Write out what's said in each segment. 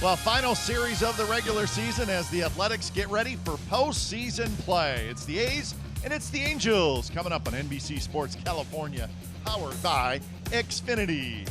Well, final series of the regular season as the Athletics get ready for postseason play. It's the A's and it's the Angels coming up on NBC Sports California, powered by Xfinity.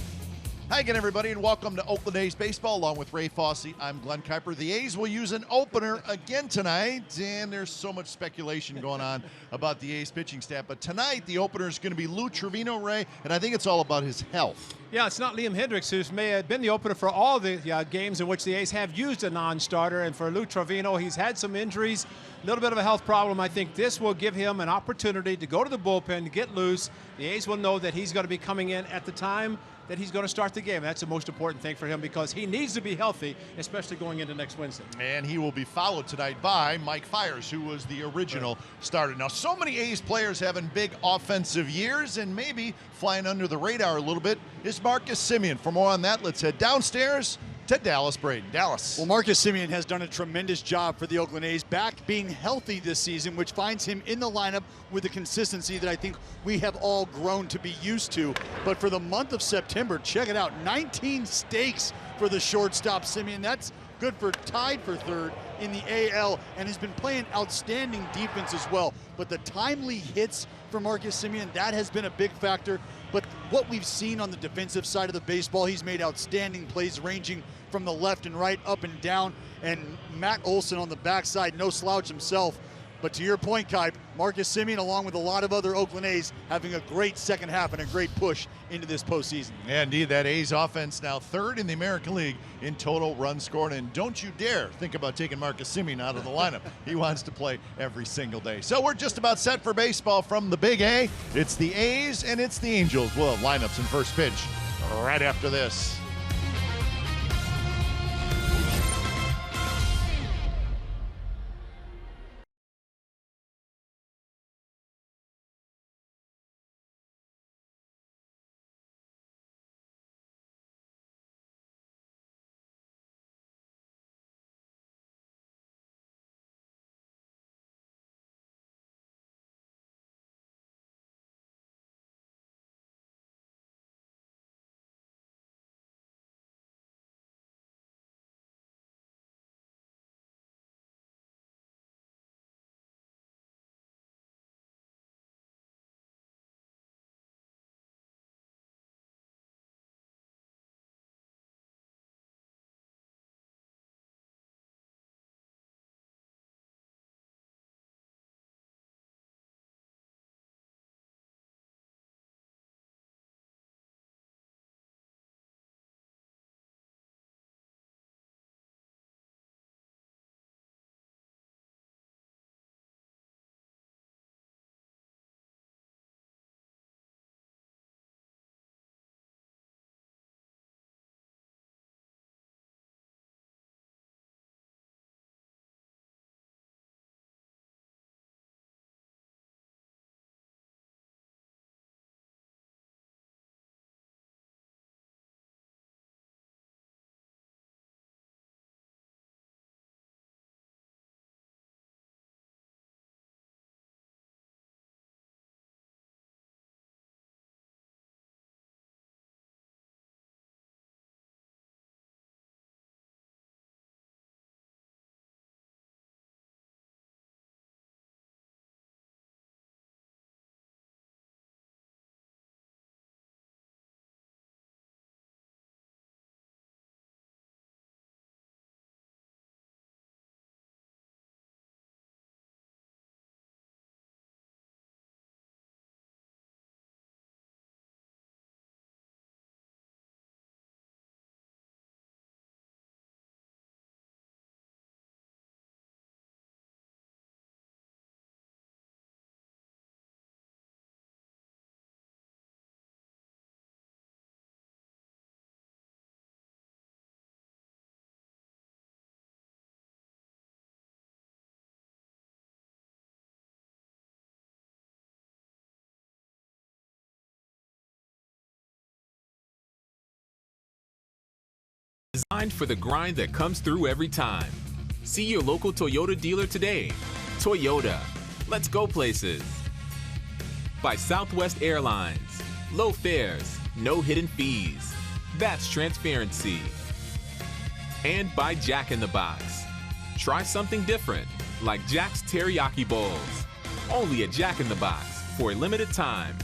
Hi again, everybody, and welcome to Oakland A's Baseball. Along with Ray Fosse, I'm Glenn Kuiper. The A's will use an opener again tonight, and there's so much speculation going on about the A's pitching staff. But tonight, the opener is going to be Lou Trevino, Ray, and I think it's all about his health. Yeah, it's not Liam Hendricks, who may have been the opener for all the games in which the A's have used a non-starter. And for Lou Trevino, he's had some injuries, a little bit of a health problem. I think this will give him an opportunity to go to the bullpen, to get loose. The A's will know that he's going to be coming in at the time that he's going to start the game. That's the most important thing for him because he needs to be healthy, especially going into next Wednesday. And he will be followed tonight by Mike Fiers, who was the original starter. Now, so many A's players having big offensive years and maybe flying under the radar a little bit is Marcus Semien. For more on that, let's head downstairs to Dallas Braden. Dallas. Well, Marcus Semien has done a tremendous job for the Oakland A's, back being healthy this season, which finds him in the lineup with the consistency that I think we have all grown to be used to. But for the month of September, check it out, 19 stakes for the shortstop Semien. That's good for tied for third in the AL, and has been playing outstanding defense as well. But the timely hits for Marcus Semien, that has been a big factor. But what we've seen on the defensive side of the baseball, he's made outstanding plays ranging from the left and right, up and down. And Matt Olson on the backside, no slouch himself. But to your point, Kai, Marcus Semien, along with a lot of other Oakland A's, having a great second half and a great push into this postseason. Yeah, indeed, that A's offense now third in the American League in total runs scored. And don't you dare think about taking Marcus Semien out of the lineup. He wants to play every single day. So we're just about set for baseball from the Big A. It's the A's and it's the Angels. We'll have lineups and first pitch right after this. Designed for the grind that comes through every time. See your local Toyota dealer today. Toyota, let's go places. By Southwest Airlines. Low fares, no hidden fees. That's transparency. And by Jack in the Box. Try something different, like Jack's Teriyaki Bowls. Only at Jack in the Box for a limited time.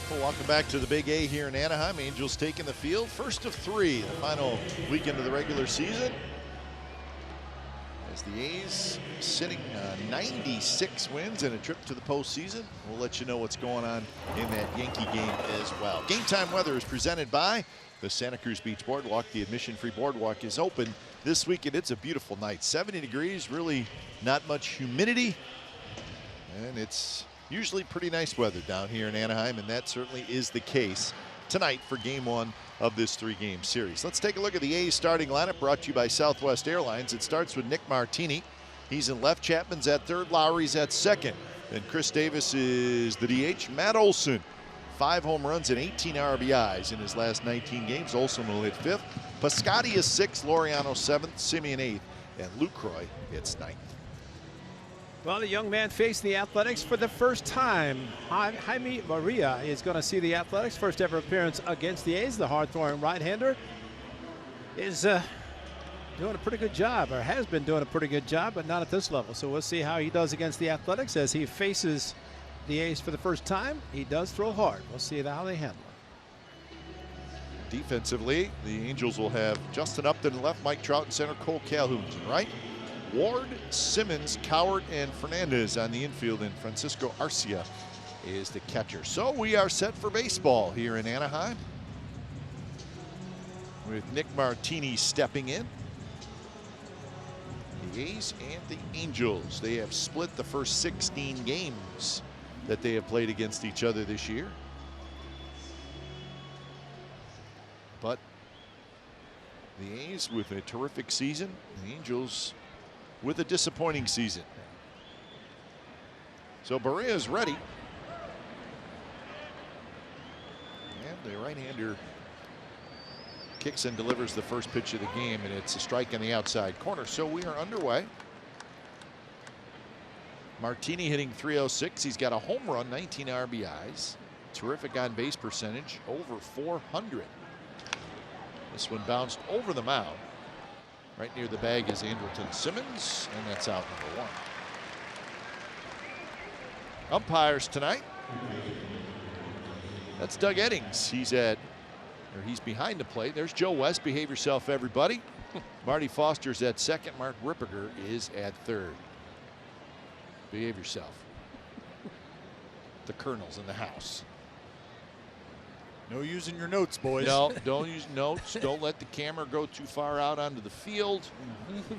Well, welcome back to the Big A here in Anaheim. Angels taking the field. First of 3, the final weekend of the regular season. As the A's sitting 96 wins and a trip to the postseason. We'll let you know what's going on in that Yankee game as well. Game time weather is presented by the Santa Cruz Beach Boardwalk. The admission-free boardwalk is open this weekend. It's a beautiful night. 70 degrees, really not much humidity. And it's usually pretty nice weather down here in Anaheim, and that certainly is the case tonight for game 1 of this 3-game series. Let's take a look at the A's starting lineup brought to you by Southwest Airlines. It starts with Nick Martini. He's in left. Chapman's at third. Lowry's at second. Then Chris Davis is the DH. Matt Olson, 5 home runs and 18 RBIs in his last 19 games. Olson will hit 5th. Piscotti is 6th. Laureano 7th. Simeon 8th. And Lucroy hits 9th. Well, the young man faced the Athletics for the first time. Jaime Maria is going to see the Athletics' first ever appearance against the A's. The hard-throwing right-hander is doing a pretty good job, or has been doing a pretty good job, but not at this level. So we'll see how he does against the Athletics as he faces the A's for the first time. He does throw hard. We'll see how they handle it. Defensively, the Angels will have Justin Upton in left, Mike Trout in center, Cole Calhoun in right. Ward, Simmons, Cowart, and Fernandez on the infield, and Francisco Arcia is the catcher. So we are set for baseball here in Anaheim with Nick Martini stepping in. The A's and the Angels, they have split the first 16 games that they have played against each other this year. But the A's with a terrific season, the Angels with a disappointing season. So Berea is ready. And the right-hander kicks and delivers the first pitch of the game, and it's a strike on the outside corner. So we are underway. Martini hitting .306. He's got a home run, 19 RBIs. Terrific on base percentage, over 400. This one bounced over the mound. Right near the bag is Andrelton Simmons, and that's out number 1. Umpires tonight. That's Doug Eddings. He's behind the plate. There's Joe West. Behave yourself, everybody. Marty Foster's at second. Mark Ripperger is at third. Behave yourself. The Colonel's in the house. No using your notes, boys. No, don't use notes. Don't let the camera go too far out onto the field.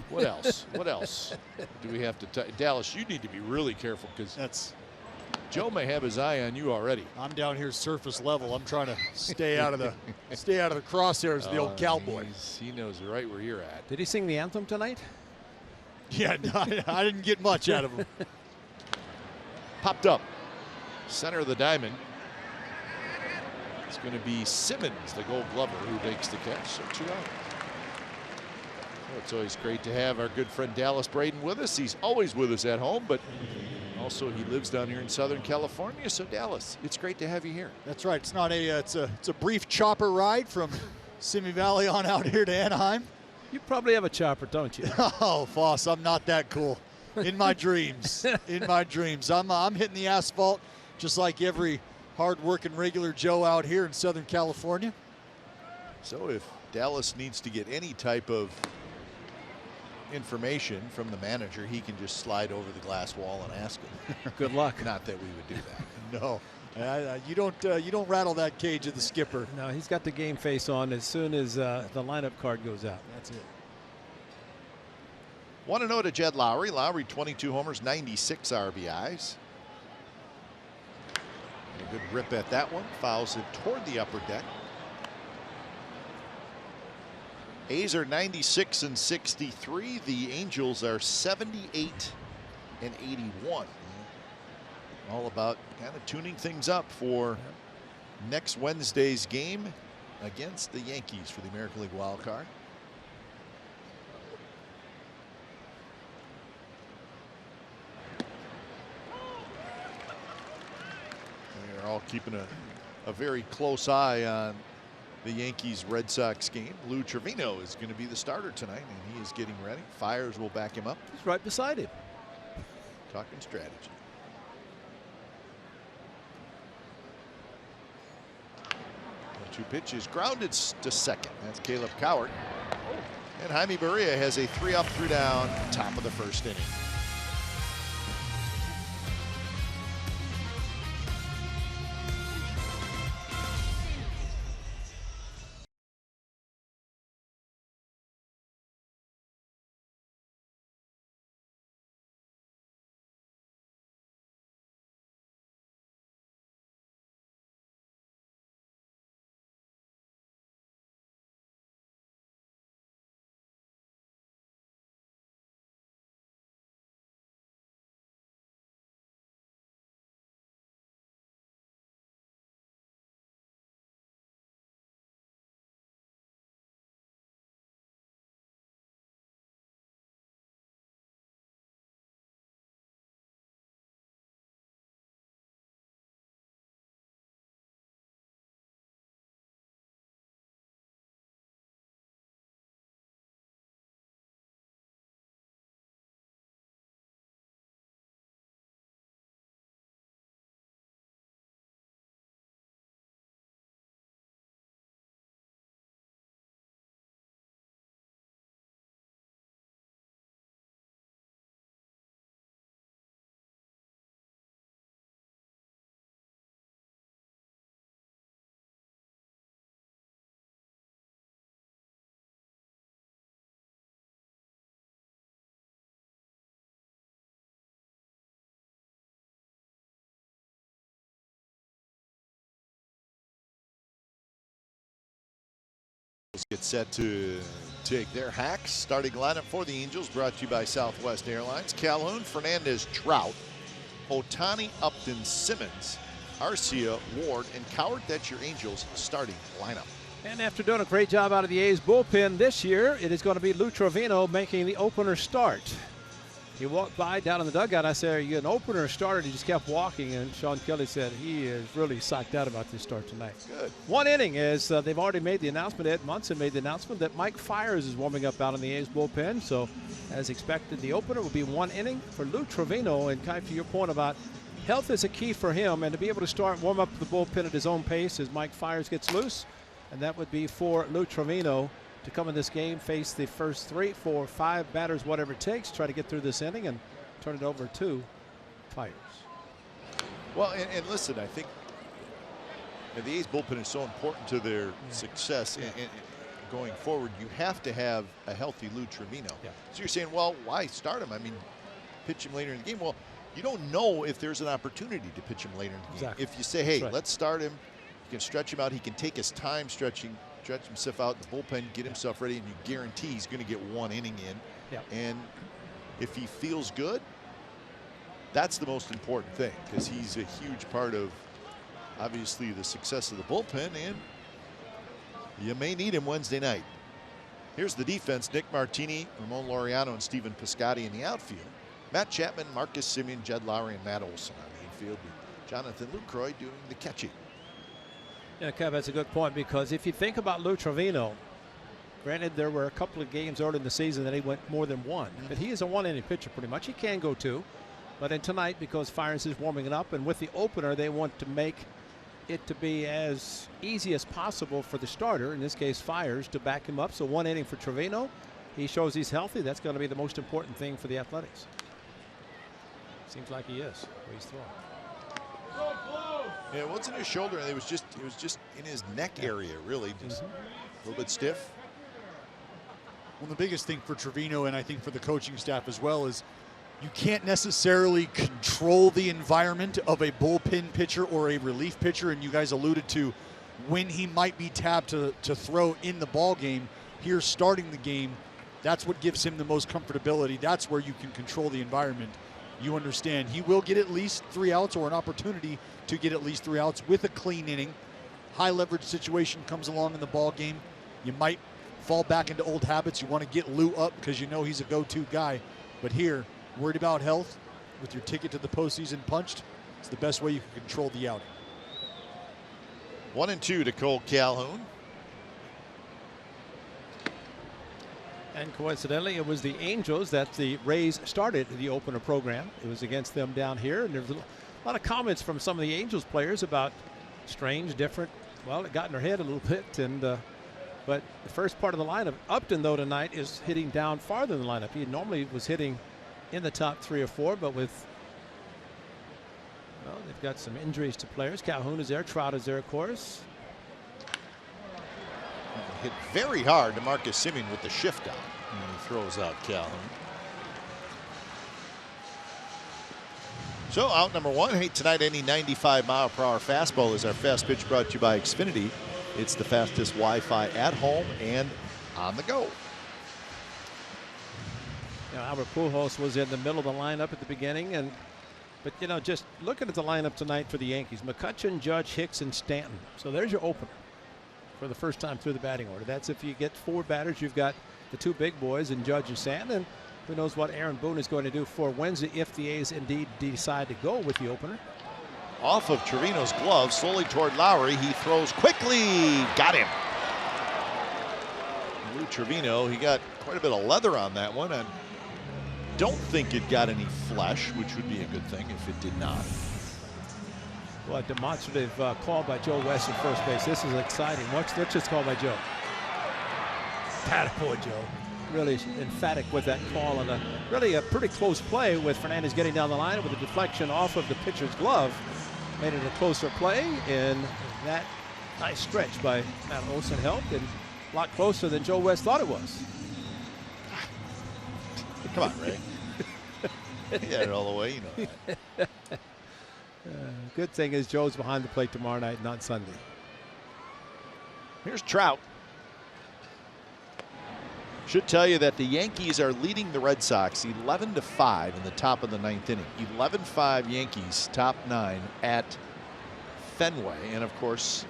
What else? What else do we have to Dallas, you need to be really careful, because Joe may have his eye on you already. I'm down here surface level. I'm trying to stay out of the crosshairs of the old cowboy. He knows right where you're at. Did he sing the anthem tonight? Yeah, I didn't get much out of him. Popped up. Center of the diamond. It's going to be Simmons, the Gold Glover, who makes the catch. So 2 out. Well, it's always great to have our good friend Dallas Braden with us. He's always with us at home, but also he lives down here in Southern California. So Dallas, it's great to have you here. That's right. It's not it's a brief chopper ride from Simi Valley on out here to Anaheim. You probably have a chopper, don't you? Oh, Foss, I'm not that cool. In my dreams, I'm hitting the asphalt just like every hard-working regular Joe out here in Southern California. So if Dallas needs to get any type of information from the manager, he can just slide over the glass wall and ask him. Good luck. Not that we would do that. No, you don't rattle that cage of the skipper. No, he's got the game face on as soon as the lineup card goes out. That's it. 1-0 to Jed Lowry. Lowry 22 homers, 96 RBIs. A good rip at that one. Fouls it toward the upper deck. A's are 96 and 63. The Angels are 78 and 81. All about kind of tuning things up for next Wednesday's game against the Yankees for the American League wild card. They're all keeping a a very close eye on the Yankees-Red Sox game. Lou Trevino is going to be the starter tonight, and he is getting ready. Fires will back him up. He's right beside him. Talking strategy. The 2 pitches grounded to second. That's Caleb Cowart. And Jaime Barria has a 3-up, 3-down, top of the first inning. Get set to take their hacks. Starting lineup for the Angels brought to you by Southwest Airlines. Calhoun, Fernandez, Trout, Otani, Upton, Simmons, Arcia, Ward, and Cowart. That's your Angels starting lineup. And after doing a great job out of the A's bullpen this year, it is going to be Lou Trevino making the opener start. He walked by down in the dugout. I said, "Are you an opener starter?" He just kept walking, and Sean Kelly said he is really psyched out about this start tonight. Good. 1 inning is they've already made the announcement. Ed Munson made the announcement that Mike Fiers is warming up out in the A's bullpen. So, as expected, the opener will be 1 inning for Lou Trevino. And kind of to your point about health is a key for him, and to be able to start warm up the bullpen at his own pace as Mike Fiers gets loose, and that would be for Lou Trevino to come in this game, face the first 3, 4, 5 batters, whatever it takes, try to get through this inning and turn it over to Fiers. Well, and listen, I think the A's bullpen is so important to their success and going forward. You have to have a healthy Lou Trevino. Yeah. So you're saying, well, why start him? I mean, pitch him later in the game. Well, you don't know if there's an opportunity to pitch him later in the game. Exactly. If you say, hey, right, let's start him, you can stretch him out. He can take his time stretch himself out in the bullpen, get himself ready, and you guarantee he's going to get 1 inning in. Yeah. And if he feels good, that's the most important thing, because he's a huge part of, obviously, the success of the bullpen, and you may need him Wednesday night. Here's the defense: Nick Martini, Ramon Laureano, and Stephen Piscotty in the outfield. Matt Chapman, Marcus Semien, Jed Lowry, and Matt Olson on the infield, with Jonathan Lucroy doing the catching. Yeah, Kev, that's a good point, because if you think about Lou Trevino, granted there were a couple of games early in the season that he went more than 1, but he is a 1-inning pitcher pretty much. He can go 2, but in tonight, because Fiers is warming it up, and with the opener, they want to make it to be as easy as possible for the starter, in this case Fiers, to back him up. So 1 inning for Trevino. He shows he's healthy. That's going to be the most important thing for the Athletics. Seems like he is where he's throwing. Yeah, it wasn't his shoulder. It was just in his neck area, really, just a little bit stiff. Well, the biggest thing for Trevino, and I think for the coaching staff as well, is you can't necessarily control the environment of a bullpen pitcher or a relief pitcher, and you guys alluded to when he might be tapped to throw in the ball game. Here, starting the game, that's what gives him the most comfortability. That's where you can control the environment. You understand he will get at least 3 outs, or an opportunity to get at least 3 outs with a clean inning. High leverage situation comes along in the ball game. You might fall back into old habits. You want to get Lou up because you know he's a go-to guy. But here, worried about health, with your ticket to the postseason punched, it's the best way you can control the outing. 1-2 to Cole Calhoun. And coincidentally, it was the Angels that the Rays started the opener program. It was against them down here, and there's a lot of comments from some of the Angels players about strange, different. Well, it got in their head a little bit, and but the first part of the lineup, Upton though tonight is hitting down farther in the lineup. He normally was hitting in the top 3 or 4, but with they've got some injuries to players. Calhoun is there, Trout is there, of course. Hit very hard to Marcus Semien with the shift out. And he throws out Calhoun. So out number 1. Hey, tonight any 95-mile-per-hour fastball is our fast pitch, brought to you by Xfinity. It's the fastest Wi-Fi at home and on the go. Albert Pujols was in the middle of the lineup at the beginning, but just looking at the lineup tonight for the Yankees, McCutchen, Judge, Hicks, and Stanton. So there's your opener for the first time through the batting order. That's if you get 4 batters. You've got the 2 big boys in Judge and Stanton, and who knows what Aaron Boone is going to do for Wednesday if the A's indeed decide to go with the opener. Off of Trevino's glove, slowly toward Lowry. He throws quickly. Got him. Lou Trevino, he got quite a bit of leather on that one. I don't think it got any flesh, which would be a good thing if it did not. Well, a demonstrative call by Joe West at first base. This is exciting. Let's just call by Joe. Attaboy, Joe. Really emphatic with that call, and really a pretty close play with Fernandez getting down the line with a deflection off of the pitcher's glove. Made it a closer play, and that nice stretch by Matt Olson helped, and a lot closer than Joe West thought it was. Come on, Ray. He had it all the way, you know that. Good thing is Joe's behind the plate tomorrow night, not Sunday. Here's Trout. Should tell you that the Yankees are leading the Red Sox 11-5 in the top of the 9th inning. 11-5 Yankees, top 9 at Fenway. And of course,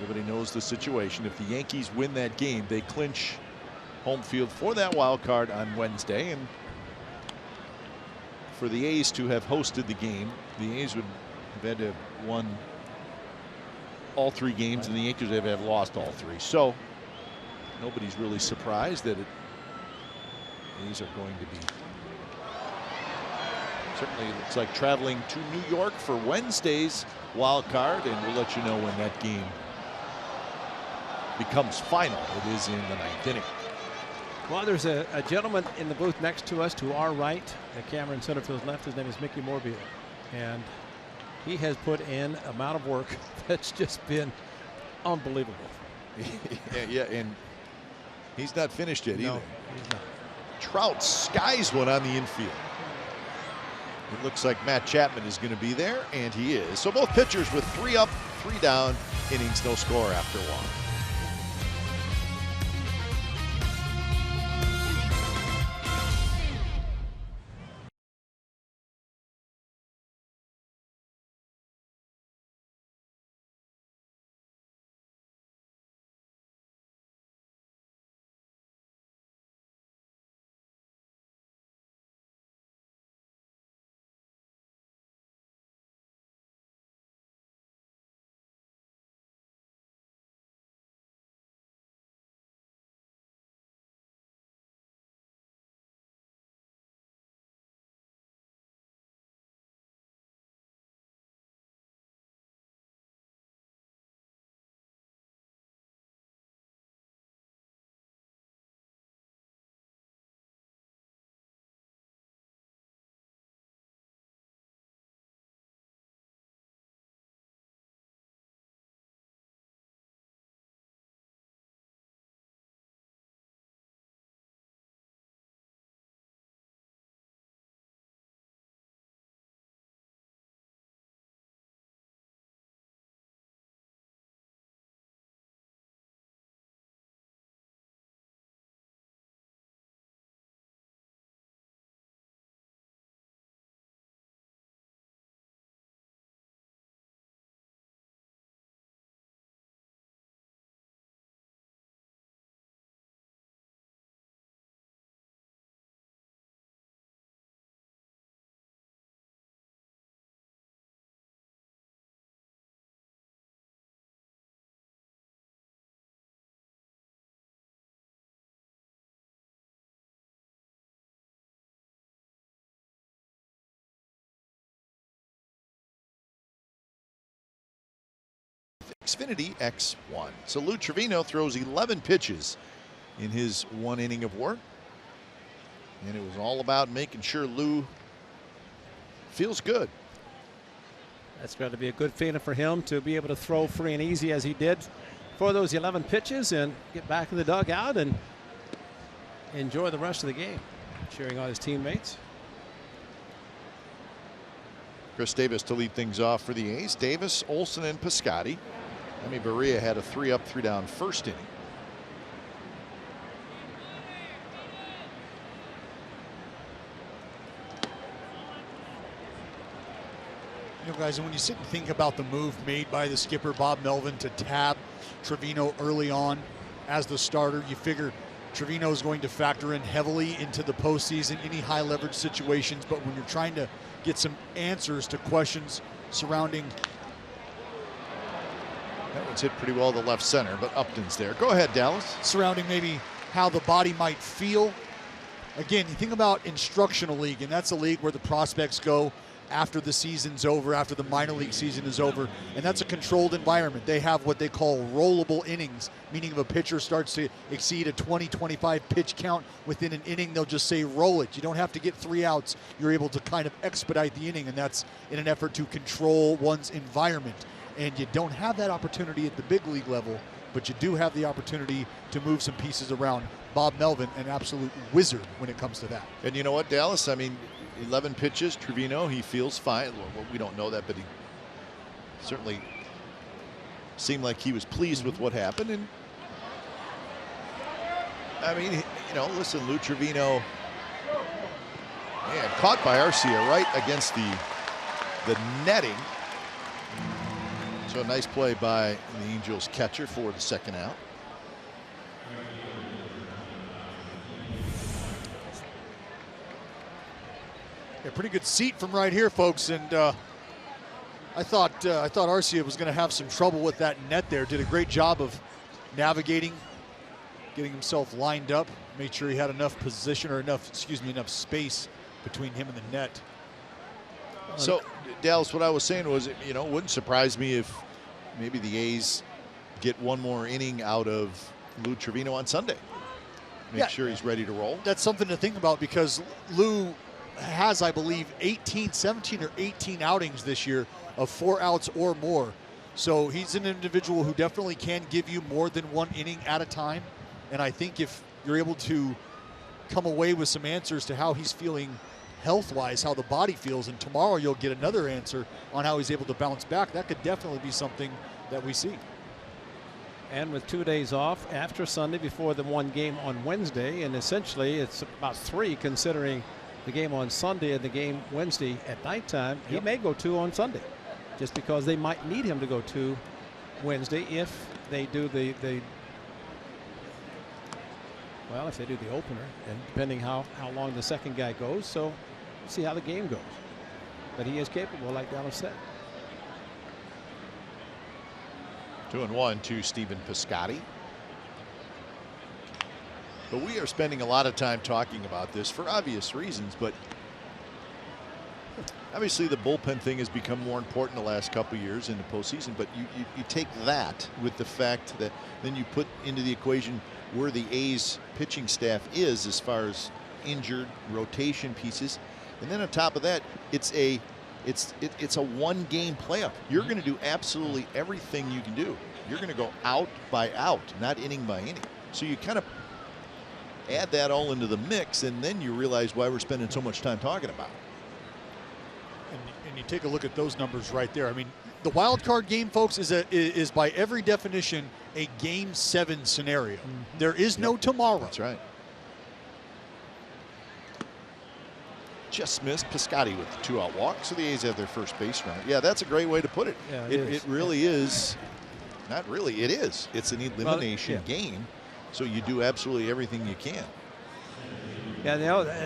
everybody knows the situation. If the Yankees win that game, they clinch home field for that wild card on Wednesday. And for the A's to have hosted the game, the A's would have had to have won all 3 games, and the Yankees would have lost all 3. So nobody's really surprised that these are going to be. Certainly it looks like traveling to New York for Wednesday's wild card, and we'll let you know when that game becomes final. It is in the 9th inning. Well, there's a gentleman in the booth next to us to our right, the camera in center field's left. His name is Mickey Morbiel, and he has put in an amount of work that's just been unbelievable. Yeah, and he's not finished yet either. No, he's not. Trout skies one on the infield. It looks like Matt Chapman is going to be there, and he is. So both pitchers with 3 up, 3 down, innings, no score after 1. Xfinity X1. So Lou Trevino throws 11 pitches in his 1 inning of work. And it was all about making sure Lou feels good. That's going to be a good feeling for him to be able to throw free and easy as he did for those 11 pitches and get back in the dugout and enjoy the rest of the game, cheering on his teammates. Chris Davis to lead things off for the A's. Davis, Olsen, and Piscotty. Berea had a 3-up, 3-down first inning. You know, guys, when you sit and think about the move made by the skipper, Bob Melvin, to tab Trevino early on as the starter, you figure Trevino is going to factor in heavily into the postseason, any high leverage situations. But when you're trying to get some answers to questions surrounding. That one's hit pretty well to left center, but Upton's there. Go ahead, Dallas. Surrounding maybe how the body might feel. Again, you think about instructional league, and that's a league where the prospects go after the season's over, after the minor league season is over, and that's a controlled environment. They have what they call rollable innings, meaning if a pitcher starts to exceed a 20-25 pitch count within an inning, they'll just say roll it. You don't have to get 3 outs. You're able to kind of expedite the inning, and that's in an effort to control one's environment. And you don't have that opportunity at the big league level, but you do have the opportunity to move some pieces around. Bob Melvin, an absolute wizard when it comes to that. And you know what, Dallas? 11 pitches, Trevino, he feels fine. Well, we don't know that, but he certainly seemed like he was pleased with what happened. And listen, Lou Trevino, man, caught by Arcia right against the netting. So a nice play by the Angels catcher for the second out. Yeah, pretty good seat from right here, folks, and I thought Arcia was going to have some trouble with that net there. Did a great job of navigating, getting himself lined up, made sure he had enough position or enough space between him and the net. So, Dallas, what I was saying was, it wouldn't surprise me if maybe the A's get one more inning out of Lou Trevino on Sunday. Make sure he's ready to roll. That's something to think about because Lou has, I believe, 17 or 18 outings this year of 4 outs or more. So he's an individual who definitely can give you more than 1 inning at a time. And I think if you're able to come away with some answers to how he's feeling health-wise, how the body feels, and tomorrow you'll get another answer on how he's able to bounce back, that could definitely be something that we see. And with 2 days off after Sunday before the 1 game on Wednesday, and essentially it's about 3 considering the game on Sunday and the game Wednesday at nighttime, he may go 2 on Sunday just because they might need him to go 2 Wednesday if they do the opener, and depending how long the second guy goes. So see how the game goes. But he is capable, like Dallas said. 2-1 to Stephen Piscotty. But we are spending a lot of time talking about this for obvious reasons, but obviously the bullpen thing has become more important the last couple of years in the postseason. But you take that with the fact that then you put into the equation where the A's pitching staff is as far as injured rotation pieces, and then on top of that, it's a 1-game playoff. You're going to do absolutely everything you can do. You're going to go out by out, not inning by inning. So you kind of add that all into the mix, and then you realize why we're spending so much time talking about it. And you take a look at those numbers right there. I mean, the wild card game, folks, is by every definition a Game 7 scenario. There is no tomorrow. That's right. Just missed Piscotty with the 2-out walk, so the A's have their first base runner. Yeah, that's a great way to put it. Yeah, it really is. Not really, it is. It's an elimination game, so you do absolutely everything you can. Yeah,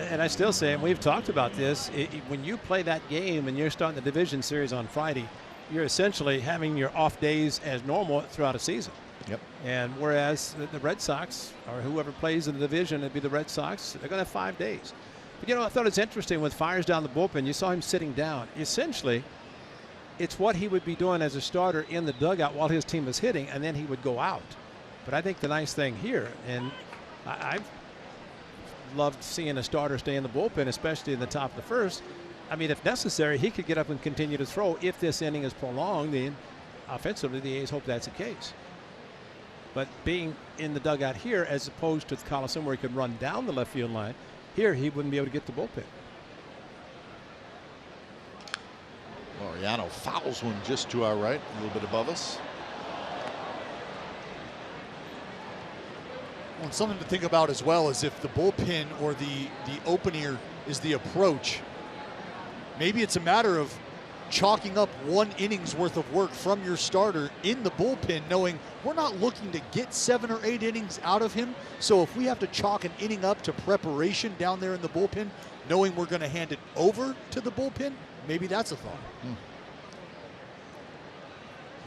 and I still say, and we've talked about this, when you play that game and you're starting the division series on Friday, you're essentially having your off days as normal throughout a season. Yep. And whereas the Red Sox, or whoever plays in the division, it'd be the Red Sox, they're going to have 5 days. But I thought it's interesting with Fires down the bullpen. You saw him sitting down. Essentially, it's what he would be doing as a starter in the dugout while his team is hitting, and then he would go out. But I think the nice thing here, and I've loved seeing a starter stay in the bullpen, especially in the top of the first. I mean, if necessary, he could get up and continue to throw. If this inning is prolonged, then offensively, the A's hope that's the case. But being in the dugout here, as opposed to the Coliseum where he could run down the left field line, here he wouldn't be able to get the bullpen. Laureano fouls one just to our right, a little bit above us. Well, something to think about as well is if the bullpen or the opener is the approach, maybe it's a matter of chalking up 1 inning's worth of work from your starter in the bullpen, knowing we're not looking to get 7 or 8 innings out of him. So if we have to chalk an inning up to preparation down there in the bullpen, knowing we're going to hand it over to the bullpen, maybe that's a thought.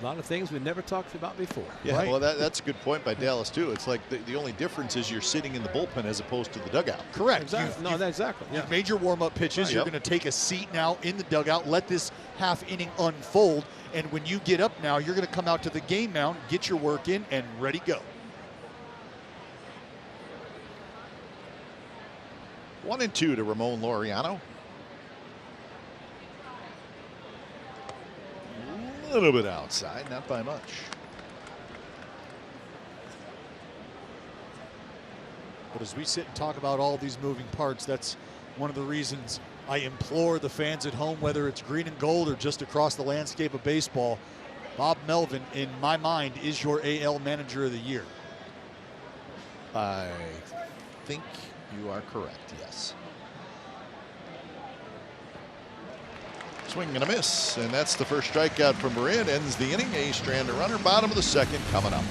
A lot of things we've never talked about before. Yeah, Right. well, that's a good point by Dallas, too. It's like the only difference is you're sitting in the bullpen as opposed to the dugout. Correct. Exactly. Exactly. You've made your warm-up pitches. Right, You're yep. going to take a seat now in the dugout, let this half inning unfold, and when you get up now, you're going to come out to the game mound, get your work in, and ready to go. 1-2 to Ramon Laureano. A little bit outside, not by much. But as we sit and talk about all these moving parts, that's one of the reasons I implore the fans at home, whether it's green and gold or just across the landscape of baseball, Bob Melvin, in my mind, is your AL Manager of the Year. I think you are correct, yes. Swing and a miss, and that's the first strikeout from Marin. Ends the inning. A strand to runner. Bottom of the second coming up.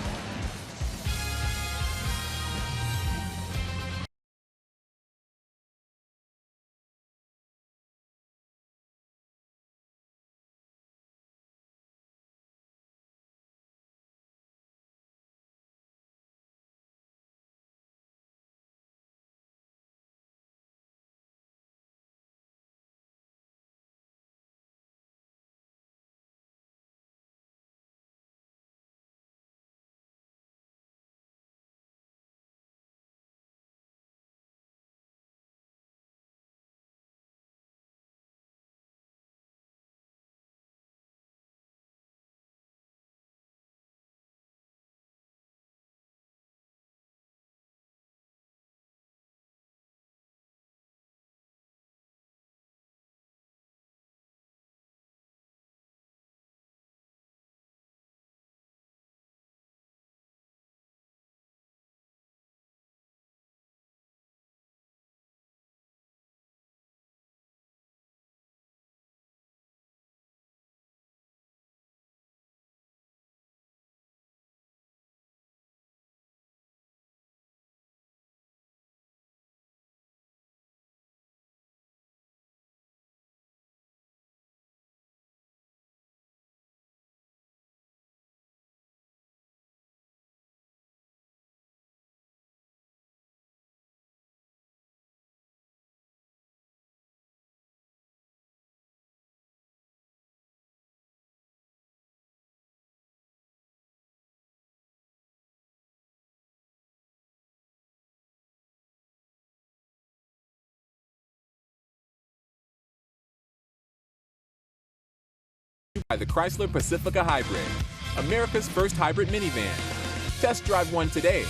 By the Chrysler Pacifica Hybrid, America's first hybrid minivan. Test drive one today.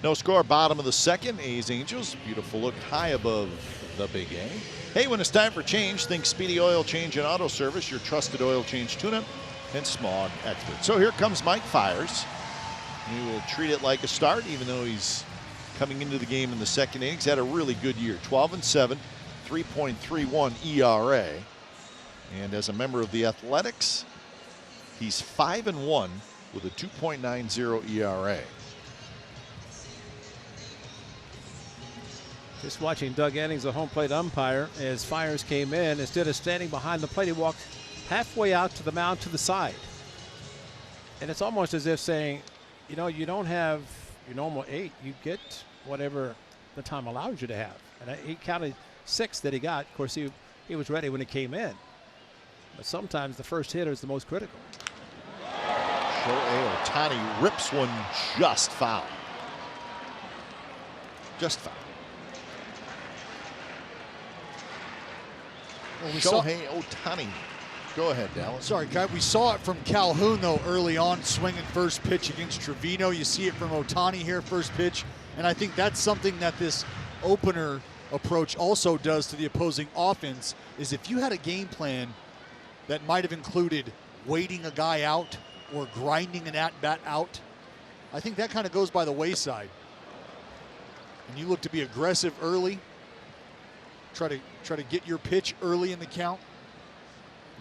No score, bottom of the second. A's Angels. Beautiful look high above the big A. Hey, when it's time for change, think Speedy Oil Change and Auto Service, your trusted oil change tune-up and smog expert. So here comes Mike Fiers. He will treat it like a start, even though he's coming into the game in the second inning. He's had a really good year. 12-7, 3.31 ERA. And as a member of the Athletics, he's 5-1 with a 2.90 ERA. Just watching Doug Annings, the home plate umpire, as Fiers came in. Instead of standing behind the plate, he walked halfway out to the mound to the side. And it's almost as if saying, you know, you don't have your normal 8. You get whatever the time allows you to have. And he kind of 6 that he got. Of course, he was ready when he came in. But sometimes the first hitter is the most critical. Shohei Ohtani rips one just foul. Just foul. Well, Shohei Ohtani. Go ahead, Dallas. Sorry, Kai. We saw it from Calhoun, though, early on, swinging first pitch against Trevino. You see it from Ohtani here, first pitch. And I think that's something that this opener approach also does to the opposing offense, is if you had a game plan that might have included waiting a guy out or grinding an at-bat out, I think that kind of goes by the wayside. And you look to be aggressive early, try to get your pitch early in the count,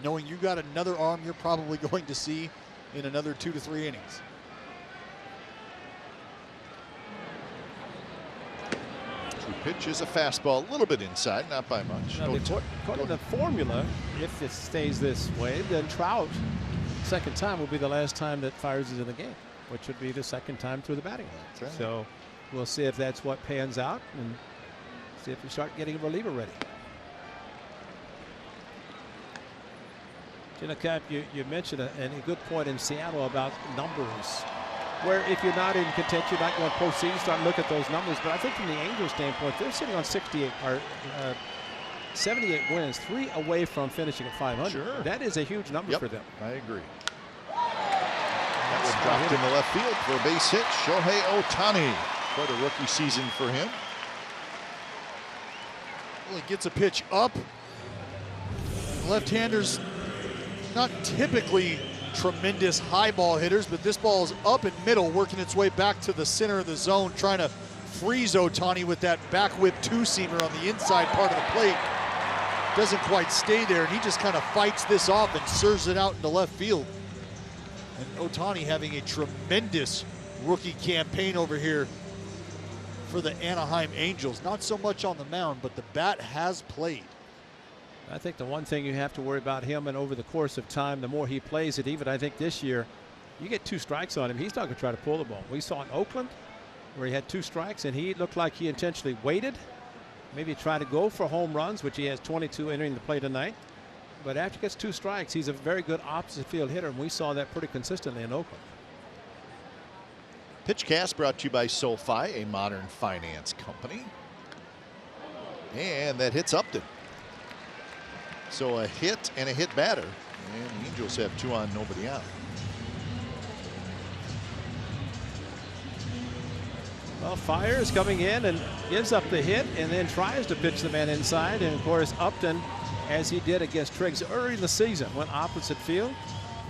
knowing you got another arm you're probably going to see in another 2 to 3 innings. True pitch is a fastball, a little bit inside, not by much. Now, according to the formula, if it stays this way, then Trout, second time, will be the last time that fires is in the game, which would be the second time through the batting line. Right. So we'll see if that's what pans out and see if we start getting a reliever ready. You know, Cap, you mentioned a good point in Seattle about numbers, where if you're not in contention, you're not going to postseason, start to look at those numbers. But I think from the Angels standpoint, they're sitting on 78 wins, 3 away from finishing at 500. Sure. That is a huge number for them. I agree. That was dropped in the left field for a base hit. Shohei Ohtani. Quite a rookie season for him. Well, he gets a pitch up. Left-handers, not typically tremendous high ball hitters, but this ball is up and middle, working its way back to the center of the zone, trying to freeze Ohtani with that back whip two-seamer on the inside part of the plate. Doesn't quite stay there, and he just kind of fights this off and serves it out into left field. And Ohtani having a tremendous rookie campaign over here for the Anaheim Angels. Not so much on the mound, but the bat has played. I think the one thing you have to worry about him, and over the course of time, the more he plays it, even I think this year, you get 2 strikes on him, he's not going to try to pull the ball. We saw in Oakland where he had 2 strikes, and he looked like he intentionally waited, maybe try to go for home runs, which he has 22 entering the play tonight. But after he gets 2 strikes, he's a very good opposite field hitter, and we saw that pretty consistently in Oakland. Pitchcast brought to you by SoFi, a modern finance company. And that hits Upton. So a hit and a hit batter. And the Angels have 2 on, nobody out. Well, Fires coming in and gives up the hit and then tries to pitch the man inside. And, of course, Upton, as he did against Triggs early in the season, went opposite field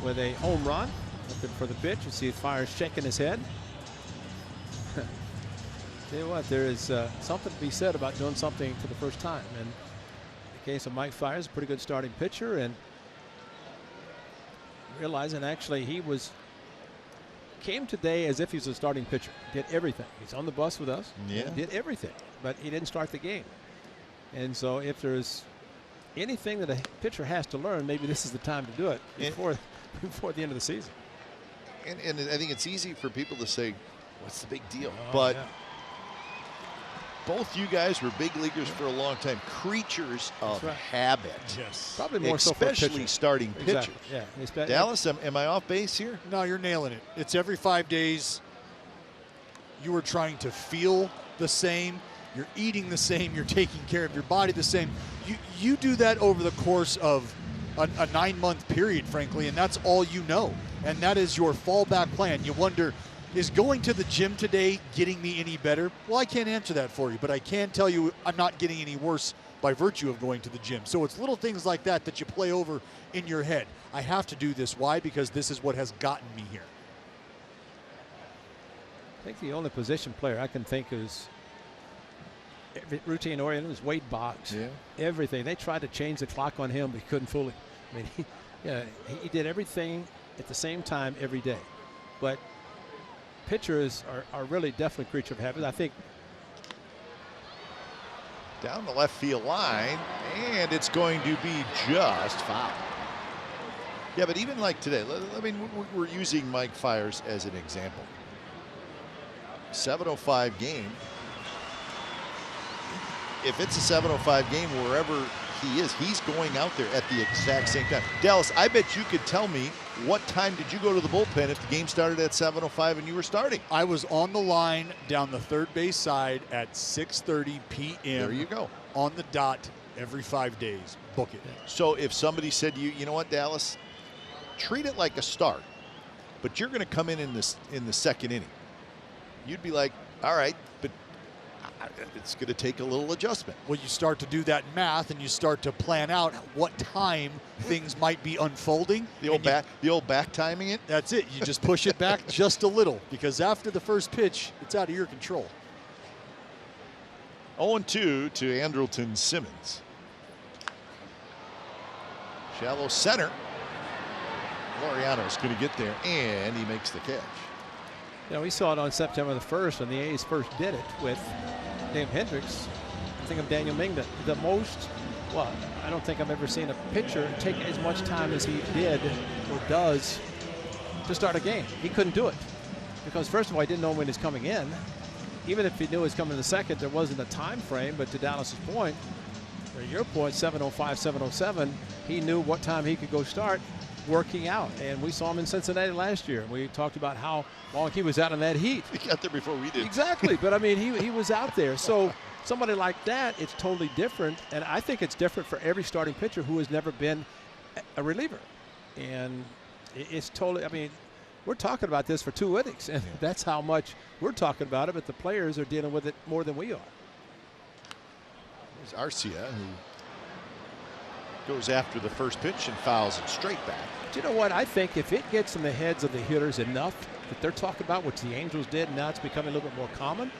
with a home run. Looking for the pitch. You see Fires shaking his head. Tell you what, there is something to be said about doing something for the first time. And in the case of Mike Fires, a pretty good starting pitcher, and realizing actually he came today as if he's a starting pitcher. Did everything. He's on the bus with us. Yeah. Did everything, but he didn't start the game. And so if there's anything that a pitcher has to learn, maybe this is the time to do it before the end of the season. And I think it's easy for people to say, what's the big deal? Oh, but yeah. Both you guys were big leaguers for a long time. Creatures of habit. Yes. Probably more so for especially starting pitchers. Exactly. Yeah. Dallas, am I off base here? No, you're nailing it. It's every 5 days. You are trying to feel the same. You're eating the same. You're taking care of your body the same. You do that over the course of a 9-month period, frankly, and that's all you know. And that is your fallback plan. You wonder, is going to the gym today getting me any better? Well, I can't answer that for you, but I can tell you I'm not getting any worse by virtue of going to the gym. So it's little things like that that you play over in your head. I have to do this. Why? Because this is what has gotten me here. I think the only position player I can think is routine oriented is Wade Boggs. Yeah. Everything. They tried to change the clock on him, but he couldn't fool him. I mean, he did everything at the same time every day. But pitchers are really definitely creature of habit. I think Down the left field line, and it's going to be just foul. Yeah, but even like today, I mean, we're using Mike Fires as an example. 7:05 game. if it's a 7:05 game, wherever he is, he's going out there at the exact same time. Dallas, I bet you could tell me what time did you go to the bullpen if the game started at 7:05 and you were starting? I was on the line down the third base side at 6:30 p.m. There you go. On the dot every 5 days. Book it. So if somebody said to you, you know what, Dallas, treat it like a start, but you're going to come in the second inning, you'd be like, all right, but it's going to take a little adjustment. Well, you start to do that math and you start to plan out what time things might be unfolding. The old back timing it. That's it. You just push it back just a little, because after the first pitch, it's out of your control. 0-2 to Andrelton Simmons. Shallow center. Laureano's going to get there, and he makes the catch. You know, we saw it on September the 1st when the A's first did it with Dave Hendricks. I think of Daniel Mingda. The most, well, I don't think I've ever seen a pitcher take as much time as he did or does to start a game. He couldn't do it because, first of all, he didn't know when he's coming in. Even if he knew he was coming in the second, there wasn't a time frame. But to Dallas's point, or your point, 7:05, 7:07, he knew what time he could go start working out. And we saw him in Cincinnati last year. We talked about how long he was out in that heat. He got there before we did. Exactly. But, I mean, he was out there. So somebody like that, it's totally different. And I think it's different for every starting pitcher who has never been a reliever. And it's totally, I mean, we're talking about this for 2 innings, and that's how much we're talking about it, but the players are dealing with it more than we are. There's Arcia, who goes after the first pitch and fouls it straight back. Do you know what? I think if it gets in the heads of the hitters enough that they're talking about, which the Angels did, now it's becoming a little bit more common.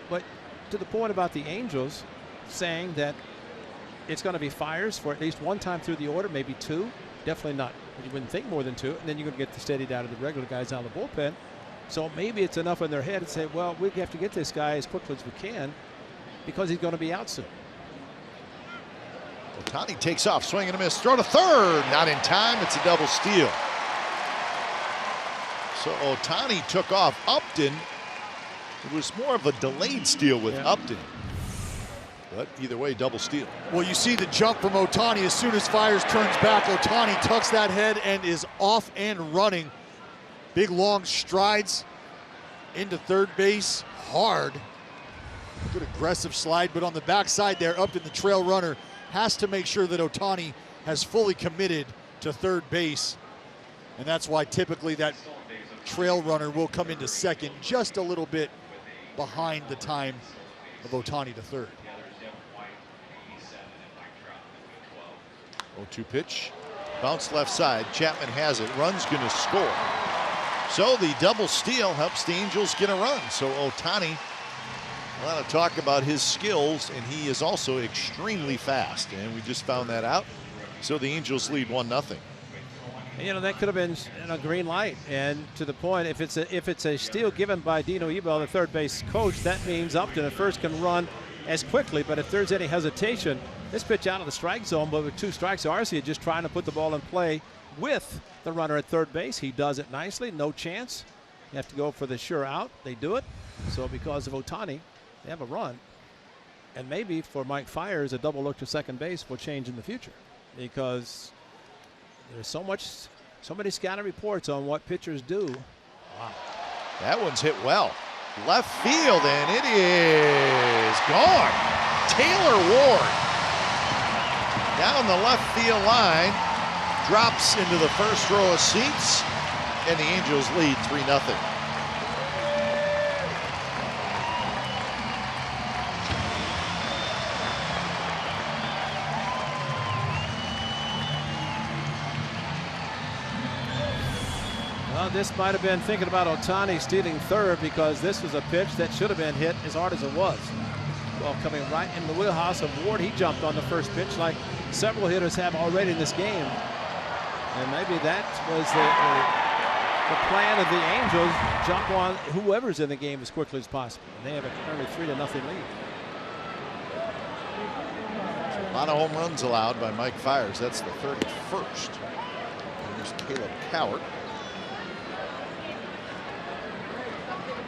But to the point about the Angels saying that it's going to be fires for at least one time through the order, maybe 2. Definitely not. You wouldn't think more than 2. And then you're going to get the steadied out of the regular guys out of the bullpen. So maybe it's enough in their head to say, well, we have to get this guy as quickly as we can because he's going to be out soon. Ohtani takes off, swing and a miss, throw to third, not in time. It's a double steal. So Ohtani took off Upton. It was more of a delayed steal with Upton. But either way, double steal. Well, you see the jump from Ohtani. As soon as Fires turns back, Ohtani tucks that head and is off and running. Big long strides into third base, hard. Good aggressive slide, but on the backside there, Upton, the trail runner, has to make sure that Ohtani has fully committed to third base. And that's why typically that trail runner will come into second just a little bit behind the time of Ohtani to third. 0-2 pitch, bounce left side. Chapman has it. Run's going to score. So the double steal helps the Angels get a run. So Ohtani, a lot of talk about his skills, and he is also extremely fast. And we just found that out. So the Angels lead 1-0. You know, that could have been a green light. And to the point, if it's a steal given by Dino Ebel, the third base coach, that means Upton at first can run as quickly. But if there's any hesitation, this pitch out of the strike zone, but with 2 strikes, Arcia just trying to put the ball in play with the runner at third base. He does it nicely, no chance. You have to go for the sure out. They do it. So because of Ohtani, they have a run. And maybe for Mike Fiers, a double look to second base will change in the future because there's so many scouting reports on what pitchers do. Wow. That one's hit well. Left field, and it is gone. Taylor Ward down the left field line, drops into the first row of seats, and the Angels lead 3-0. Well, this might have been thinking about Ohtani stealing third because this was a pitch that should have been hit as hard as it was. Well, coming right in the wheelhouse of Ward, he jumped on the first pitch like several hitters have already in this game. And maybe that was the plan of the Angels, jump on whoever's in the game as quickly as possible. And they have a currently 3-0 lead. A lot of home runs allowed by Mike Fiers. That's the 31st. Here's Caleb Cowart.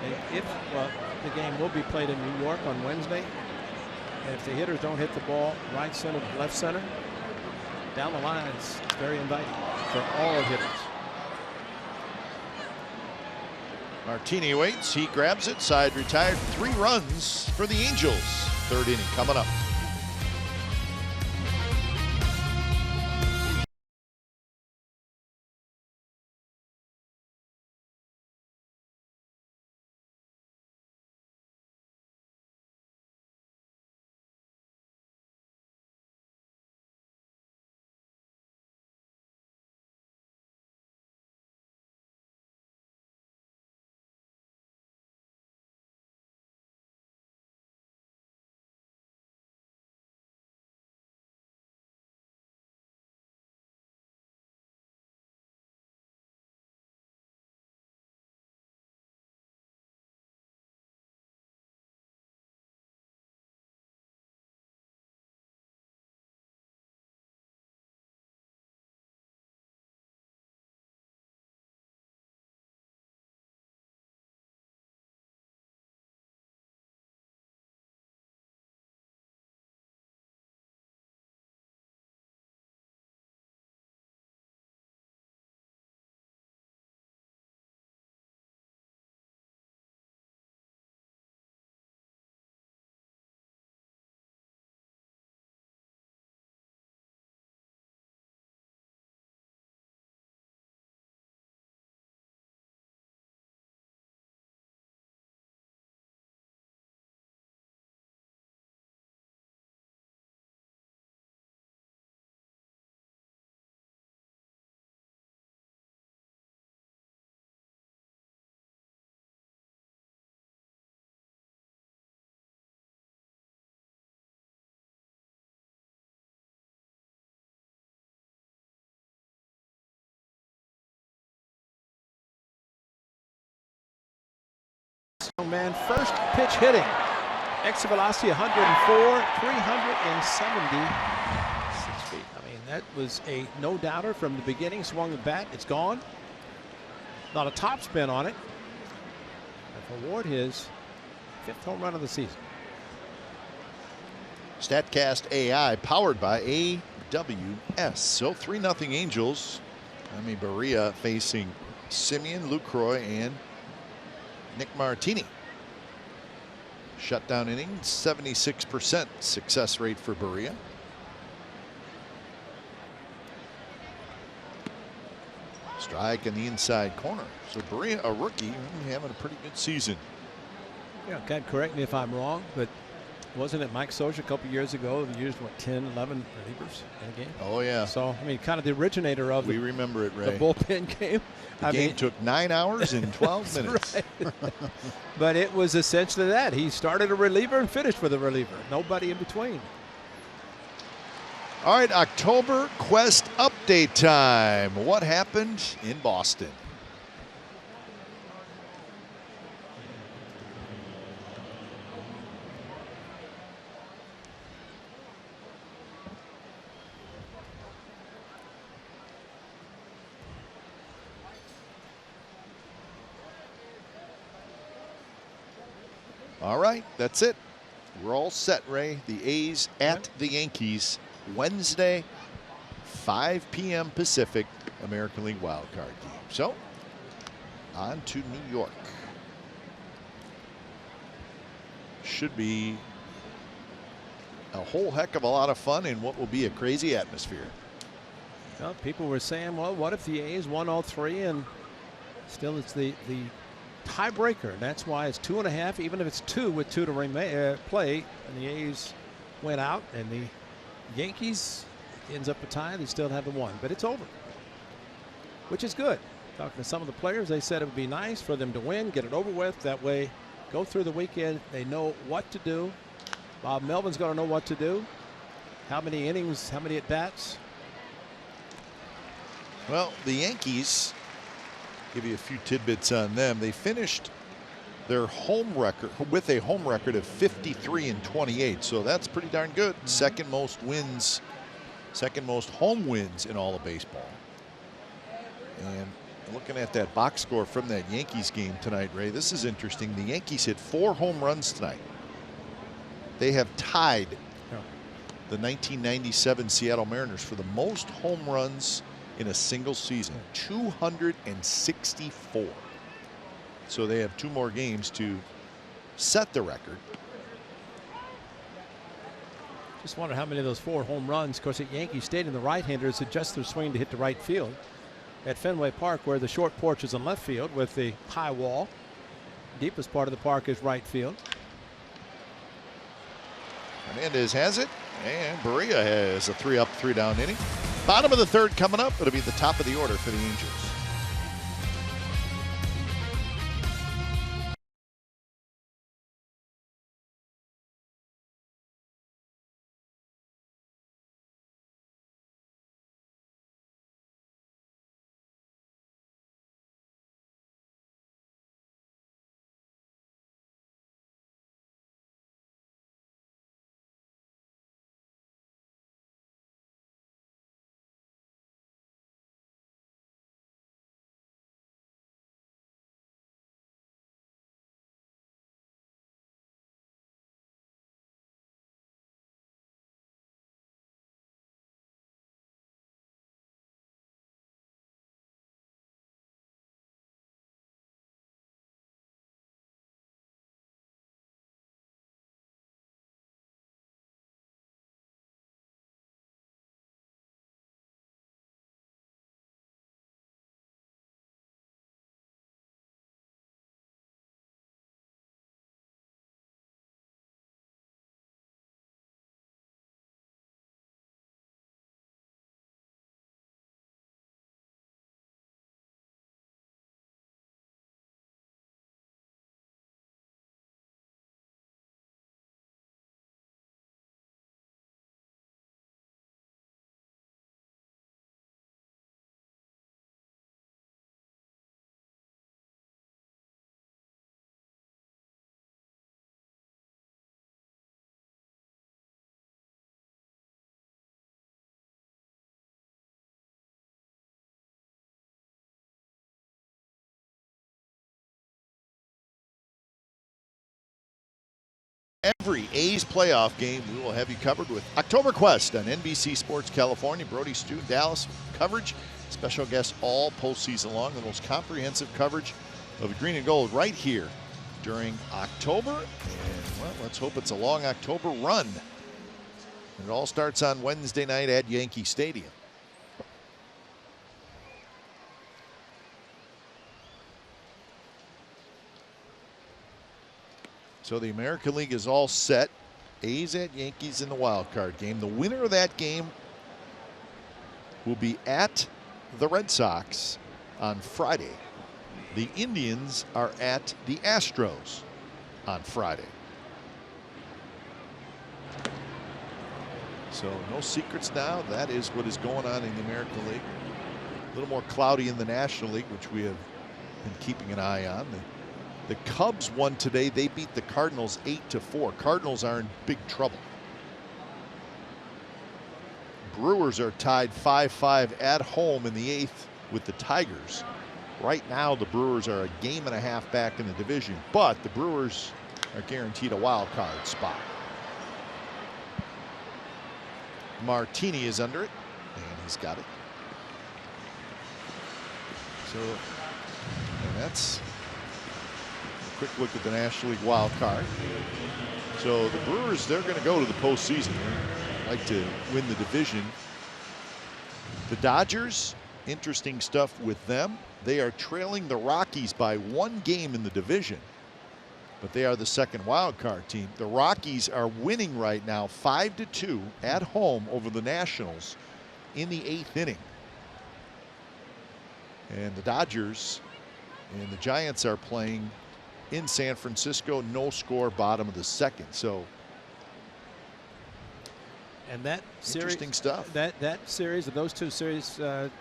And the game will be played in New York on Wednesday. if the hitters don't hit the ball right center, left center, down the line, it's very inviting for all hitters. Martini waits. He grabs it. Side retired. 3 runs for the Angels. 3rd inning coming up. Young man, first pitch hitting. Exit velocity 104, 376 feet. I mean, that was a no-doubter from the beginning. Swung the bat, it's gone. Not a top spin on it. And for Ward, his 5th home run of the season. StatCast AI powered by AWS. So 3-0 Angels. Jaime Barria facing Simeon, Lucroy, and Nick Martini. Shutdown inning, 76% success rate for Barria. Strike in the inside corner. So Barria, a rookie, having a pretty good season. Yeah, God, correct me if I'm wrong, but wasn't it Mike Soja a couple years ago who used, what, 10, 11 relievers in a game? Oh, yeah. So, I mean, kind of the originator of we remember it, Ray. the bullpen game. The game took 9 hours and 12 minutes. Right. But it was essentially that. He started a reliever and finished with a reliever. Nobody in between. All right, October Quest update time. What happened in Boston? All right, that's it. We're all set, Ray. The A's at the Yankees Wednesday, 5 p.m. Pacific, American League wildcard game. So, on to New York. Should be a whole heck of a lot of fun in what will be a crazy atmosphere. Well, people were saying, well, what if the A's won all 3 and still it's the tiebreaker, and that's why it's 2.5, even if it's 2 with 2 to play, and the A's went out, and the Yankees ends up a tie. They still have the 1, but it's over, which is good. Talking to some of the players, they said it would be nice for them to win, get it over with. That way, go through the weekend. They know what to do. Bob Melvin's going to know what to do. How many innings, how many at bats? Well, the Yankees, give you a few tidbits on them. They finished their home record with a home record of 53-28, so that's pretty darn good. Second most wins, second most home wins in all of baseball. And looking at that box score from that Yankees game tonight, Ray, this is interesting. The Yankees hit 4 home runs tonight. They have tied the 1997 Seattle Mariners for the most home runs in a single season, 264. So they have 2 more games to set the record. Just wonder how many of those 4 home runs. Of course, at Yankee Stadium, the right-handers adjust their swing to hit the right field. At Fenway Park, where the short porch is in left field with the high wall, deepest part of the park is right field. Hernandez has it, and Berea has a 3-up, 3-down inning. Bottom of the 3rd coming up. It'll be the top of the order for the Angels. Every A's playoff game, we will have you covered with Oktoberquest on NBC Sports California. Brody, Stu, Dallas coverage. Special guests all postseason long. The most comprehensive coverage of the green and gold right here during October. And, well, let's hope it's a long October run. It all starts on Wednesday night at Yankee Stadium. So the American League is all set. A's at Yankees in the wild card game. The winner of that game will be at the Red Sox on Friday. The Indians are at the Astros on Friday. So no secrets now. That is what is going on in the American League. A little more cloudy in the National League, which we have been keeping an eye on. The Cubs won today. They beat the Cardinals 8-4. Cardinals are in big trouble. Brewers are tied 5-5 at home in the 8th with the Tigers. Right now, the Brewers are a game and a half back in the division, but the Brewers are guaranteed a wild card spot. Martini is under it, and he's got it. So, and that's a quick look at the National League wild card. So the Brewers, they're going to go to the postseason. They'd like to win the division. The Dodgers, interesting stuff with them. They are trailing the Rockies by 1 game in the division, but they are the second wild card team. The Rockies are winning right now 5-2 at home over the Nationals in the 8th inning. And the Dodgers and the Giants are playing in San Francisco, no score, bottom of the 2nd. So, and that series, interesting stuff. That series of those 2 series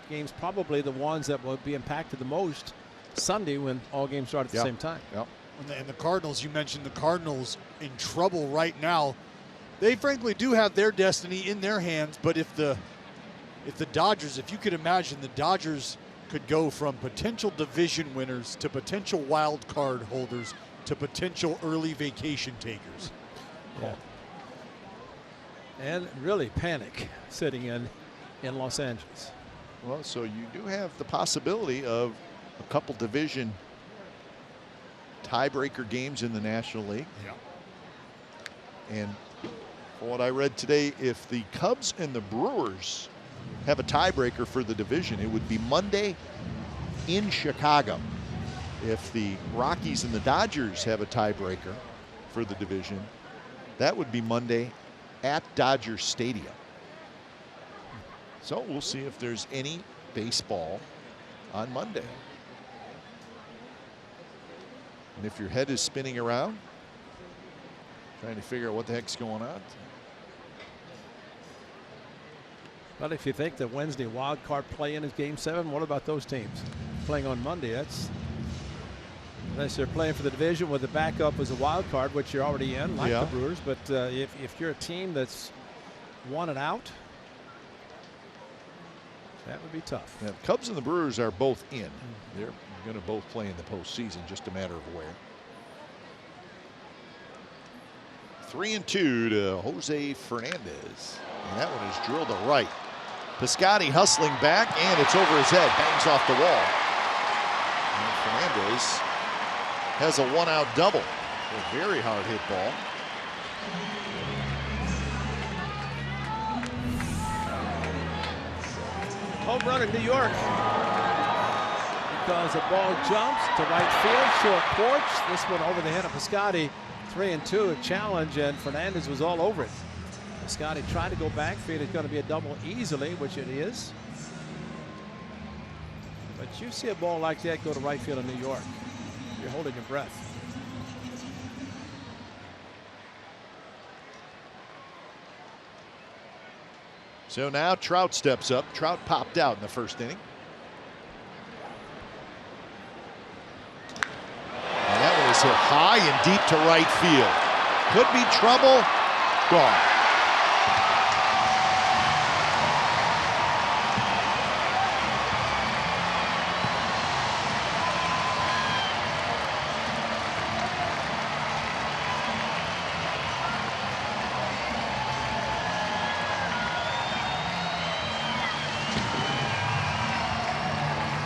games, probably the ones that will be impacted the most Sunday when all games start at the same time. Yep. And the Cardinals, you mentioned the Cardinals in trouble right now. They frankly do have their destiny in their hands, but if the Dodgers, if you could imagine, the Dodgers could go from potential division winners to potential wild card holders to potential early vacation takers. Yeah. and really panic sitting in Los Angeles. Well, so you do have the possibility of a couple division tiebreaker games in the National League. Yeah. And from what I read today, if the Cubs and the Brewers have a tiebreaker for the division, it would be Monday in Chicago. If the Rockies and the Dodgers have a tiebreaker for the division, that would be Monday at Dodger Stadium. So we'll see if there's any baseball on Monday. And if your head is spinning around, trying to figure out what the heck's going on. But if you think the Wednesday wild card play-in is Game 7, what about those teams playing on Monday? That's unless they're playing for the division with the backup as a wild card, which you're already in, like the Brewers. But if you're a team that's won it out, that would be tough. Yeah, the Cubs and the Brewers are both in. They're going to both play in the postseason, just a matter of where. 3-2 to Jose Fernandez. And that one is drilled to right. Piscotty hustling back, and it's over his head. Bangs off the wall. And Fernandez has a one-out double. A very hard hit ball. Home run in New York. Because the ball jumps to right field, short porch. This one over the head of Piscotty. 3-2, a challenge, and Fernandez was all over it. Piscotty tried to go back, figured it's going to be a double easily, which it is. But you see a ball like that go to right field in New York, you're holding your breath. So now Trout steps up. Trout popped out in the first inning. And that one is hit high and deep to right field. Could be trouble. Gone.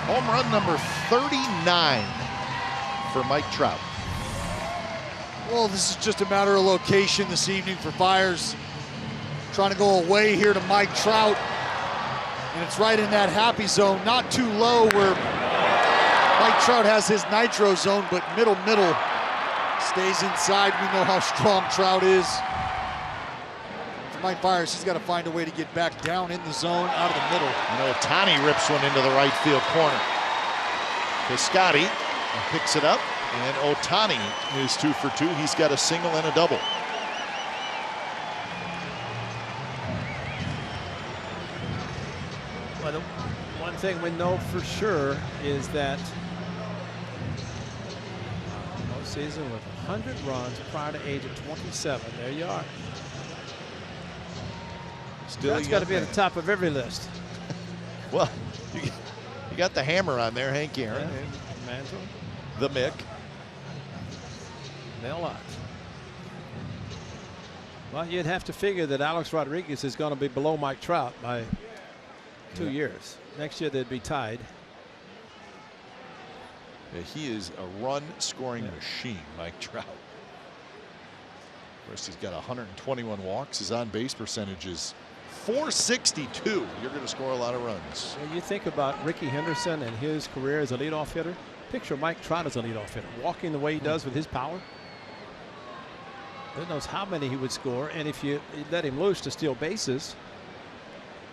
Home run number 39 for Mike Trout. Well, this is just a matter of location this evening for Fiers. Trying to go away here to Mike Trout. And it's right in that happy zone, not too low where Mike Trout has his nitro zone, but middle. Stays inside. We know how strong Trout is. For Mike Fiers, he's got to find a way to get back down in the zone, out of the middle. And Ohtani rips one into the right field corner. Piscotty picks it up, and Ohtani is 2 for 2. He's got a single and a double. Well, the one thing we know for sure is that season with 100 runs prior to age of 27. There you are. Still, that's got to be at the top of every list. Well, you got the hammer on there, Hank Aaron. Yeah. Mantle. The Mick. They'll lot. Well, you'd have to figure that Alex Rodriguez is going to be below Mike Trout by 2 years. Next year they'd be tied. Yeah, he is a run-scoring machine, Mike Trout. Of course, he's got 121 walks. His on-base percentage is .462. You're going to score a lot of runs. Well, you think about Ricky Henderson and his career as a leadoff hitter. Picture Mike Trout as a leadoff hitter, walking the way he does with his power. Who knows how many he would score, and if you let him loose to steal bases,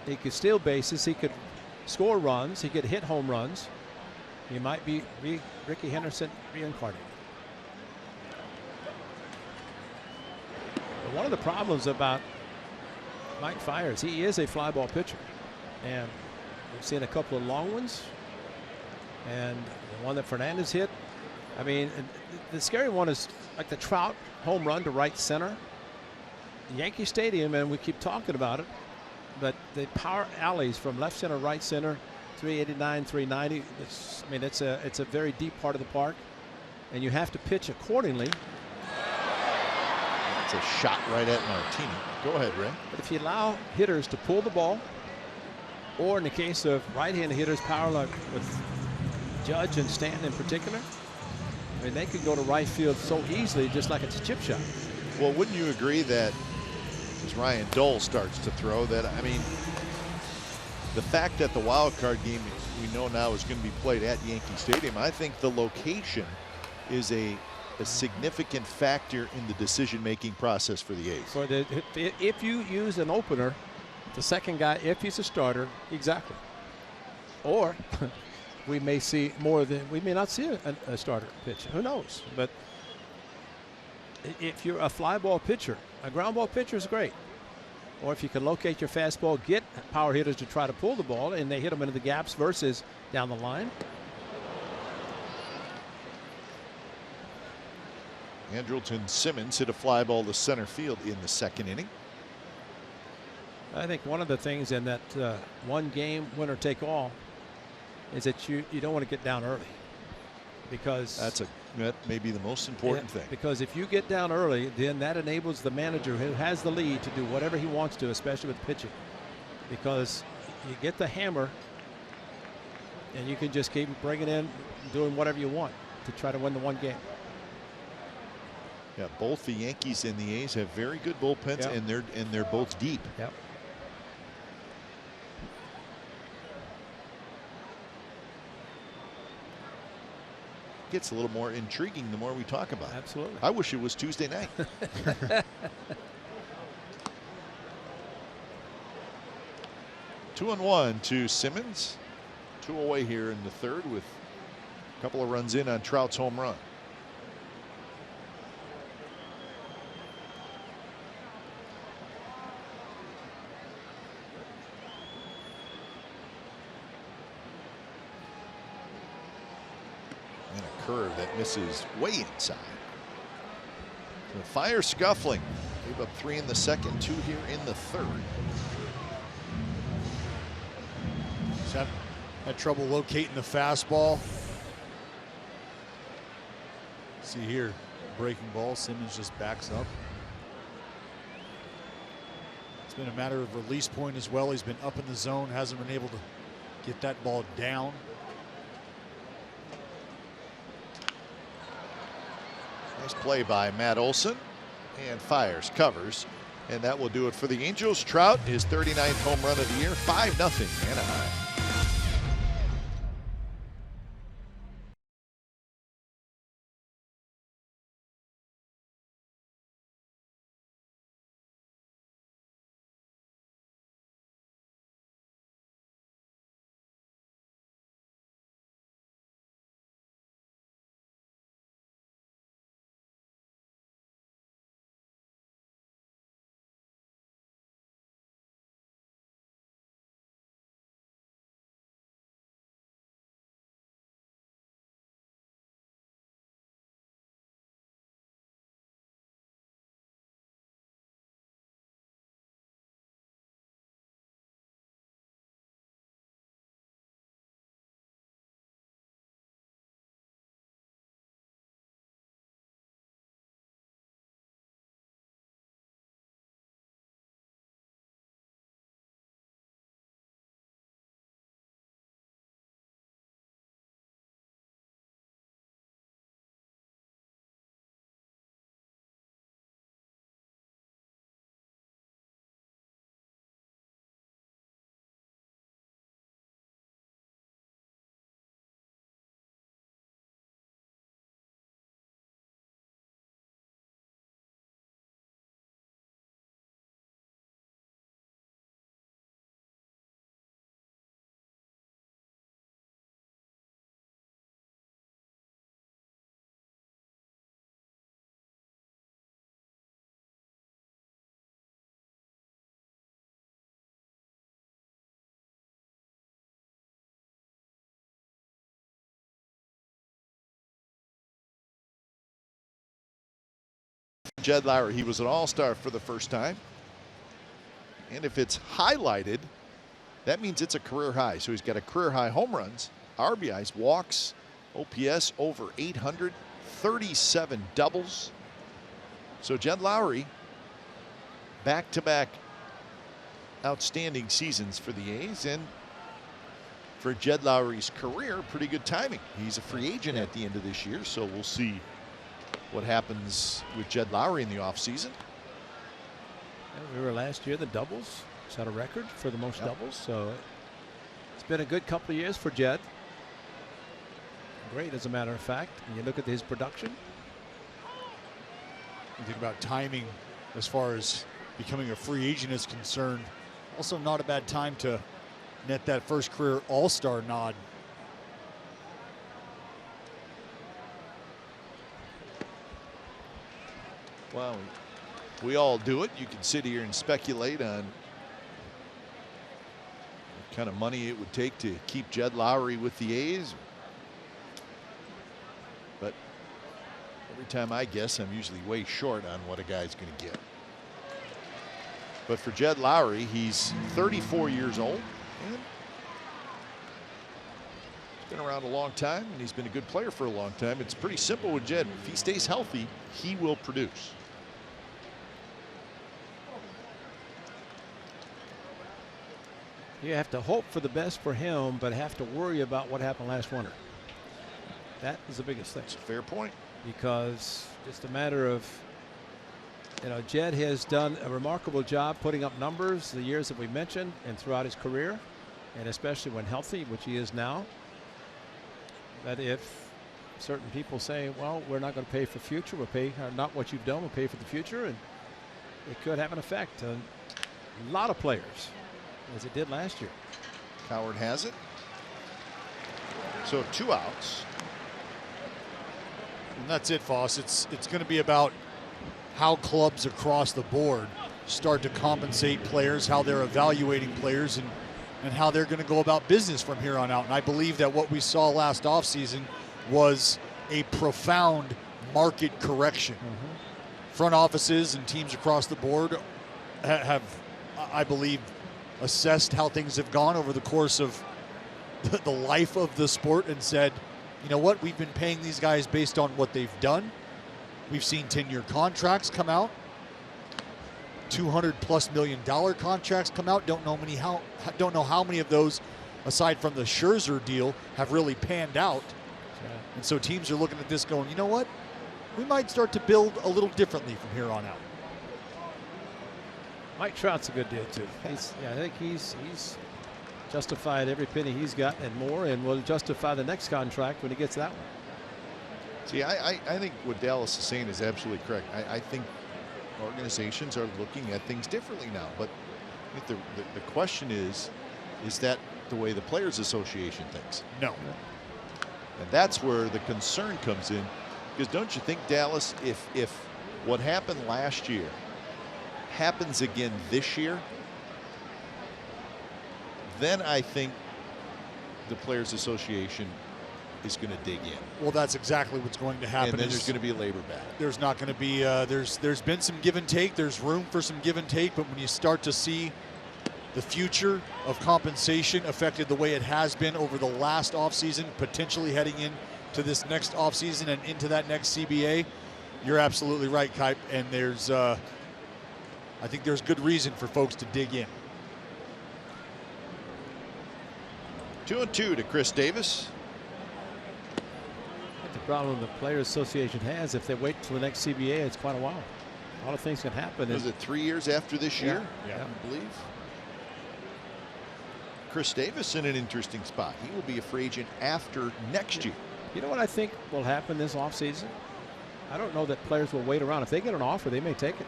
he could steal bases, he could score runs, he could hit home runs. He might be Ricky Henderson reincarnated. But one of the problems about Mike Fiers, he is a fly ball pitcher, and we've seen a couple of long ones, and the one that Fernandez hit. I mean, the scary one is like the Trout home run to right center. Yankee Stadium, and we keep talking about it, but the power alleys from left center, right center, 389, 390. I mean, it's a very deep part of the park, and you have to pitch accordingly. That's a shot right at Martini. Go ahead, Ray. But if you allow hitters to pull the ball, or in the case of right-handed hitters, power like with Judge and Stanton in particular, I mean, they could go to right field so easily, just like it's a chip shot. Well, wouldn't you agree that as Ryan Dole starts to throw, that, I mean, the fact that the wild card game we know now is going to be played at Yankee Stadium, I think the location is a significant factor in the decision-making process for the A's. If you use an opener, the second guy, if he's a starter, exactly. Or we may see more than, we may not see a starter pitch. Who knows? But if you're a fly ball pitcher, a ground ball pitcher is great. Or if you can locate your fastball, get power hitters to try to pull the ball, and they hit them into the gaps versus down the line. Andrelton Simmons hit a fly ball to center field in the second inning. I think one of the things in that one game winner take all is that you don't want to get down early, because that may be the most important thing. Because if you get down early, then that enables the manager who has the lead to do whatever he wants to, especially with pitching, because you get the hammer and you can just keep bringing in, doing whatever you want to try to win the one game. Yeah, both the Yankees and the A's have very good bullpens, yep. and they're both deep. Yep. Gets a little more intriguing the more we talk about it. Absolutely. I wish it was Tuesday night. 2-1 to Simmons. 2 away here in the third with a couple of runs in on Trout's home run. And a curve that misses way inside. The Fire scuffling. Gave up 3 in the second, 2 here in the third. He's had trouble locating the fastball. See here, breaking ball. Simmons just backs up. It's been a matter of release point as well. He's been up in the zone, hasn't been able to get that ball down. Nice play by Matt Olson, and Fires covers, and that will do it for the Angels. Trout, his 39th home run of the year, 5-0 Anaheim. Jed Lowry, he was an all-star for the first time. And if it's highlighted, that means it's a career high. So he's got a career high home runs, RBIs, walks, OPS over 800, 37 doubles. So Jed Lowry back-to-back outstanding seasons for the A's, and for Jed Lowry's career, pretty good timing. He's a free agent at the end of this year, so we'll see what happens with Jed Lowry in the offseason. We were last year the doubles. Set a record for the most doubles, so it's been a good couple of years for Jed. Great, as a matter of fact. And you look at his production. You think about timing as far as becoming a free agent is concerned. Also not a bad time to net that first career All-Star nod. Well, we all do it. You can sit here and speculate on what kind of money it would take to keep Jed Lowry with the A's. But every time I guess, I'm usually way short on what a guy's going to get. But for Jed Lowry, he's 34 years old. And he's been around a long time, and he's been a good player for a long time. It's pretty simple with Jed. If he stays healthy, he will produce. You have to hope for the best for him, but have to worry about what happened last winter. That is the biggest thing. That's a fair point. Because it's a matter of, Jed has done a remarkable job putting up numbers the years that we mentioned and throughout his career, and especially when healthy, which he is now. That if certain people say, well, we're not going to pay for future, we'll pay not what you've done, we'll pay for the future, and it could have an effect on a lot of players, as it did last year. Coward has it. So 2 outs. And that's it, Foss. It's going to be about how clubs across the board start to compensate players, how they're evaluating players, and how they're going to go about business from here on out. And I believe that what we saw last offseason was a profound market correction. Front offices and teams across the board have, I believe, assessed how things have gone over the course of the life of the sport and said, you know what, we've been paying these guys based on what they've done. We've seen 10-year contracts come out, $200+ million contracts come out. Don't know how many of those, aside from the Scherzer deal, have really panned out. And so teams are looking at this going, you know what, we might start to build a little differently from here on out. Mike Trout's a good deal too. I think he's justified every penny he's got and more, and will justify the next contract when he gets that one. See, I think what Dallas is saying is absolutely correct. I think organizations are looking at things differently now. But I think the question is that the way the Players Association thinks? No. And that's where the concern comes in. Because don't you think, Dallas, if what happened last year happens again this year, then I think the Players Association is going to dig in. Well, that's exactly what's going to happen. And then there's going to be a labor battle. There's not going to be, there's been some give and take. There's room for some give and take. But when you start to see the future of compensation affected the way it has been over the last offseason, potentially heading into this next offseason and into that next CBA, you're absolutely right, Kipe. And there's, I think there's good reason for folks to dig in. 2-2 to Chris Davis. The problem the Players Association has, if they wait till the next CBA, it's quite a while. A lot of things can happen. Was it 3 years after this year? Yeah. I believe. Chris Davis in an interesting spot. He will be a free agent after next year. You know what I think will happen this offseason? I don't know that players will wait around. If they get an offer, they may take it.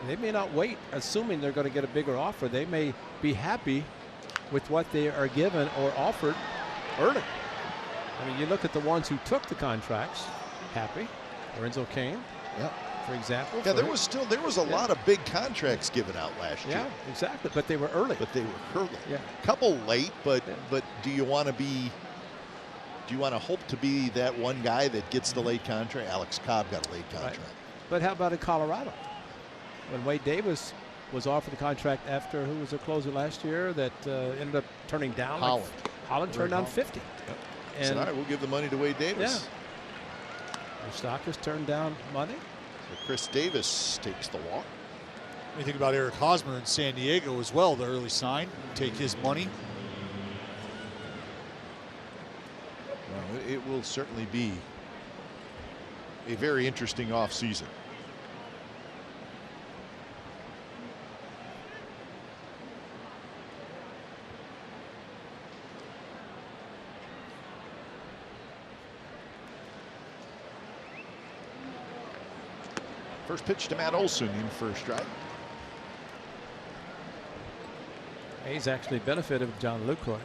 They may not wait, assuming they're going to get a bigger offer. They may be happy with what they are given or offered early. I mean, you look at the ones who took the contracts, happy. Lorenzo Cain, for example. Yeah, there was a lot of big contracts given out last year. Yeah, exactly. But they were early. Yeah, couple late, but do you want to hope to be that one guy that gets the late contract? Alex Cobb got a late contract. Right. But how about in Colorado? When Wade Davis was offered the contract after who was a closer last year that ended up turning down? Holland. Holland turned down 50. Yep. And Said, all right, we'll give the money to Wade Davis. Yeah. Moustakas turned down money. So Chris Davis takes the walk. You think about Eric Hosmer in San Diego as well, the early sign, take his money. Well, it will certainly be a very interesting offseason. First pitch to Matt Olson in first strike. A's actually benefited with John Lucroy.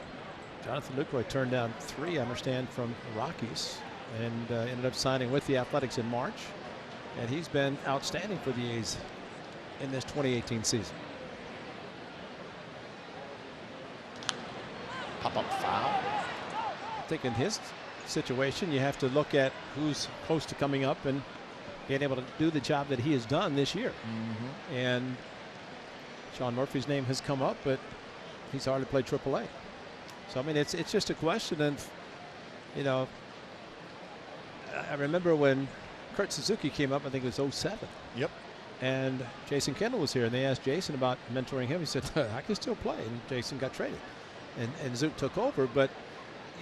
Jonathan Lucroy turned down 3, I understand, from the Rockies, and ended up signing with the Athletics in March. And he's been outstanding for the A's in this 2018 season. Pop-up foul. I think in his situation, you have to look at who's close to coming up and being able to do the job that he has done this year. And Sean Murphy's name has come up, but he's hardly played AAA. So, I mean, it's just a question. And, you know, I remember when Kurt Suzuki came up, I think it was 07. Yep. And Jason Kendall was here, and they asked Jason about mentoring him. He said, I can still play. And Jason got traded. And Zook took over. But,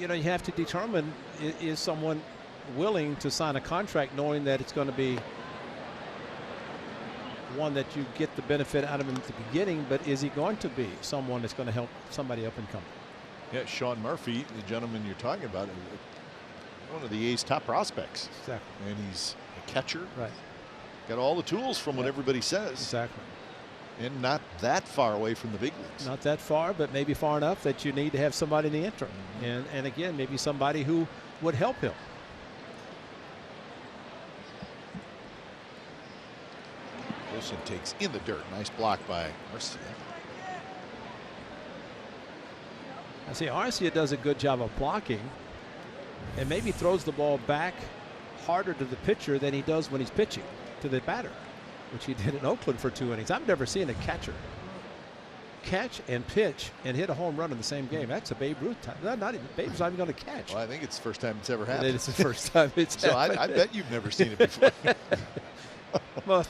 you know, you have to determine, is someone willing to sign a contract knowing that it's going to be one that you get the benefit out of him at the beginning, but is he going to be someone that's going to help somebody up and come? Yeah, Sean Murphy, the gentleman you're talking about, one of the A's top prospects. Exactly. And he's a catcher. Right. Got all the tools from what everybody says. Exactly. And not that far away from the big leagues. Not that far, but maybe far enough that you need to have somebody in the interim. And again, maybe somebody who would help him. Wilson takes in the dirt. Nice block by Arcia. I see Arcia does a good job of blocking and maybe throws the ball back harder to the pitcher than he does when he's pitching to the batter, which he did in Oakland for 2 innings. I've never seen a catcher catch and pitch and hit a home run in the same game. That's a Babe Ruth time. Not even Babe's not even going to catch. Well, I think it's the first time it's ever happened. It's the first time it's so happened. I bet you've never seen it before. Well,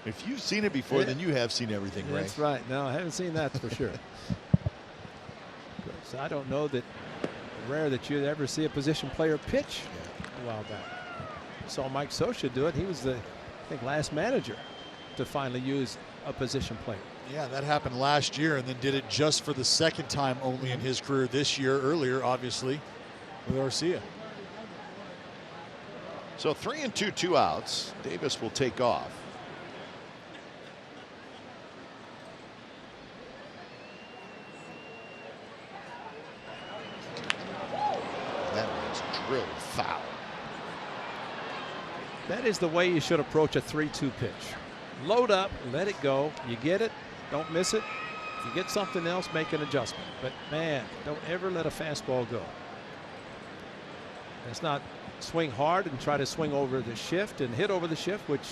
if you've seen it before, then you have seen everything, Ray. That's right. No, I haven't seen that for sure. So I don't know that rare that you'd ever see a position player pitch a while back. Saw Mike Scioscia do it. He was the, I think, last manager to finally use a position player. Yeah, that happened last year, and then did it just for the second time only in his career this year. Earlier, obviously, with Arcia. So 3-2, 2 outs. Davis will take off. That was drilled foul. That is the way you should approach a 3-2 pitch. Load up, let it go. You get it, don't miss it. If you get something else, make an adjustment. But man, don't ever let a fastball go. It's not swing hard and try to swing over the shift and hit over the shift, which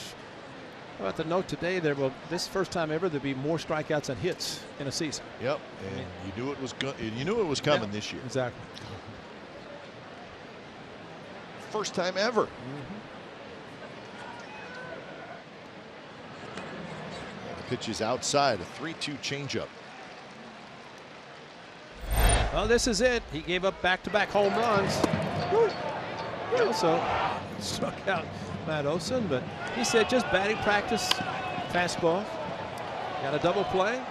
about the note today, there will this first time ever there'll be more strikeouts than hits in a season. Yep, and you knew it was coming this year. Exactly. First time ever. The pitch is outside, a 3-2 changeup. Well, this is it. He gave up back-to-back home runs. He also struck out Matt Olson, but he said just batting practice, fastball. Got a double play.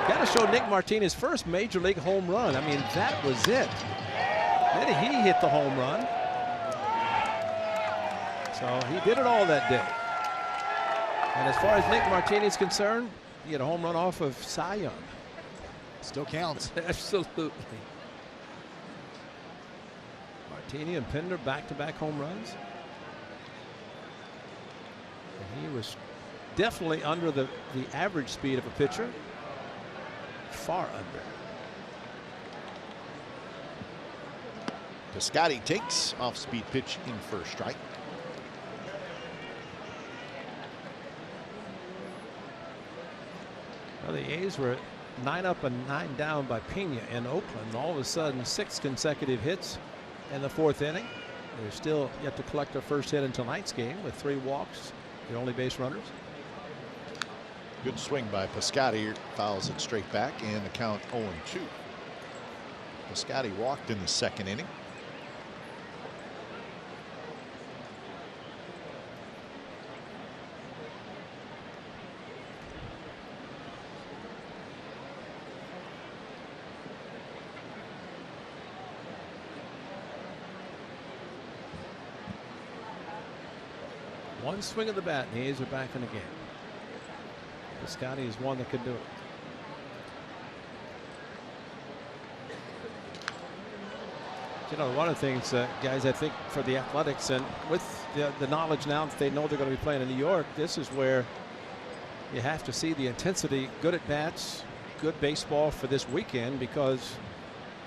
Got to show Nick Martinez his first major league home run. I mean, that was it. Then he hit the home run. So he did it all that day. And as far as Nick Martinez is concerned, he had a home run off of Cy Young. Still counts. Absolutely. Martini and Pinder back-to-back home runs. And he was definitely under the average speed of a pitcher. Far under. Piscotty takes off-speed pitch in first strike. Well, the A's were 9 up and 9 down by Pena in Oakland. All of a sudden, 6 consecutive hits in the 4th inning. They're still yet to collect their first hit in tonight's game with 3 walks, the only base runners. Good swing by Piscotty, fouls it straight back, and the count 0-2. Piscotty walked in the second inning. One swing of the bat, and the A's are back in the game. Piscotty is one that can do it. You know, one of the things, guys, I think for the Athletics, and with the knowledge now that they know they're going to be playing in New York, this is where you have to see the intensity, good at bats, good baseball for this weekend, because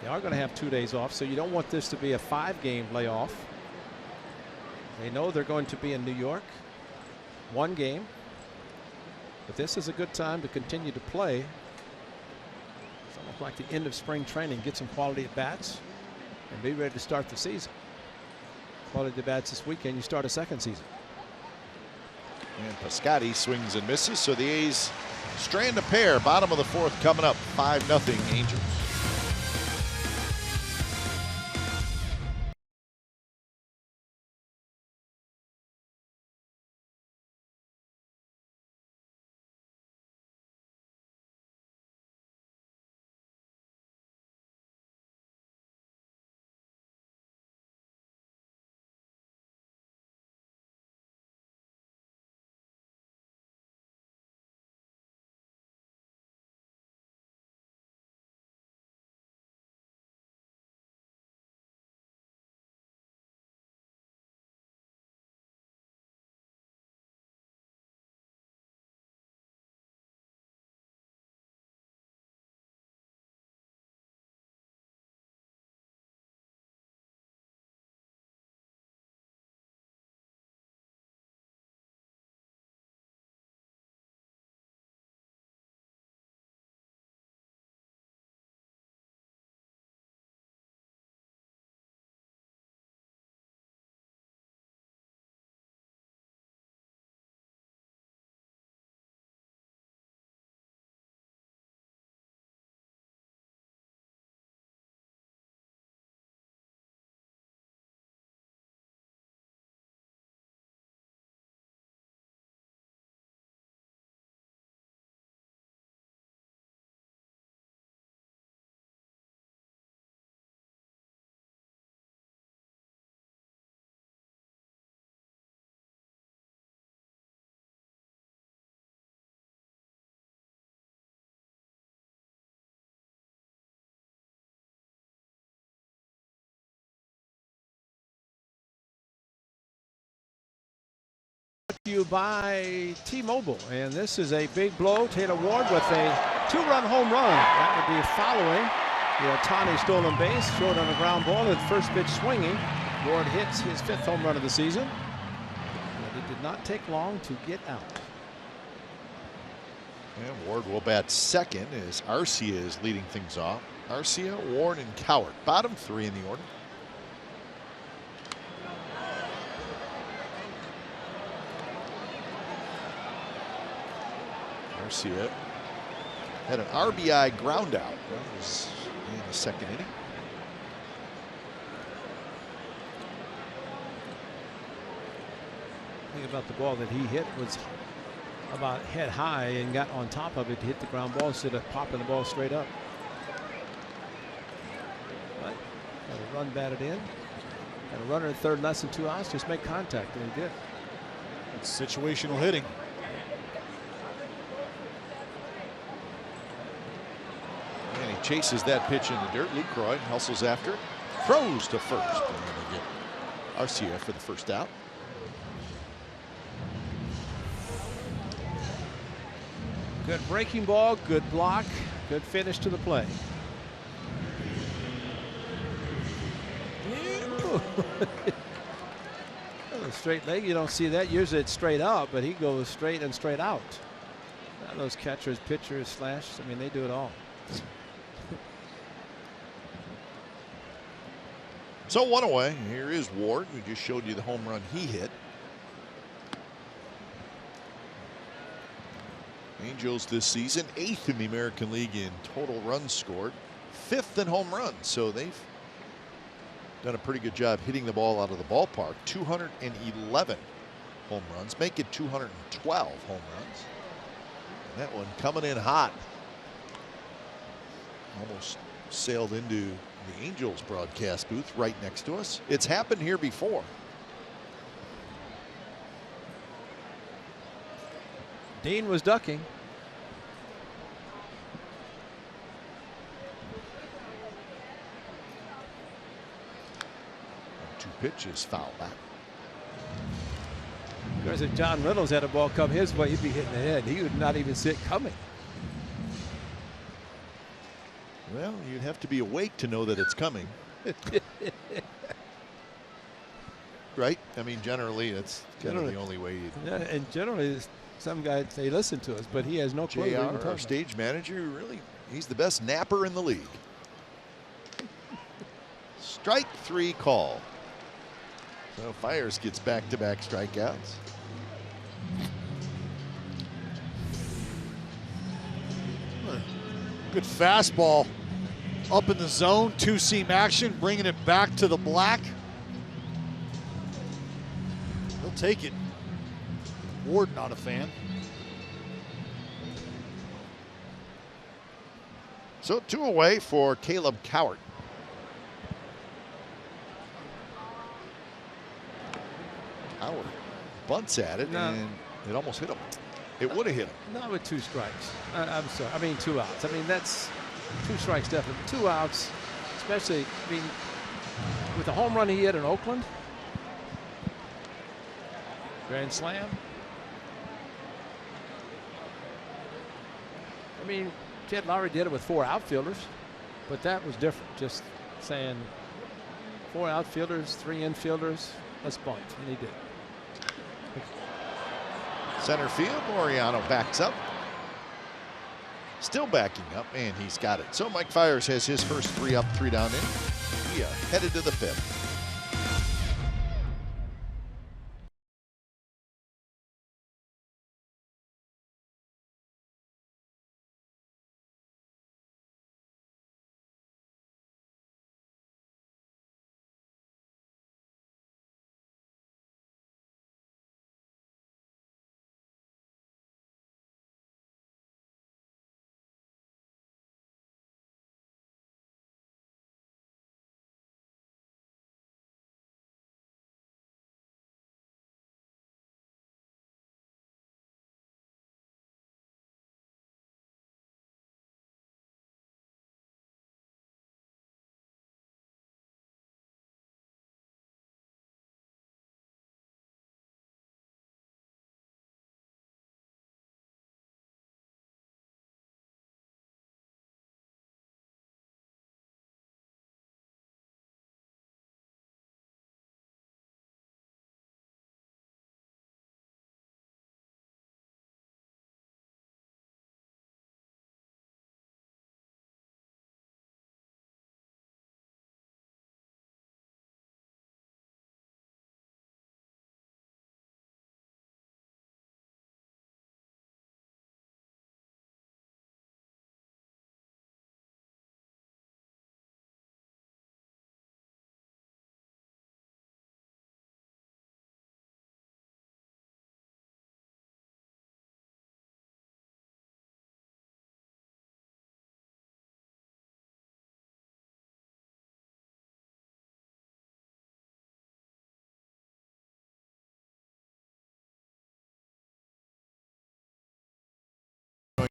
they are going to have 2 days off. So you don't want this to be a 5-game layoff. They know they're going to be in New York, 1 game, but this is a good time to continue to play. It's almost like the end of spring training. Get some quality at bats and be ready to start the season. Quality at bats this weekend, you start a second season. And Piscotty swings and misses, so the A's strand a pair. Bottom of the 4th coming up, 5-0 Angels. You by T-Mobile, and this is a big blow. Taylor Ward with a 2-run home run. That would be following the Ohtani stolen base, short on the ground ball, and first pitch swinging. Ward hits his 5th home run of the season, but it did not take long to get out. And Ward will bat second as Arcia is leading things off. Arcia, Ward, and Cowart, bottom 3 in the order. Arcia had an RBI ground out. That was in the second inning. The thing about the ball that he hit was about head high and got on top of it to hit the ground ball instead of popping the ball straight up. But got a run batted in. Got a runner at third, less than 2 outs. Just make contact, and he did. It's situational hitting. And he chases that pitch in the dirt. Lucroy hustles after it, throws to first. And they get Arcia for the first out. Good breaking ball, good block, good finish to the play. A straight leg, you don't see that. Usually it's straight up, but he goes straight and straight out. Now those catchers, pitchers, slash, I mean, they do it all. So 1 away. Here is Ward. We just showed you the home run he hit. Angels this season 8th in the American League in total runs scored, 5th in home runs. So they've done a pretty good job hitting the ball out of the ballpark. 211 home runs, make it 212 home runs. And that one coming in hot. Almost sailed into the Angels broadcast booth right next to us. It's happened here before. Dean was ducking. Two pitches, foul back. There's if John Reynolds had a ball come his way, he'd be hitting the head. He would not even see it coming. Well, you'd have to be awake to know that it's coming. Right? I mean, generally, that's kind of the only way you. Yeah, and generally, some guys, they listen to us, but he has no clue. JR, our stage manager, really, he's the best napper in the league. Strike 3 call. So Fires gets back-to-back strikeouts. Good fastball up in the zone, two-seam action, bringing it back to the black. He'll take it. Ward not a fan. So 2 away for Caleb Cowart. Cowart bunts at it, and it almost hit him. It would have hit him. Not with 2 strikes. I'm sorry. I mean, 2 outs. I mean, that's 2 strikes definitely. 2 outs, especially, I mean, with the home run he hit in Oakland. Grand slam. I mean, Jed Lowry did it with 4 outfielders, but that was different. Just saying 4 outfielders, 3 infielders, let's bunt, and he did. Center field, Laureano backs up. Still backing up, and he's got it. So Mike Fiers has his first 3 up, 3 down inning. We are headed to the 5th.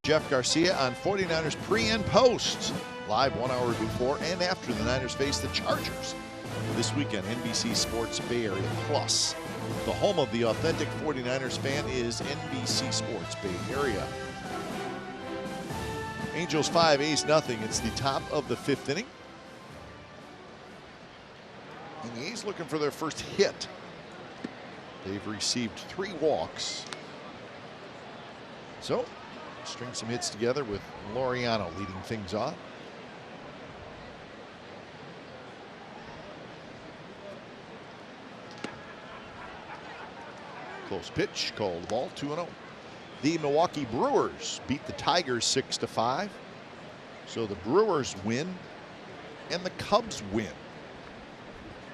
Jeff Garcia on 49ers pre and post. Live 1 hour before and after the Niners face the Chargers. This weekend, NBC Sports Bay Area Plus. The home of the authentic 49ers fan is NBC Sports Bay Area. Angels 5, A's nothing. It's the top of the 5th inning. And the A's looking for their first hit. They've received 3 walks. So, string some hits together with Laureano leading things off. Close pitch, called ball, 2-0. The Milwaukee Brewers beat the Tigers 6-5. So the Brewers win and the Cubs win.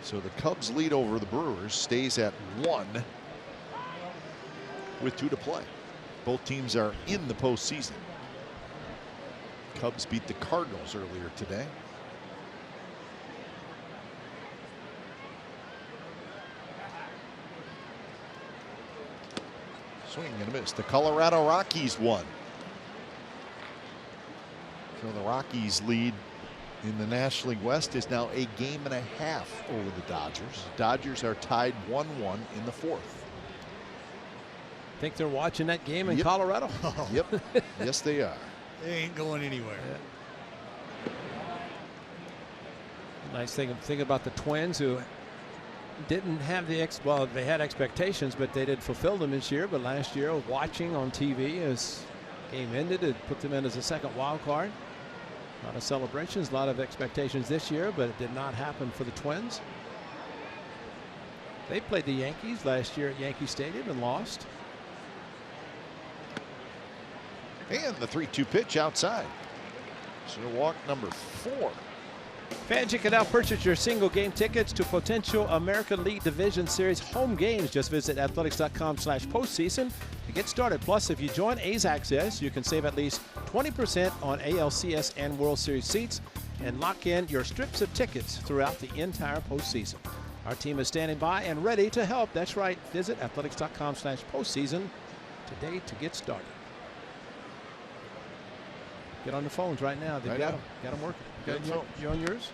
So the Cubs lead over the Brewers stays at 1 with 2 to play. Both teams are in the postseason. Cubs beat the Cardinals earlier today. Swing and a miss. The Colorado Rockies won. So the Rockies lead in the National League West is now a game and a half over the Dodgers. Dodgers are tied 1-1 in the 4th. Think they're watching that game in Colorado? Yep. Yes, they are. They ain't going anywhere. Nice thing about the Twins, who didn't have the well, they had expectations, but they didn't fulfill them this year. But last year, watching on TV as game ended, it put them in as a second wild card. A lot of celebrations, a lot of expectations this year, but it did not happen for the Twins. They played the Yankees last year at Yankee Stadium and lost. And the 3-2 pitch outside. So walk number 4. Fans, you can now purchase your single game tickets to potential American League Division Series home games. Just visit athletics.com/postseason to get started. Plus, if you join A's Access, you can save at least 20% on ALCS and World Series seats and lock in your strips of tickets throughout the entire postseason. Our team is standing by and ready to help. That's right. Visit athletics.com/postseason today to get started. Get on the phones right now. They've got them working. You on yours?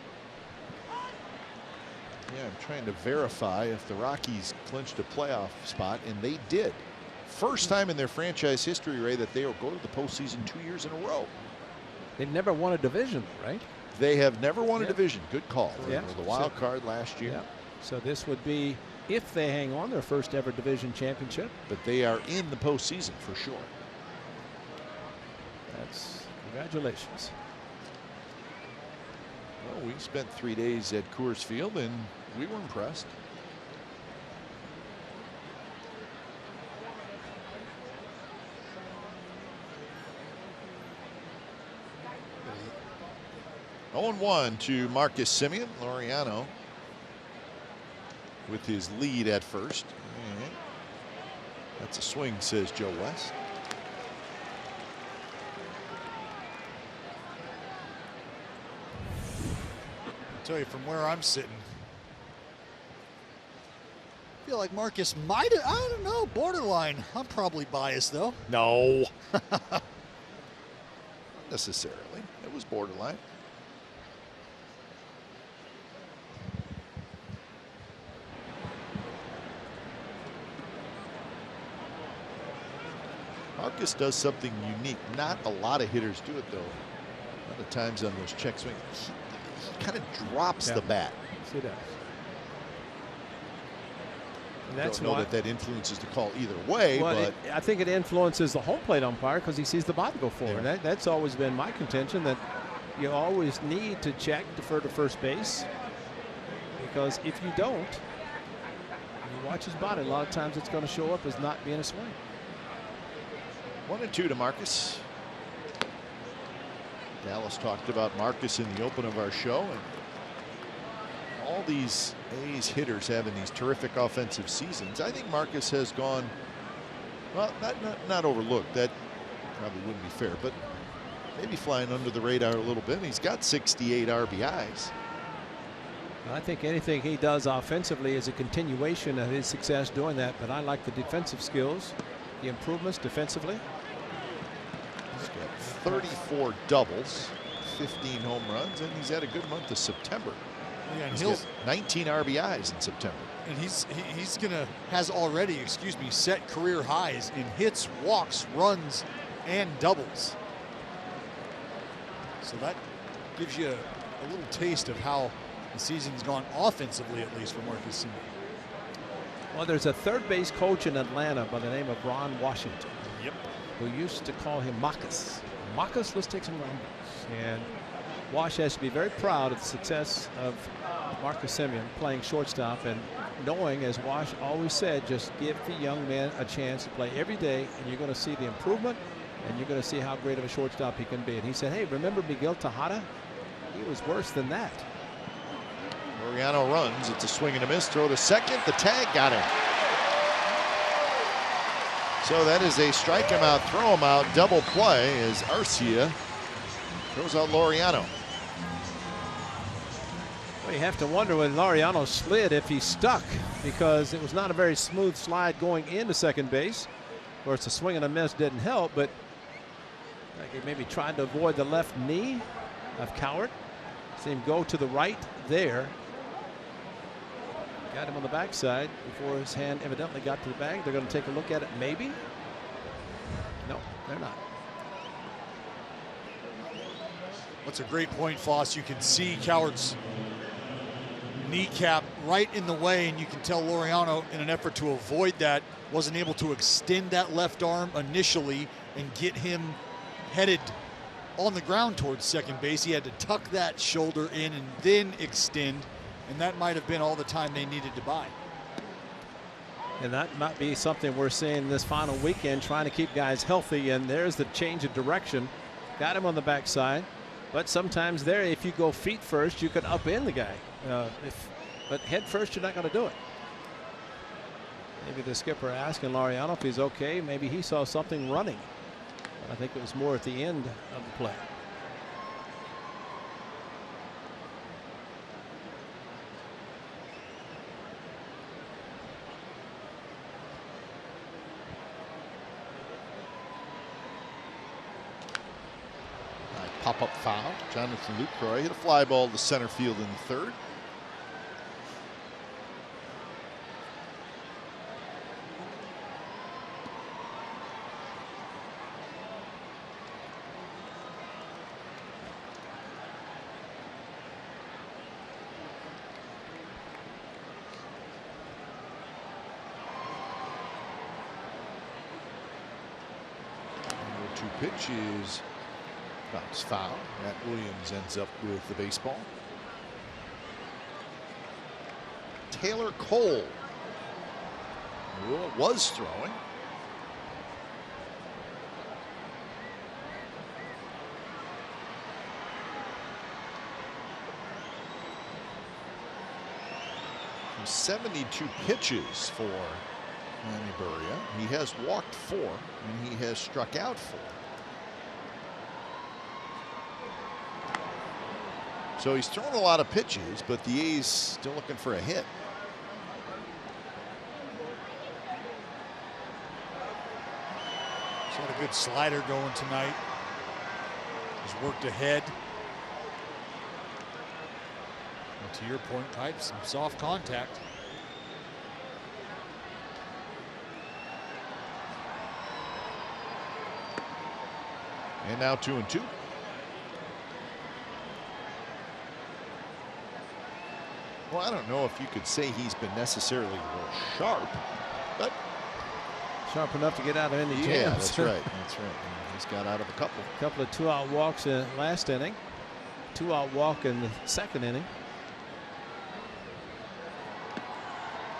Yeah, I'm trying to verify if the Rockies clinched a playoff spot, and they did. First time in their franchise history, Ray, that they will go to the postseason 2 years in a row. They've never won a division, right? They have never won a division. Good call. They were the wild card last year. Yeah. So this would be, if they hang on, their first ever division championship. But they are in the postseason for sure. That's congratulations. Well, we spent 3 days at Coors Field, and we were impressed. Oh, 0-1 to Marcus Semien. Laureano with his lead at first. That's a swing, says Joe West. Tell you from where I'm sitting, I feel like Marcus might have, I don't know, borderline. I'm probably biased though. No. Not necessarily. It was borderline. Marcus does something unique. Not a lot of hitters do it though. A lot of times on those check swings, he kind of drops the bat. Yes, he does. And That's don't know that influences the call either way, but I think it influences the home plate umpire because he sees the body go forward. Yeah. That's always been my contention, that you always need to check, defer to first base, because if you don't, you watch his body, a lot of times it's going to show up as not being a swing. 1-2 to Marcus. Dallas talked about Marcus in the open of our show, and all these A's hitters having these terrific offensive seasons. I think Marcus has gone, well, not overlooked. That probably wouldn't be fair, but maybe flying under the radar a little bit. He's got 68 RBIs. I think anything he does offensively is a continuation of his success doing that, but I like the defensive skills, the improvements defensively. He's got 34 doubles, 15 home runs, and he's had a good month of September. Yeah, and he's got 19 RBIs in September. And has already set career highs in hits, walks, runs, and doubles. So that gives you a little taste of how the season's gone offensively, at least for Marcus Semien. Well, there's a third base coach in Atlanta by the name of Ron Washington. Yep. Who used to call him Marcus. Marcus, let's take some runs. And Wash has to be very proud of the success of Marcus Semien playing shortstop, and knowing, as Wash always said, just give the young man a chance to play every day, and you're going to see the improvement, and you're going to see how great of a shortstop he can be. And he said, hey, remember Miguel Tejada? He was worse than that. Laureano runs. It's a swing and a miss. Throw to second. The tag got him. So that is a strike him out, throw him out, double play as Arcia throws out Laureano. Well, you have to wonder when Laureano slid if he stuck, because it was not a very smooth slide going into second base. Of course, the swing and a miss didn't help, but like he maybe tried to avoid the left knee of Cowart. See him go to the right there. Got him on the backside before his hand evidently got to the bag. They're going to take a look at it, maybe. No, they're not. That's a great point, Foss. You can see Cowart's kneecap right in the way, and you can tell Laureano, in an effort to avoid that, wasn't able to extend that left arm initially and get him headed on the ground towards second base. He had to tuck that shoulder in and then extend, and that might have been all the time they needed to buy. And that might be something we're seeing this final weekend, trying to keep guys healthy. And there's the change of direction. Got him on the backside. But sometimes there, if you go feet first, you can upend the guy. But head first, you're not going to do it. Maybe the skipper asking Laureano if he's okay. Maybe he saw something running. I think it was more at the end of the play. Pop-up foul. Jonathan Lucroy hit a fly ball to center field in the third. Number 2 pitch is bounce foul. Matt Williams ends up with the baseball. Taylor Cole was throwing. From 72 pitches for Manny Buria. He has walked 4 and he has struck out 4. So he's thrown a lot of pitches, but the A's still looking for a hit. He's had a good slider going tonight. He's worked ahead. And to your point, Pipe, some soft contact. And now 2-2. Well, I don't know if you could say he's been necessarily real sharp, but sharp enough to get out of any jams. Yeah, that's right. That's right. He's got out of a couple. A couple of 2-out walks in last inning. 2-out walk in the second inning.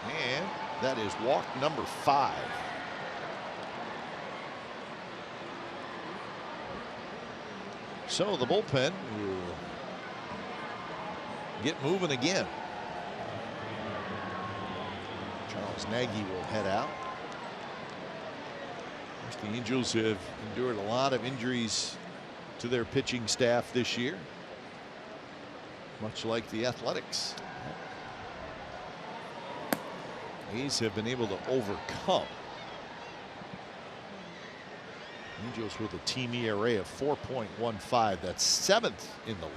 And that is walk number 5. So the bullpen will get moving again. Charles Nagy will head out. The Angels have endured a lot of injuries to their pitching staff this year, much like the Athletics. A's have been able to overcome. Angels with a team ERA of 4.15. That's 7th in the league.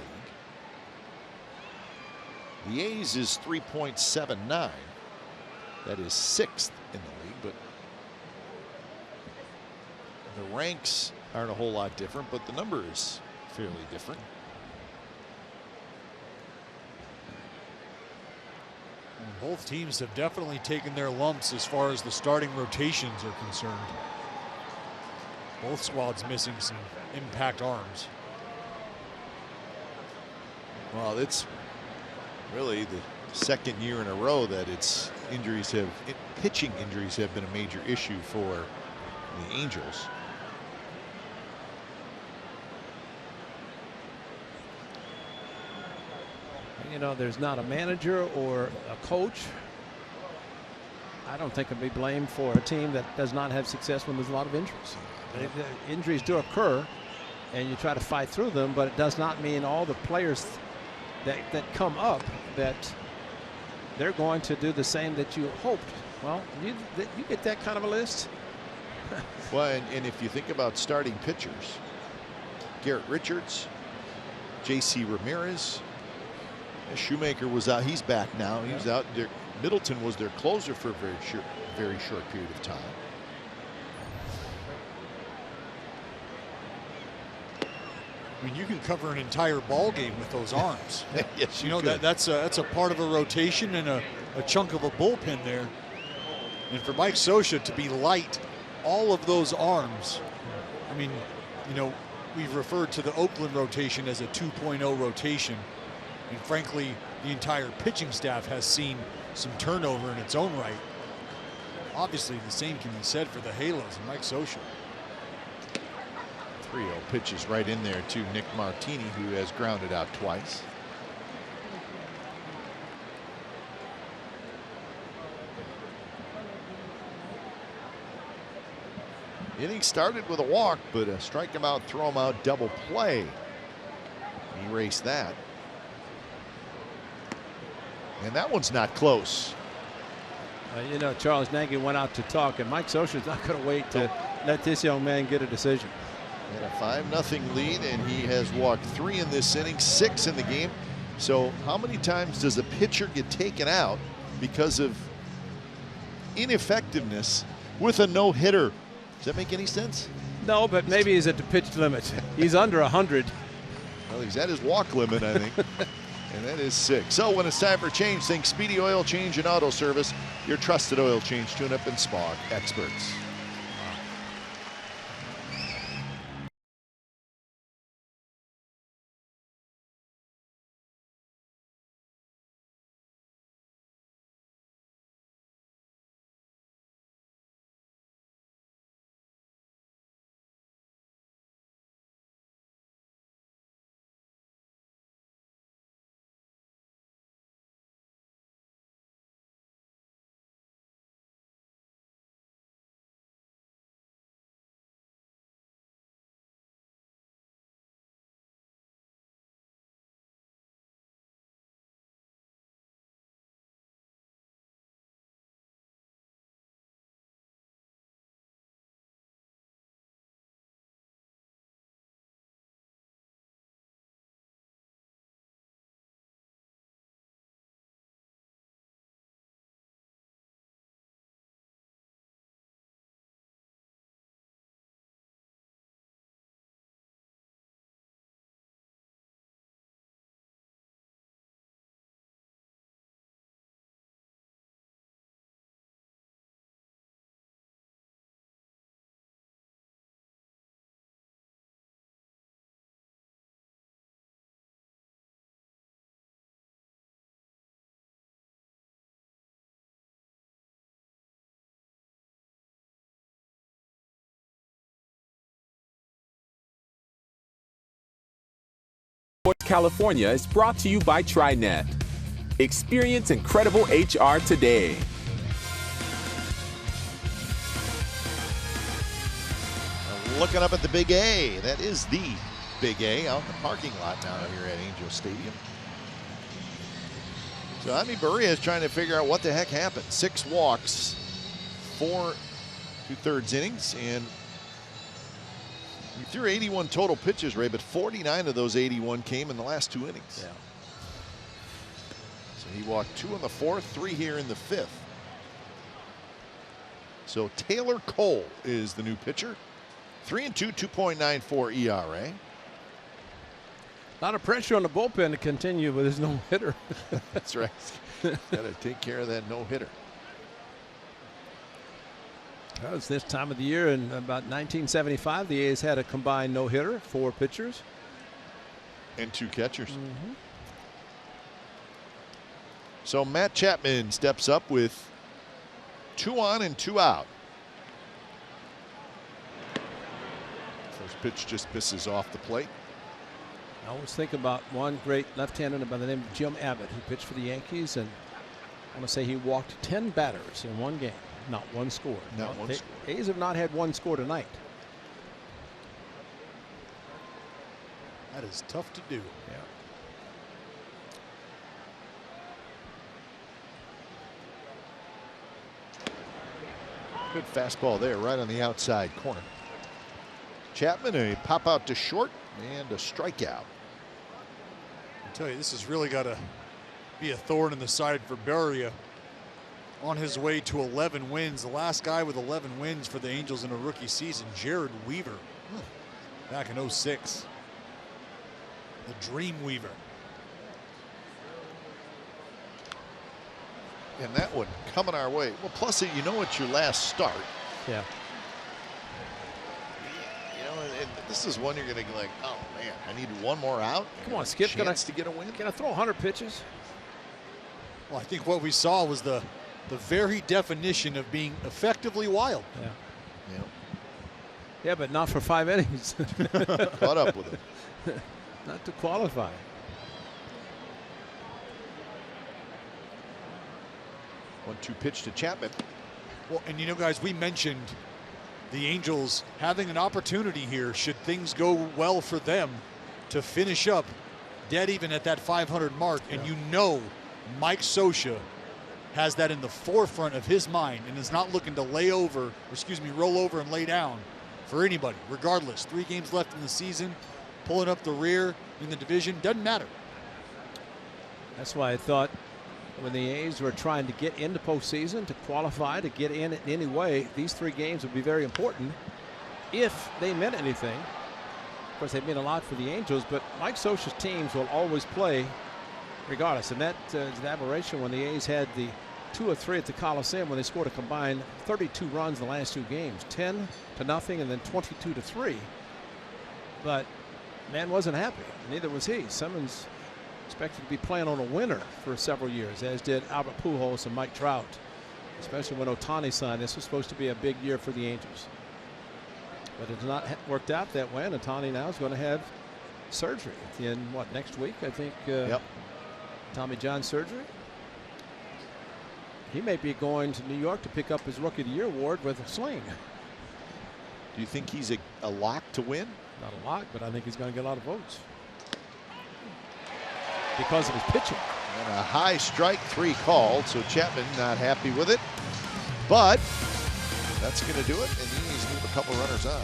The A's is 3.79. That is 6th in the league, but the ranks aren't a whole lot different, but the number is fairly different. And both teams have definitely taken their lumps as far as the starting rotations are concerned. Both squads missing some impact arms. Well, it's really the second year in a row that it's pitching injuries have been a major issue for the Angels. You know, there's not a manager or a coach, I don't think, can be blamed for a team that does not have success when there's a lot of injuries. Injuries do occur, and you try to fight through them, but it does not mean all the players that come up that they're going to do the same that you hoped. Well, you get that kind of a list. Well, and if you think about starting pitchers, Garrett Richards, J.C. Ramirez, Shoemaker was out. He's back now. He was out. Middleton was their closer for a very short period of time. I mean, you can cover an entire ball game with those arms. Yes, you know that's a part of a rotation and a chunk of a bullpen there. And for Mike Scioscia to be light all of those arms, I mean, you know, we've referred to the Oakland rotation as a 2.0 rotation, and frankly, the entire pitching staff has seen some turnover in its own right. Obviously, the same can be said for the Halos and Mike Scioscia. 3-0 pitches right in there to Nick Martini, who has grounded out twice. Inning started with a walk, but a strike him out, throw him out, double play. Erase that. And that one's not close. You know, Charles Nagy went out to talk, and Mike Scioscia's not going to wait to let this young man get a decision. And a 5-0 lead, and he has walked 3 in this inning, 6 in the game. So how many times does a pitcher get taken out because of ineffectiveness with a no-hitter? Does that make any sense? No, but maybe he's at the pitch limit. He's under 100. Well, he's at his walk limit, I think. And that is 6. So when it's time for change, think Speedy Oil Change and Auto Service, your trusted oil change, tune-up, and spa experts. California is brought to you by TriNet. Experience incredible HR today. Looking up at the Big A. That is the Big A out in the parking lot now here at Angel Stadium. So Jaime Barria is trying to figure out what the heck happened. 6 walks, 4 2/3 innings, and he threw 81 total pitches, Ray, but 49 of those 81 came in the last 2 innings. Yeah. So he walked 2 in the 4th, 3 here in the 5th. So Taylor Cole is the new pitcher. 3-2, 2.94 ERA. A lot of pressure on the bullpen to continue with his no-hitter. That's right. Got to take care of that no-hitter. That was this time of the year in about 1975. The A's had a combined no-hitter, 4 pitchers. And 2 catchers. So Matt Chapman steps up with 2 on and 2 out. First pitch just misses off the plate. I always think about one great left-hander by the name of Jim Abbott, who pitched for the Yankees, and I want to say he walked 10 batters in one game, not one score. Not one score. A's have not had one score tonight. That is tough to do. Yeah. Good fastball there, right on the outside corner. Chapman, a pop out to short and a strikeout. I tell you, this has really got to be a thorn in the side for Beria on his way to 11 wins. The last guy with 11 wins for the Angels in a rookie season, Jared Weaver, back in 06. The Dream Weaver. And that one coming our way. Well, plus, you know, it's your last start. Yeah. You know, and this is one you're going to be like, oh, man, I need one more out. Come on, Skip. Chance to get a win. Can I throw 100 pitches? Well, I think what we saw was the very definition of being effectively wild. Yeah. Yeah. Yeah, but not for 5 innings. Caught up with it. Not to qualify. 1-2 pitch to Chapman. Well, and you know, guys, we mentioned the Angels having an opportunity here, should things go well for them, to finish up dead even at that 500 mark. And you know Mike Scioscia has that in the forefront of his mind and is not looking to roll over and lay down for anybody, regardless. 3 games left in the season, pulling up the rear in the division, doesn't matter. That's why I thought when the A's were trying to get into postseason, to qualify, to get in any way, these 3 games would be very important if they meant anything. Of course, they mean a lot for the Angels, but Mike Scioscia's teams will always play regardless. And that is an aberration when the A's had the 2 of 3 at the Coliseum when they scored a combined 32 runs in the last 2 games, 10-0 and then 22-3. But man wasn't happy. Neither was he. Simmons expected to be playing on a winner for several years, as did Albert Pujols and Mike Trout, especially when Ohtani signed. This was supposed to be a big year for the Angels. But it has not worked out that way, and Ohtani now is going to have surgery in, next week, I think. Yep. Tommy John surgery. He may be going to New York to pick up his Rookie of the Year award with a sling. Do you think he's a lock to win? Not a lot, but I think he's going to get a lot of votes because of his pitching. And a high strike 3 called, so Chapman not happy with it. But that's going to do it, and the A's move a couple runners on.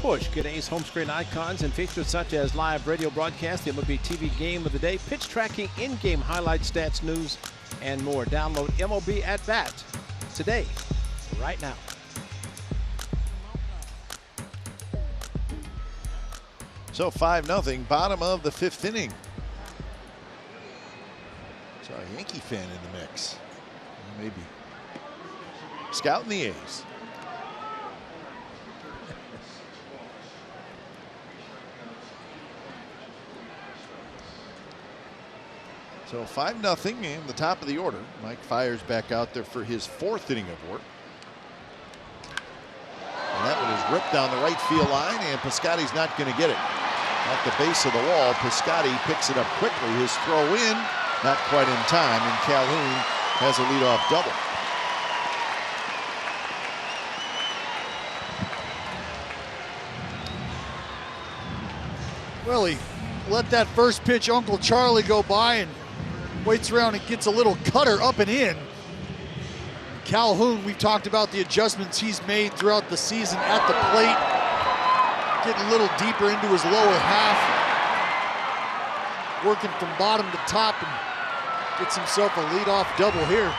push. Get A's home screen icons and features such as live radio broadcast, the MLB TV Game of the Day, pitch tracking, in-game highlights, stats, news, and more. Download MLB At Bat today, right now. So 5-0, bottom of the 5th inning. So a Yankee fan in the mix. Maybe scouting the A's. So 5-0 in the top of the order. Mike fires back out there for his 4th inning of work. And that one is ripped down the right field line, and Piscotty's not going to get it. At the base of the wall, Piscotty picks it up quickly. His throw in, not quite in time, and Calhoun has a leadoff double. Well, he let that first pitch Uncle Charlie go by and waits around and gets a little cutter up and in. Calhoun, we've talked about the adjustments he's made throughout the season at the plate, getting a little deeper into his lower half, working from bottom to top, and gets himself a leadoff double here.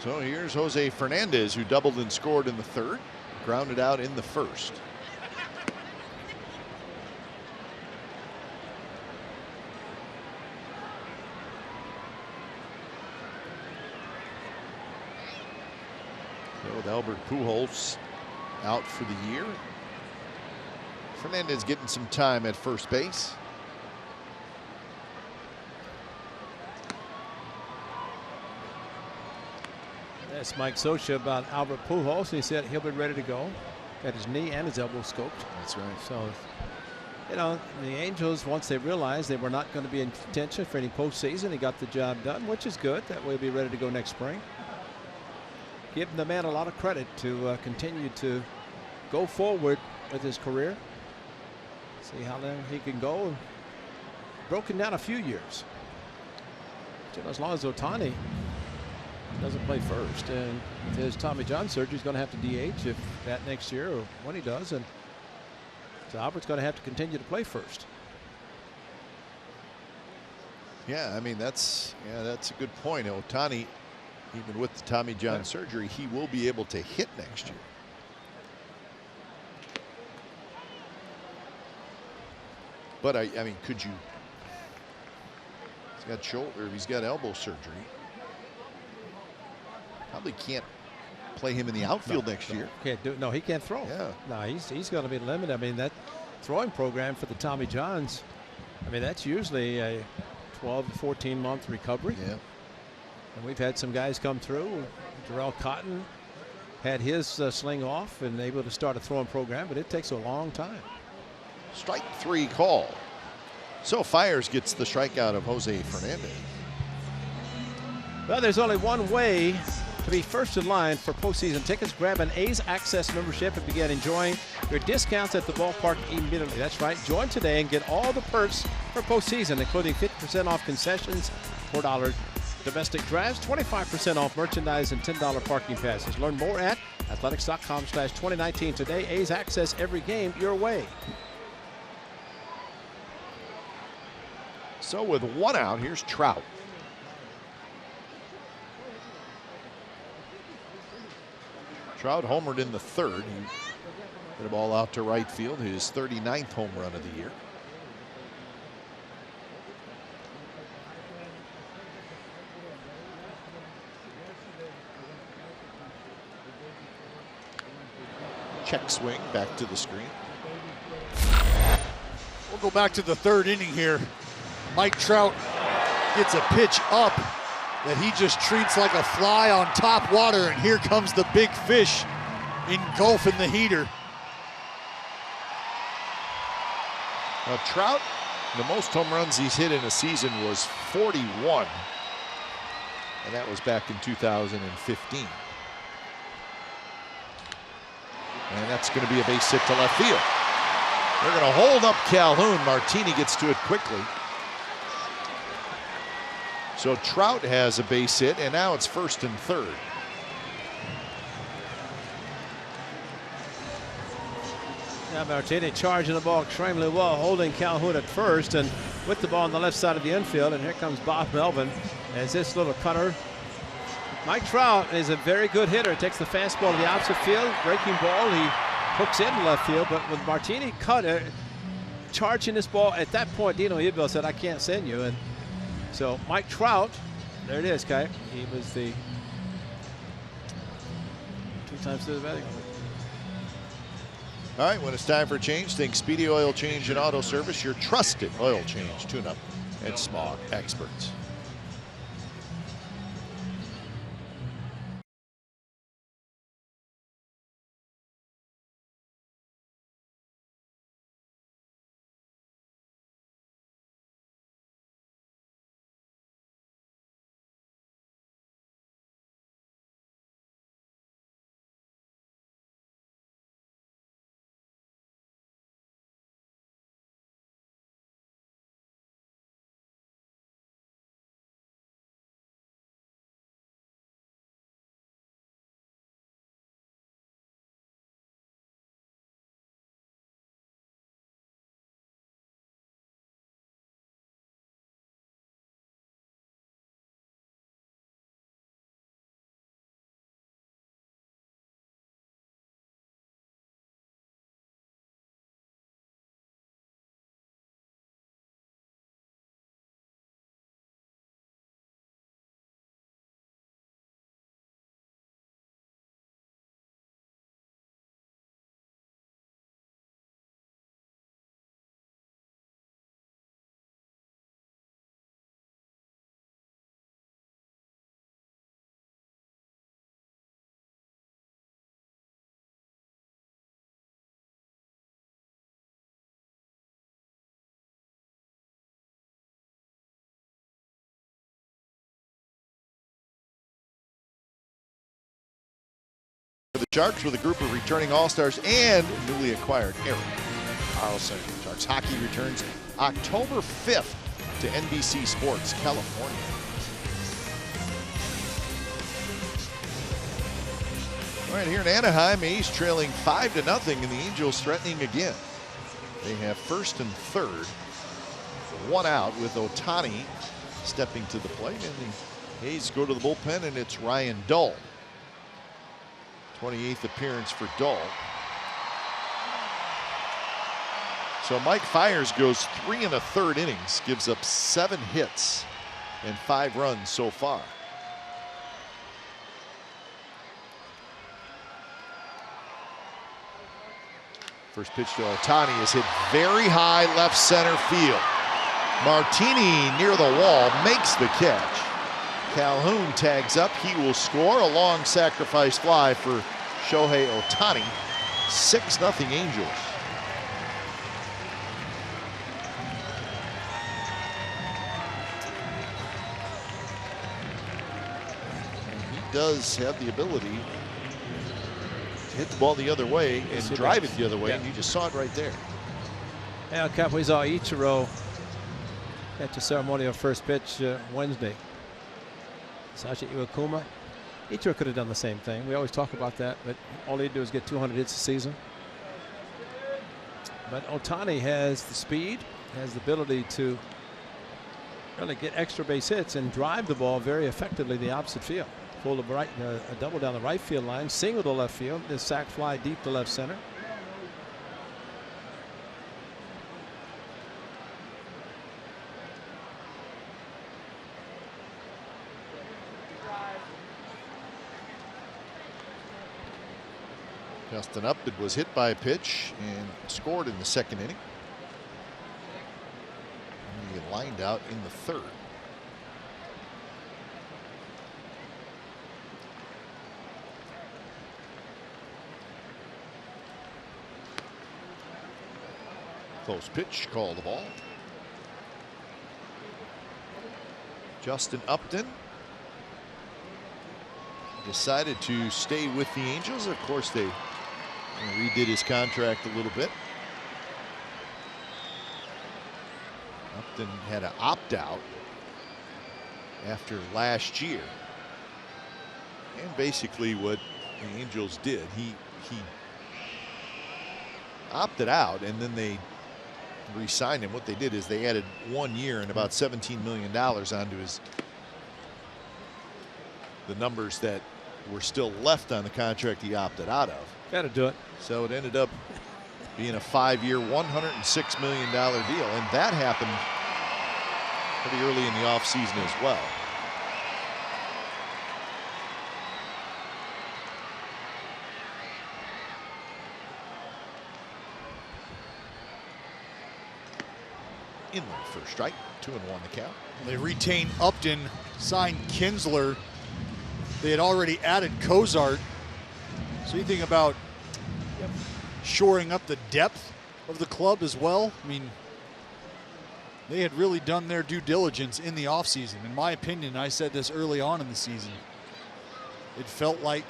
So here's Jose Fernandez, who doubled and scored in the 3rd, grounded out in the 1st. So with Albert Pujols out for the year, Fernandez getting some time at first base. That's Mike Scioscia about Albert Pujols. He said he'll be ready to go. Got his knee and his elbow scoped. That's right. So, you know, the Angels, once they realized they were not going to be in contention for any postseason, he got the job done, which is good. That way he'll be ready to go next spring. Giving the man a lot of credit to continue to go forward with his career. See how long he can go. Broken down a few years. You know, as long as Ohtani doesn't play first, and his Tommy John surgery is going to have to DH if that next year or when he does, and so Albert's going to have to continue to play first. Yeah, I mean that's a good point. Ohtani, even with the Tommy John surgery, he will be able to hit next year. But I mean, could you? He's got shoulder. He's got elbow surgery. Probably can't play him in the outfield next year. Can't do. No, he can't throw. Yeah. No, he's going to be limited. I mean, that throwing program for the Tommy Johns, I mean, that's usually a 12 to 14 month recovery. Yeah. And we've had some guys come through. Jarrell Cotton had his sling off and able to start a throwing program, but it takes a long time. Strike 3 call. So Fires gets the strikeout of Jose Fernandez. Well, there's only one way to be first in line for postseason tickets. Grab an A's Access membership and begin enjoying your discounts at the ballpark immediately. That's right. Join today and get all the perks for postseason, including 50% off concessions, $4 domestic drives, 25% off merchandise, and $10 parking passes. Learn more at athletics.com/2019 today. A's Access, every game your way. So with 1 out, here's Trout. Trout homered in the 3rd. He hit a ball out to right field, his 39th home run of the year. Check swing back to the screen. We'll go back to the 3rd inning here. Mike Trout gets a pitch up that he just treats like a fly on top water, and here comes the big fish engulfing the heater. Now Trout, the most home runs he's hit in a season was 41, and that was back in 2015. And that's going to be a base hit to left field. They're going to hold up Calhoun. Martini gets to it quickly. So Trout has a base hit, and now it's 1st and 3rd. Now Martini charging the ball extremely well, holding Calhoun at first and with the ball on the left side of the infield. And here comes Bob Melvin as this little cutter. Mike Trout is a very good hitter. Takes the fastball to the opposite field, breaking ball. He hooks in left field, but with Martini charging this ball at that point, Dino Ebel said, "I can't send you." And so Mike Trout, there it is, Kai. He was the 2 times to the batting. All right, when it's time for a change, think Speedy Oil Change and Auto Service, your trusted oil change, tune-up, and smog experts. The Sharks with a group of returning All-Stars and newly acquired Eric Carlson. Sharks hockey returns October 5th to NBC Sports, California. All right, here in Anaheim, A's trailing 5-0, and the Angels threatening again. They have 1st and 3rd, 1 out with Ohtani stepping to the plate, and the A's go to the bullpen, and it's Ryan Dull. 28th appearance for Dull. So Mike Fiers goes 3 1/3 innings, gives up 7 hits and 5 runs so far. First pitch to Ohtani is hit very high left center field. Martini near the wall makes the catch. Calhoun tags up. He will score a long sacrifice fly for Shohei Ohtani. 6-0 Angels. And he does have the ability to hit the ball the other way and drive it the other way, and you just saw it right there. Yeah, Cap, we saw Ichiro at the ceremonial first pitch Wednesday. Sashi Iwakuma. Ichiro could have done the same thing. We always talk about that, but all he'd do is get 200 hits a season. But Ohtani has the speed, has the ability to really get extra base hits and drive the ball very effectively the opposite field. Pulled a double down the right field line, single to left field, this sac fly deep to left center. Justin Upton was hit by a pitch and scored in the 2nd inning. And he lined out in the 3rd. Close pitch, call the ball. Justin Upton decided to stay with the Angels. Of course, they redid his contract a little bit. Upton had an opt-out after last year. And basically what the Angels did, he opted out, and then they re-signed him. What they did is they added 1 year and about $17 million onto the numbers that were still left on the contract he opted out of. Got to do it. So it ended up being a 5-year, $106 million deal, and that happened pretty early in the offseason as well. In there for a strike, 2-1 the count. They retained Upton, signed Kinsler. They had already added Cozart. So you think about shoring up the depth of the club as well. I mean, they had really done their due diligence in the offseason. In my opinion, I said this early on in the season, it felt like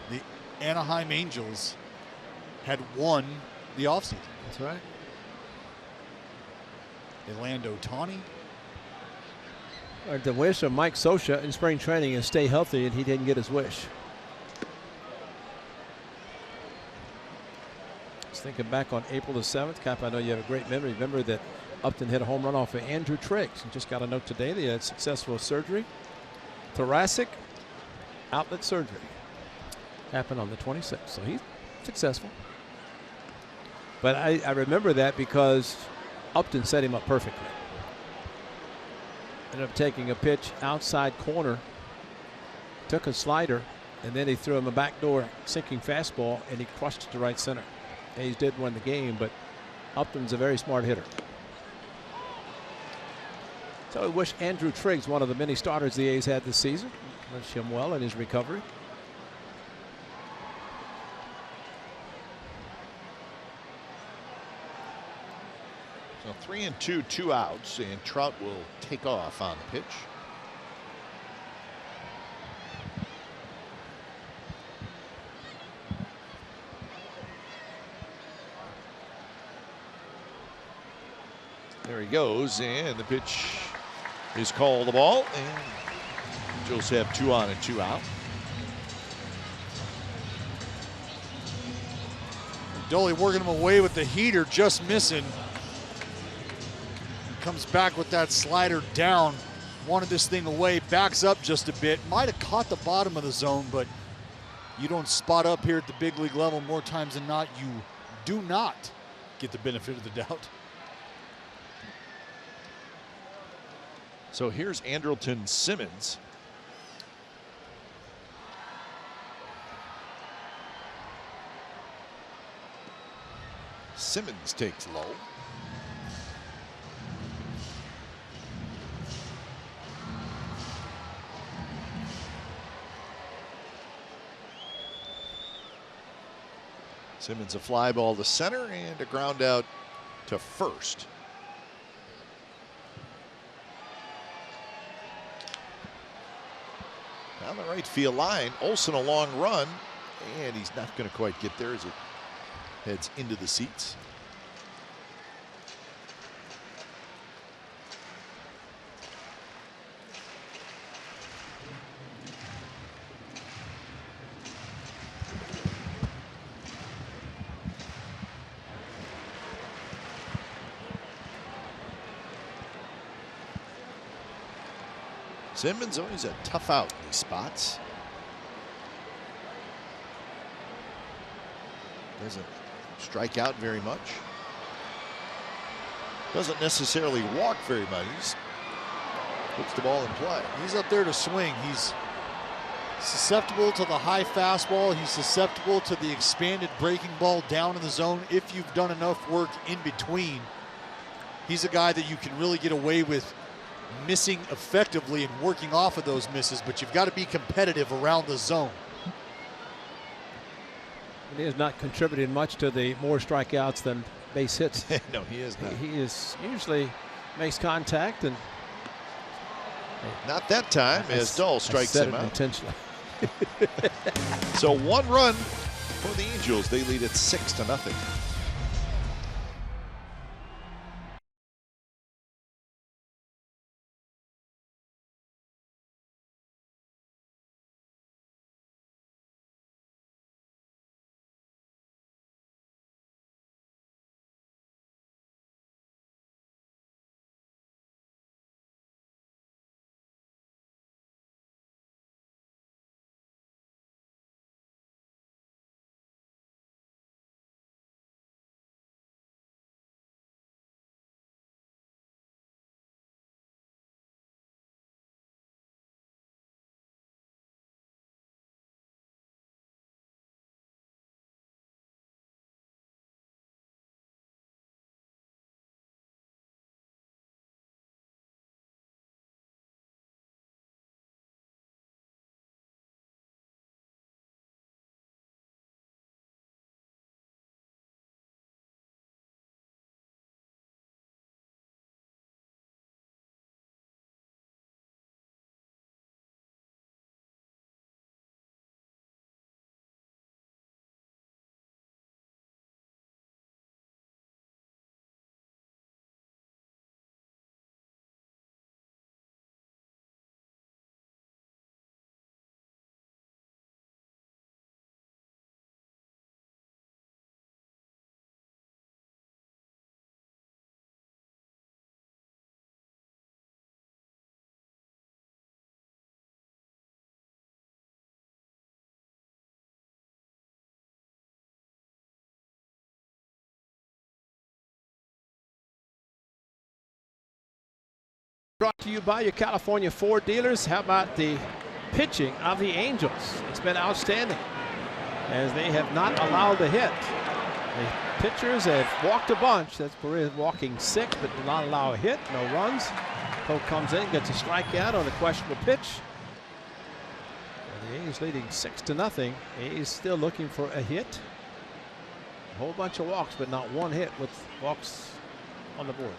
the Anaheim Angels had won the offseason. That's right. They land Ohtani. The wish of Mike Scioscia in spring training is stay healthy, and he didn't get his wish. Just thinking back on April the 7th, Cap, I know you have a great memory. Remember that Upton hit a home run off of Andrew Triggs, and just got a note today that he had successful surgery. Thoracic outlet surgery happened on the 26th, so he's successful. But I remember that because Upton set him up perfectly. Ended up taking a pitch outside corner, took a slider, and then he threw him a backdoor sinking fastball, and he crushed it to right center. A's did win the game, but Upton's a very smart hitter. So I wish Andrew Triggs, one of the many starters the A's had this season. Wish him well in his recovery. So 3-2, 2 outs, and Trout will take off on the pitch. There he goes, and the pitch is called the ball, and Angels have 2 on and 2 out. Dolly working him away with the heater, just missing. Comes back with that slider down. Wanted this thing away, backs up just a bit. Might have caught the bottom of the zone, but you don't spot up here at the big league level more times than not. You do not get the benefit of the doubt. So here's Andrelton Simmons. Simmons takes low. Simmons a fly ball to center and a ground out to first. Down the right field line, Olsen a long run, and he's not going to quite get there as it heads into the seats. Simmons always a tough out in these spots. Doesn't strike out very much. Doesn't necessarily walk very much. He puts the ball in play. He's up there to swing. He's susceptible to the high fastball. He's susceptible to the expanded breaking ball down in the zone if you've done enough work in between. He's a guy that you can really get away with missing effectively and working off of those misses, but you've got to be competitive around the zone. He is not contributing much to the more strikeouts than base hits. No, he is not. He is usually makes contact, and not that time as Dahl strikes him out intentionally. So 1 run for the Angels. They lead at 6-0. Brought to you by your California Ford dealers. How about the pitching of the Angels? It's been outstanding as they have not allowed a hit. The pitchers have walked a bunch. That's Perez walking 6, but did not allow a hit. No runs. Poe comes in, gets a strikeout on a questionable pitch. And the A's leading 6-0. A's still looking for a hit. A whole bunch of walks, but not one hit with walks on the board.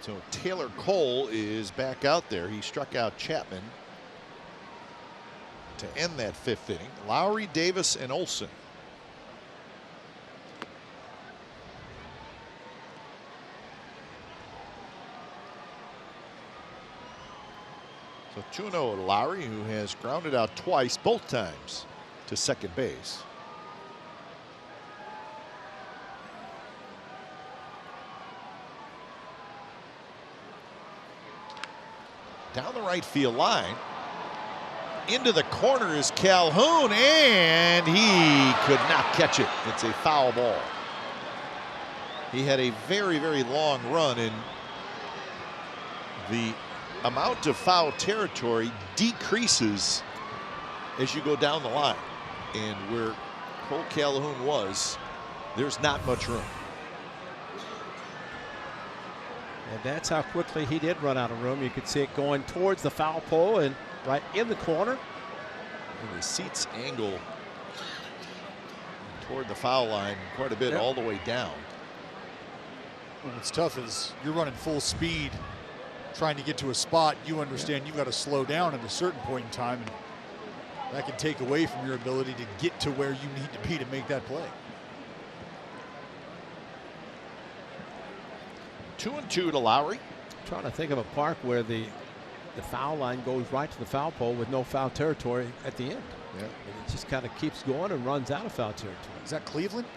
So Taylor Cole is back out there. He struck out Chapman to end that 5th inning. Lowry, Davis, and Olsen. So 2-0 to Lowry, who has grounded out twice, both times to second base. Down the right field line. Into the corner is Calhoun, and he could not catch it. It's a foul ball. He had a very, very long run, and the amount of foul territory decreases as you go down the line. And where Cole Calhoun was, there's not much room. And that's how quickly he did run out of room. You could see it going towards the foul pole and right in the corner. And the seats angle toward the foul line quite a bit, all the way down. Well, what's tough is you're running full speed trying to get to a spot. You understand you've got to slow down at a certain point in time, and that can take away from your ability to get to where you need to be to make that play. 2-2 to Lowry. I'm trying to think of a park where the foul line goes right to the foul pole with no foul territory at the end. Yeah. And it just kind of keeps going and runs out of foul territory. Is that Cleveland?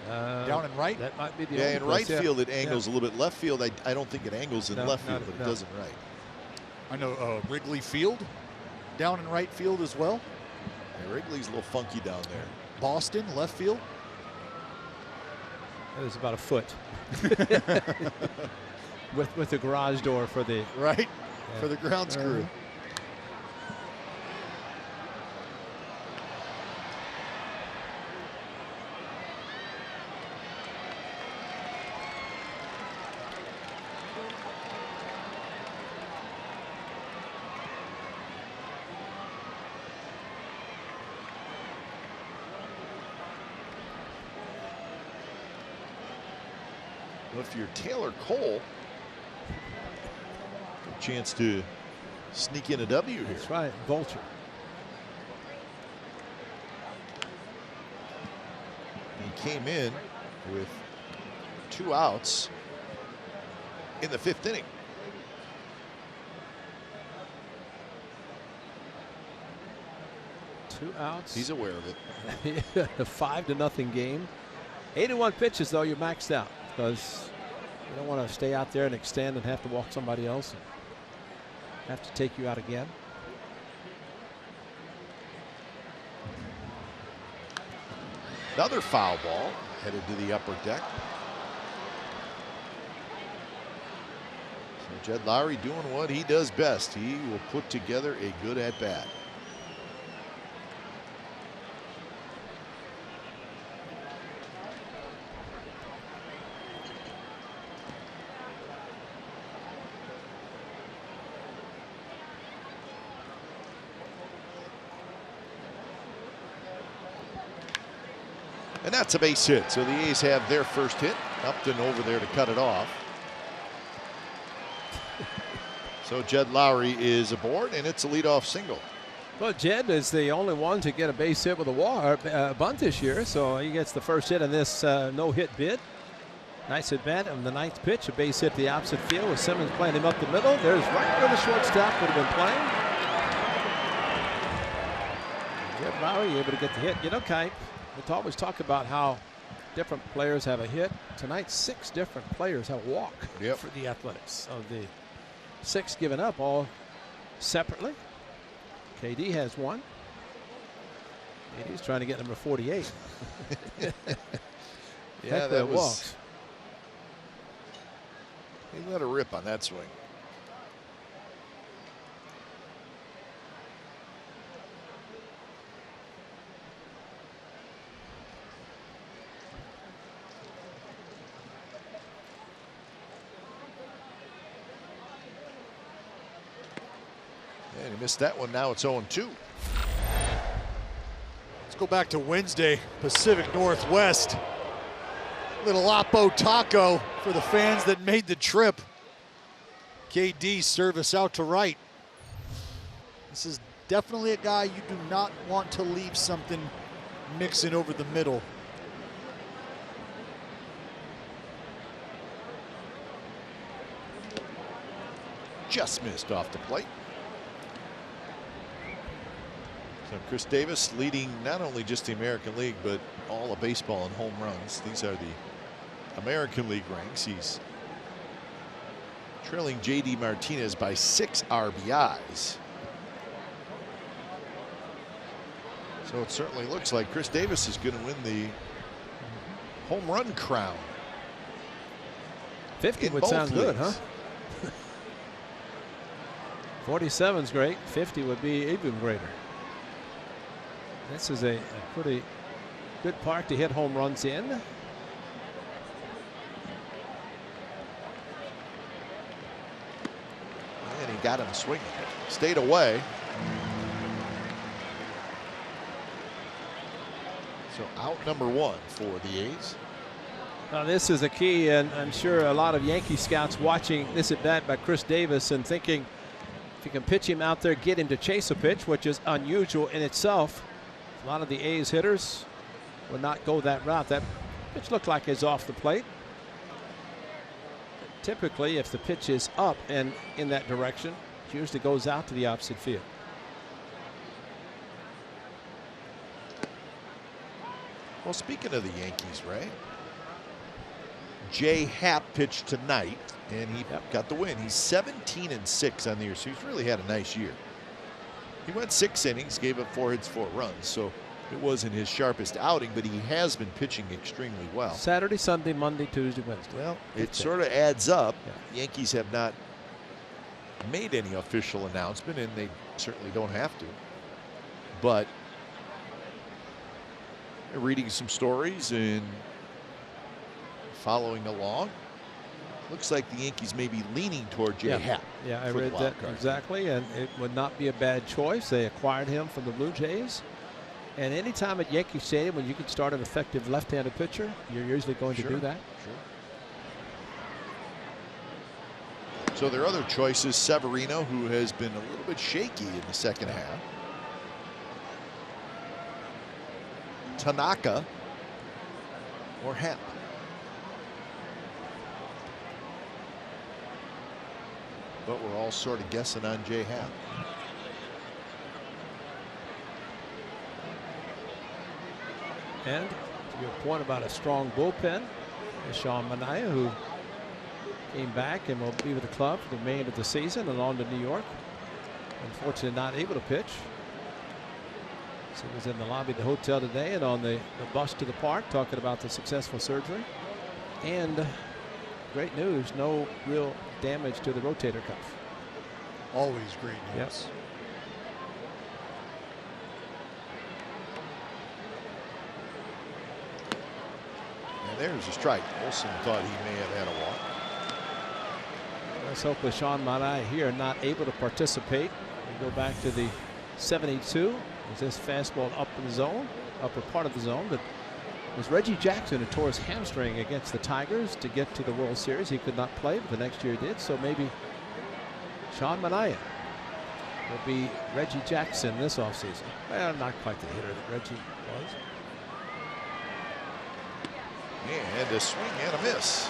Down and right? That might be the Yeah, only in place, right field it angles a little bit. Left field, I don't think it angles in left field, but it does in right. I know Wrigley Field down in right field as well. Yeah, Wrigley's a little funky down there. Boston, left field. It was about a foot. with the garage door for the right for the grounds crew. Well, if you're Taylor Cole, a chance to sneak in a W here. That's right, vulture. He came in with 2 outs in the 5th inning. Two outs. He's aware of it. A 5-0 game. 81 pitches, though, you're maxed out because you don't want to stay out there and extend and have to walk somebody else and have to take you out again. Another foul ball headed to the upper deck. So Jed Lowry doing what he does best. He will put together a good at bat. And that's a base hit. So the A's have their first hit. Upton over there to cut it off. So Jed Lowry is aboard, and it's a leadoff single. Well, Jed is the only one to get a base hit with a bunt this year, so he gets the first hit in this no-hit bid. Nice at bat on the 9th pitch, a base hit to the opposite field with Simmons playing him up the middle. There's right where the shortstop would have been playing. Jed Lowry able to get the hit. You know, Kite, we always talk about how different players have a hit. Tonight, 6 different players have a walk for the Athletics. Of the 6 given up, all separately. KD has 1. He's trying to get number 48. Yeah, that was. He let her rip on that swing. And he missed that one. Now it's 0-2. Let's go back to Wednesday, Pacific Northwest. Little Oppo taco for the fans that made the trip. KD service out to right. This is definitely a guy you do not want to leave something mixing over the middle. Just missed off the plate. So Chris Davis leading not only just the American League, but all of baseball in home runs. These are the American League ranks. He's trailing J.D. Martinez by 6 RBIs. So it certainly looks like Chris Davis is going to win the home run crown. 50 would sound good, huh? 47's great. 50 would be even greater. This is a pretty good park to hit home runs in. And he got him swinging. Stayed away. So out number 1 for the A's. Now this is a key, and I'm sure a lot of Yankee scouts watching this at bat by Chris Davis and thinking if you can pitch him out there, get him to chase a pitch, which is unusual in itself. A lot of the A's hitters would not go that route. That pitch looked like it's off the plate. Typically, if the pitch is up and in that direction, it usually goes out to the opposite field. Well, speaking of the Yankees, Ray, Jay Happ pitched tonight, and he got the win. He's 17-6 on the year, so he's really had a nice year. He went 6 innings, gave up 4 hits, 4 runs, so it wasn't his sharpest outing, but he has been pitching extremely well. Saturday, Sunday, Monday, Tuesday, Wednesday. Well, it sort of adds up. Yeah. Yankees have not made any official announcement, and they certainly don't have to. But reading some stories and following along, looks like the Yankees may be leaning toward Jay Happ. Yeah, I read that exactly, and it would not be a bad choice. They acquired him from the Blue Jays. And anytime at Yankee Stadium when you can start an effective left-handed pitcher, you're usually going to do that. Sure. So their other choices, Severino, who has been a little bit shaky in the second half. Tanaka or Happ. But we're all sort of guessing on Jay Happ. And to your point about a strong bullpen, Sean Manaea, who came back and will be with the club for the remainder of the season and on to New York. Unfortunately, not able to pitch. So he was in the lobby of the hotel today and on the bus to the park talking about the successful surgery. And great news, no real damage to the rotator cuff. Always great news. Yes. And there's a strike. Olsen thought he may have had a walk. Let's hope with Sean Manaea here not able to participate. We go back to the 72. Was this fastball up in the zone, upper part of the zone, but it was Reggie Jackson who tore his hamstring against the Tigers to get to the World Series. He could not play, but the next year he did. So maybe Sean Manaea will be Reggie Jackson this offseason. Well, not quite the hitter that Reggie was. And a swing and a miss.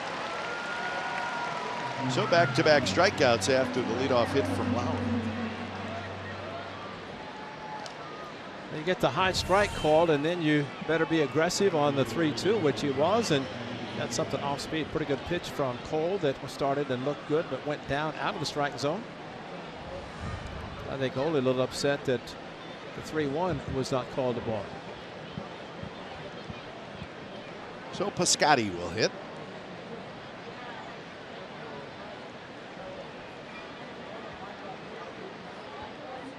So back-to-back strikeouts after the leadoff hit from Lowry. You get the high strike called, and then you better be aggressive on the 3-2, which he was, and got something off speed. Pretty good pitch from Cole that started and looked good, but went down out of the strike zone. I think only a little upset that the 3-1 was not called the ball. So Piscotty will hit.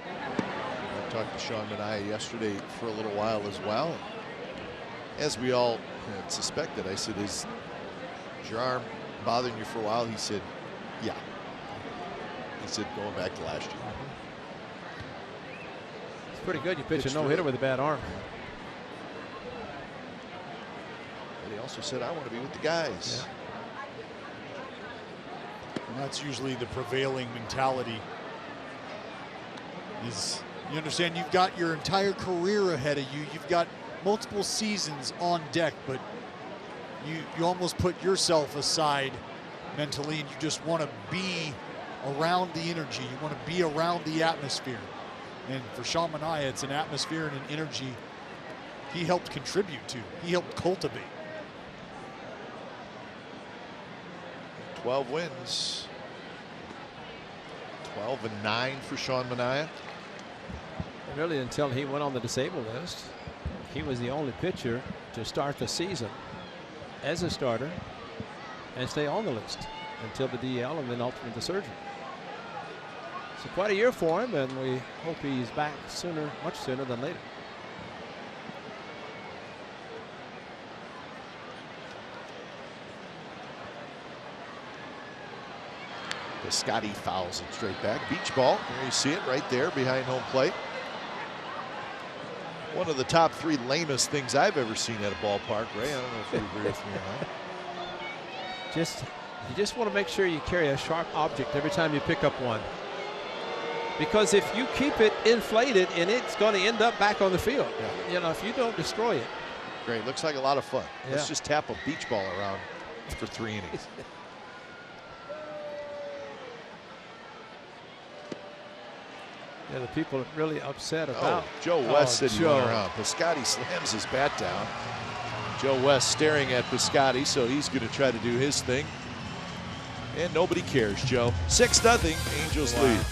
I talked to Sean Mania yesterday for a little while as well. As we all had suspected, I said, is your arm bothering you for a while? He said, yeah. He said, going back to last year. It's pretty good. You pitch a no-hitter with a bad arm. But he also said, I want to be with the guys. Yeah. And that's usually the prevailing mentality. Is you understand you've got your entire career ahead of you. You've got multiple seasons on deck, but you almost put yourself aside mentally, and you just want to be around the energy. You want to be around the atmosphere. And for Sean Mania, it's an atmosphere and an energy he helped contribute to. He helped cultivate. 12 wins. 12-9 for Sean Mania. Really, until he went on the disabled list, he was the only pitcher to start the season as a starter and stay on the list until the DL and then ultimately the surgery. So quite a year for him, and we hope he's back sooner, much sooner than later. Piscotty fouls it straight back. Beach ball. There you see it right there behind home plate. One of the top 3 lamest things I've ever seen at a ballpark, Ray. I don't know if you agree with me or not. You just want to make sure you carry a sharp object every time you pick up one. Because if you keep it inflated, and it's going to end up back on the field. Yeah. You know, if you don't destroy it. Great. Looks like a lot of fun. Yeah. Let's just tap a beach ball around for 3 innings. Yeah, the people are really upset about. Joe West said he went around. Piscotty slams his bat down. Joe West staring at Piscotty, so he's going to try to do his thing. And nobody cares, Joe. 6-0, Angels lead.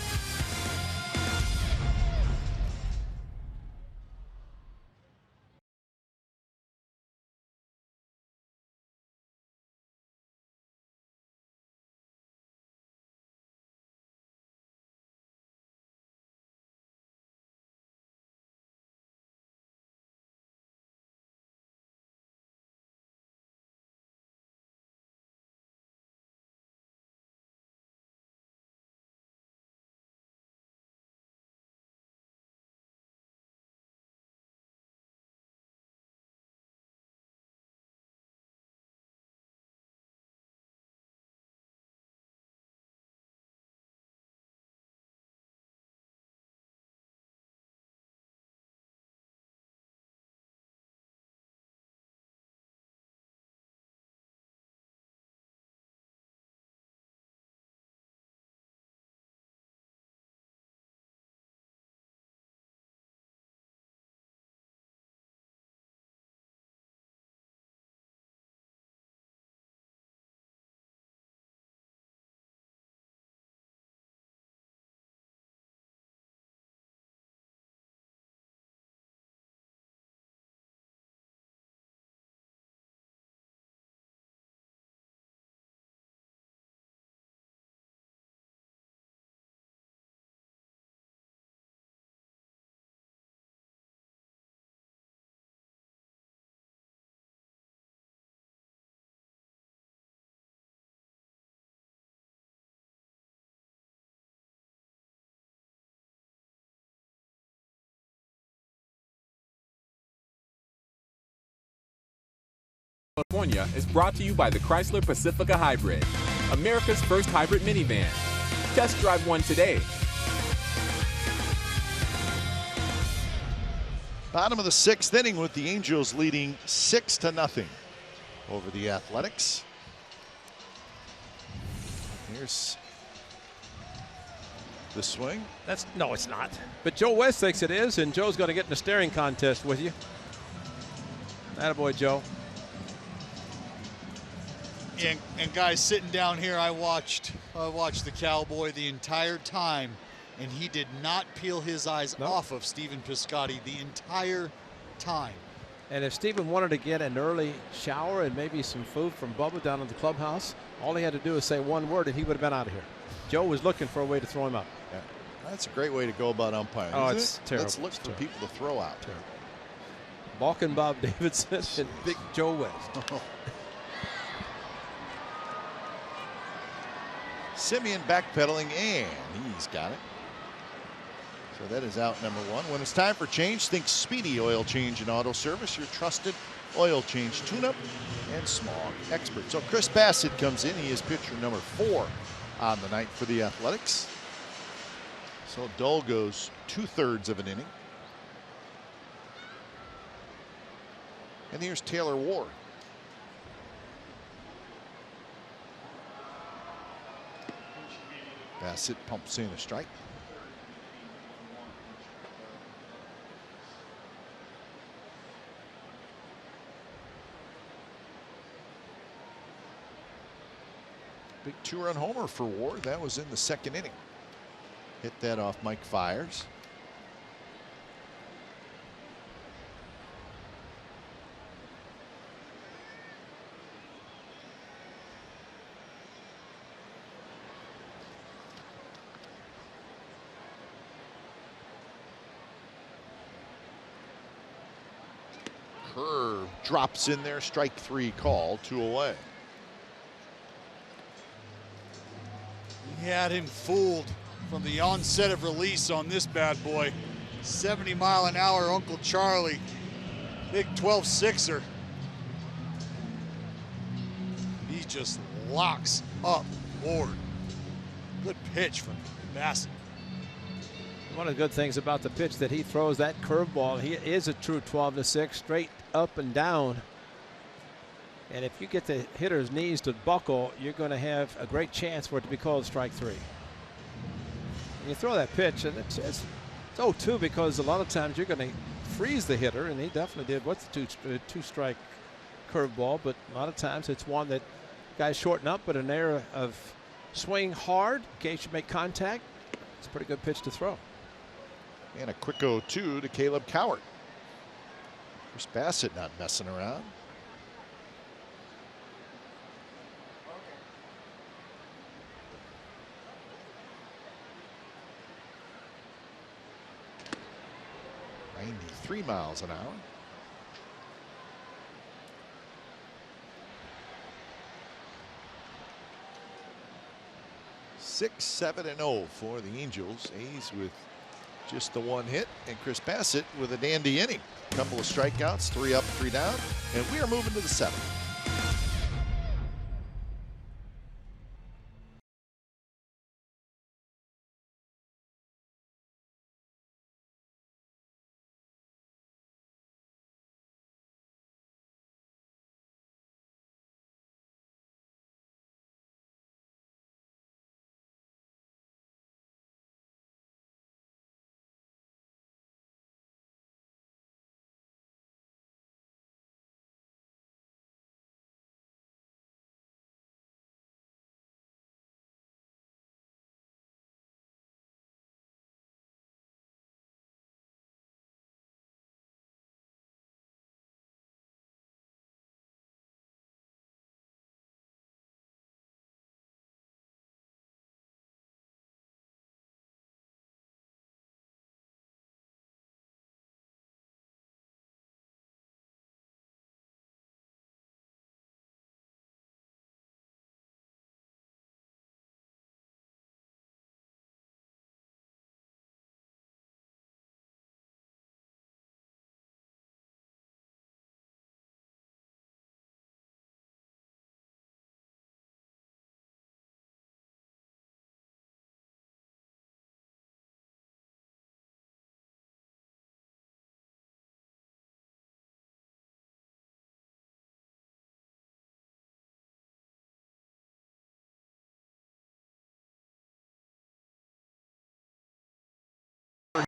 California is brought to you by the Chrysler Pacifica Hybrid, America's first hybrid minivan. Test drive one today. Bottom of the 6th inning with the Angels leading 6-0 over the Athletics. Here's the swing. No, it's not. But Joe West thinks it is, and Joe's going to get in a staring contest with you. Attaboy, Joe. And guys, sitting down here, I watched the Cowboy the entire time, and he did not peel his eyes off of Stephen Piscotty the entire time. And if Stephen wanted to get an early shower and maybe some food from Bubba down in the clubhouse, all he had to do was say one word and he would have been out of here. Joe was looking for a way to throw him out. Yeah. That's a great way to go about umpiring. Oh, isn't it's it? terrible. Let's look for people to throw out. Terrible. Balkan Bob Davidson and Big Joe West. Simeon backpedaling, and he's got it. So that is out number one. When it's time for change, think Speedy Oil Change and Auto Service, your trusted oil change tune-up and smog expert. So Chris Bassett comes in. He is pitcher number 4 on the night for the Athletics. So Dull goes 2/3 of an inning. And here's Taylor Ward. Bassett pumps in a strike. Big 2-run homer for Ward. That was in the second inning. Hit that off Mike Fiers. Curve drops in there. Strike 3 call. 2 away. He had him fooled from the onset of release on this bad boy. 70-mile-an-hour Uncle Charlie. Big 12-6er. He just locks up Ward. Good pitch from Bassett. One of the good things about the pitch that he throws, that curveball, he is a true 12-6, straight up and down. And if you get the hitter's knees to buckle, you're going to have a great chance for it to be called strike 3. And you throw that pitch, and it's 0-2 because a lot of times you're going to freeze the hitter, and he definitely did with the two-strike curveball. But a lot of times it's one that guys shorten up, but an area of swing hard in case you make contact. It's a pretty good pitch to throw. And a quick 0-2 to Caleb Cowart. Chris Bassett not messing around. .93 miles an hour. Six, 7-0 for the Angels. A's with just the 1 hit, and Chris Bassett with a dandy inning. Couple of strikeouts, 3 up, 3 down, and we are moving to the 7th.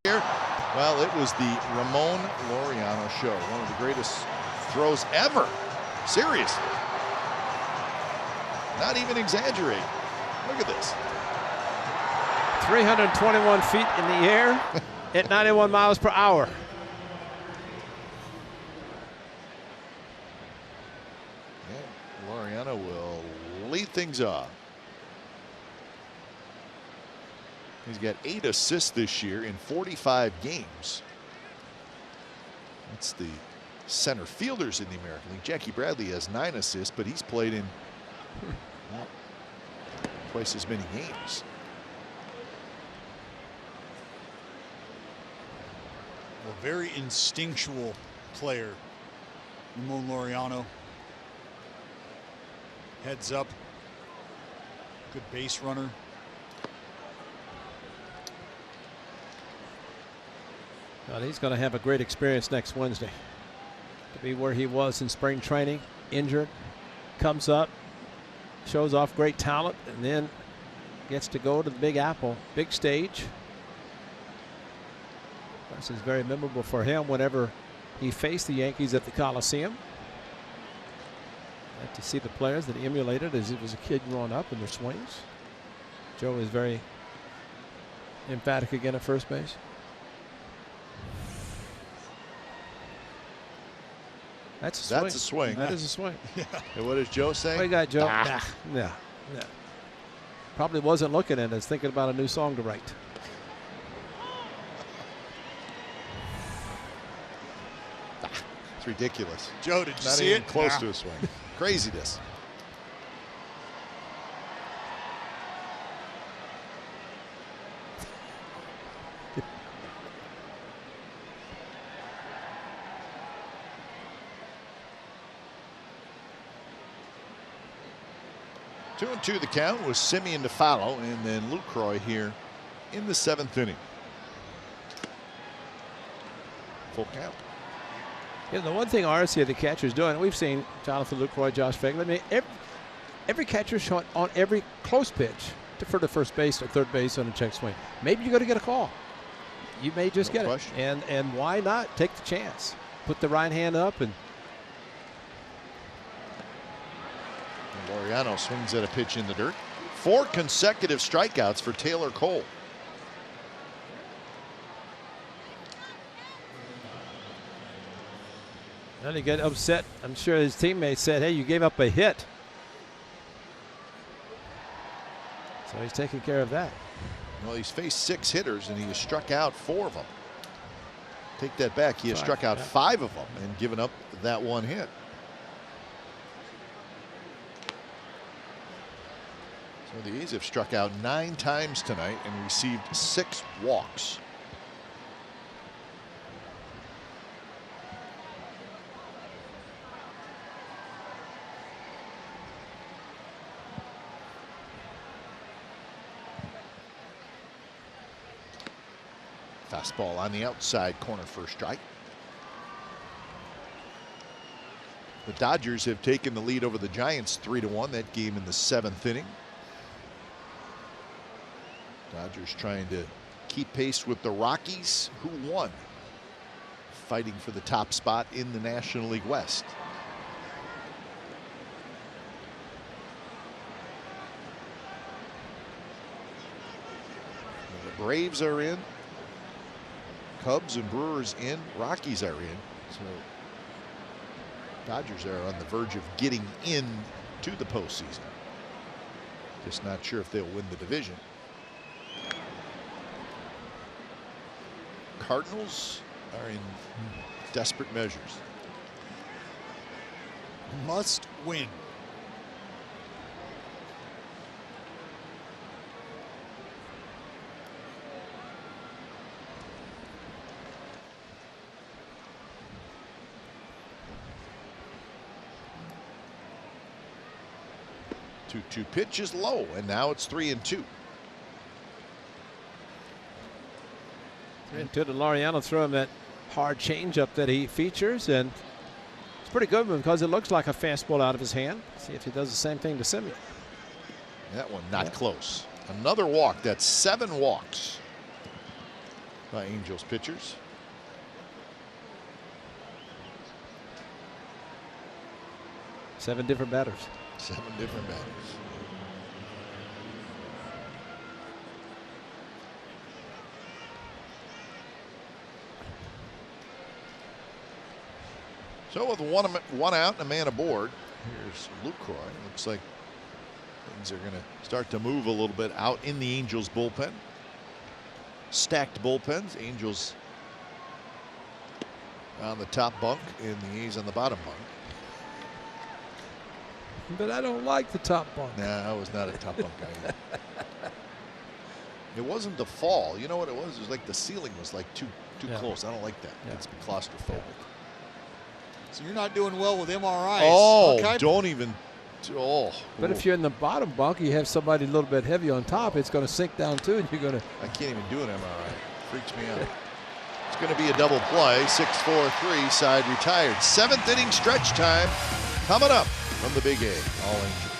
Here, well, it was the Ramon Laureano show. One of the greatest throws ever. Seriously. Not even exaggerating. Look at this. 321 feet in the air at 91 miles per hour. lead things off. He's got 8 assists this year in 45 games. That's the center fielders in the American League. Jackie Bradley has 9 assists, but he's played in twice as many games. A very instinctual player, Ramon Laureano. Heads up, good base runner. Well, he's going to have a great experience next Wednesday. To be where he was in spring training, injured, comes up, shows off great talent, and then gets to go to the Big Apple, big stage. This is very memorable for him whenever he faced the Yankees at the Coliseum. Like to see the players that he emulated as he was a kid growing up in their swings. Joe is very emphatic again at first base. That's a swing. That's a swing. That is a swing. Yeah. And what does Joe say? What you got, Joe? Yeah. Probably wasn't looking at it, thinking about a new song to write. It's ridiculous. Joe, did you Not see even it? close to a swing. Craziness. Two and two the count with Simeon to follow, and then Lucroy here in the 7th inning. Full count. Yeah, the one thing RC, the catcher's doing, we've seen Jonathan Lucroy, Josh Fagan. I mean, every catcher shot on every close pitch defer to first base or third base on a check swing. Maybe you're going to get a call. You may just get question. it. And why not take the chance? Put the right hand up and Laureano swings at a pitch in the dirt. 4 consecutive strikeouts for Taylor Cole. then he got upset. I'm sure his teammates said, hey, you gave up a hit. So he's taking care of that. Well, he's faced 6 hitters and he has struck out 4 of them. Take that back. He has struck out 5 of them and given up that 1 hit. So the A's have struck out 9 times tonight and received 6 walks. Fastball on the outside corner for a strike. The Dodgers have taken the lead over the Giants 3-1. That game in the 7th inning. Dodgers trying to keep pace with the Rockies, who won, fighting for the top spot in the National League West. The Braves are in. Cubs and Brewers in. Rockies are in. So Dodgers are on the verge of getting in to the postseason. Just not sure if they'll win the division. Cardinals are in desperate measures. Must win. Two pitch is low, and now it's 3-2. 3-2 to Laureano. Throw him that hard changeup that he features, and it's pretty good because it looks like a fastball out of his hand. See if he does the same thing to Simeon. That one not close. Another walk. That's 7 walks by Angels pitchers. Seven different batters. 7 different batters. So with one out and a man aboard, here's Lucroy. Looks like Things are going to start to move a little bit out in the Angels bullpen. Stacked bullpens. Angels on the top bunk and the A's on the bottom bunk. But I don't like the top bunk. Nah, I was not a top bunk guy either. It wasn't the fall. You know what it was? It was like the ceiling was like too close. I don't like that. Yeah. It's claustrophobic. So you're not doing well with MRIs. Oh, okay. don't even. Oh. But if you're in the bottom bunk, you have somebody a little bit heavy on top, it's going to sink down too, and you're going to. I can't even do an MRI. Freaks me out. It's going to be a double play. 6-4-3, side retired. 7th inning stretch time coming up from the Big A. All Angels.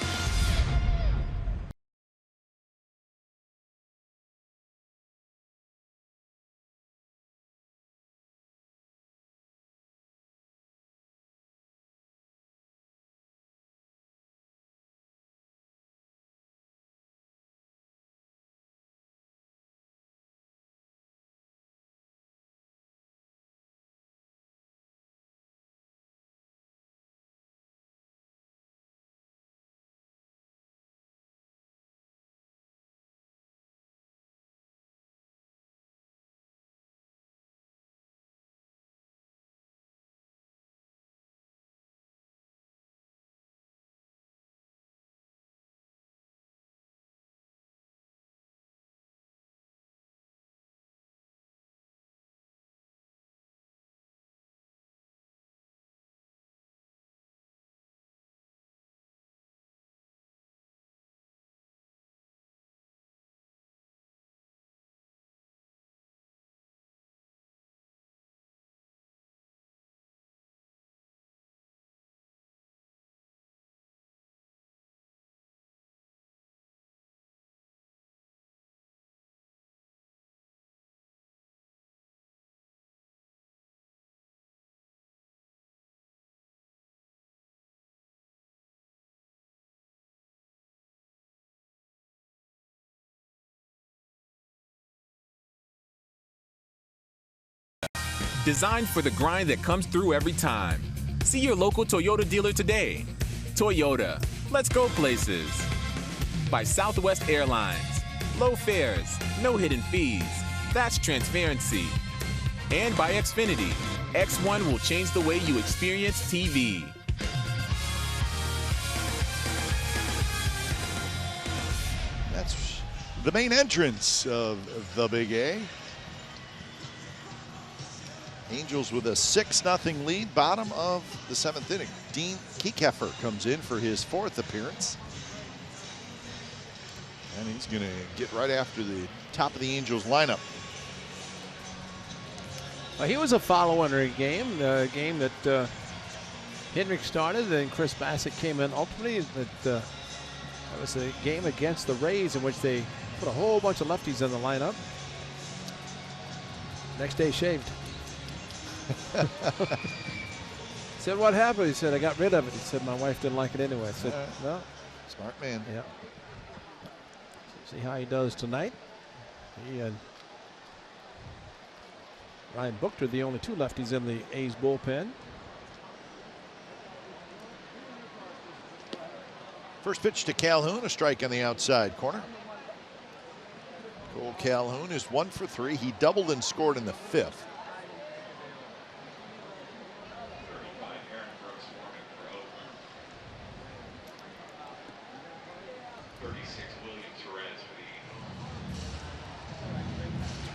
Designed for the grind that comes through every time. See your local Toyota dealer today. Toyota, let's go places. By Southwest Airlines. Low fares, no hidden fees. That's transparency. And by Xfinity. X1 will change the way you experience TV. That's the main entrance of the Big A. Angels with a 6-0 lead, bottom of the 7th inning. Dean Kiekeffer comes in for his 4th appearance. And he's going to get right after the top of the Angels lineup. Well, he was a follow-on game, the game that Hendrick started, and Chris Bassett came in ultimately. That was a game against the Rays in which they put a whole bunch of lefties in the lineup. Next day, shaved. Said, what happened? He said, I got rid of it. He said, my wife didn't like it anyway. I said, no. Smart man. Yeah. See how he does tonight. He and Ryan Buchter, the only 2 lefties in the A's bullpen. First pitch to Calhoun, a strike on the outside corner. Cole Calhoun is 1 for 3. He doubled and scored in the 5th.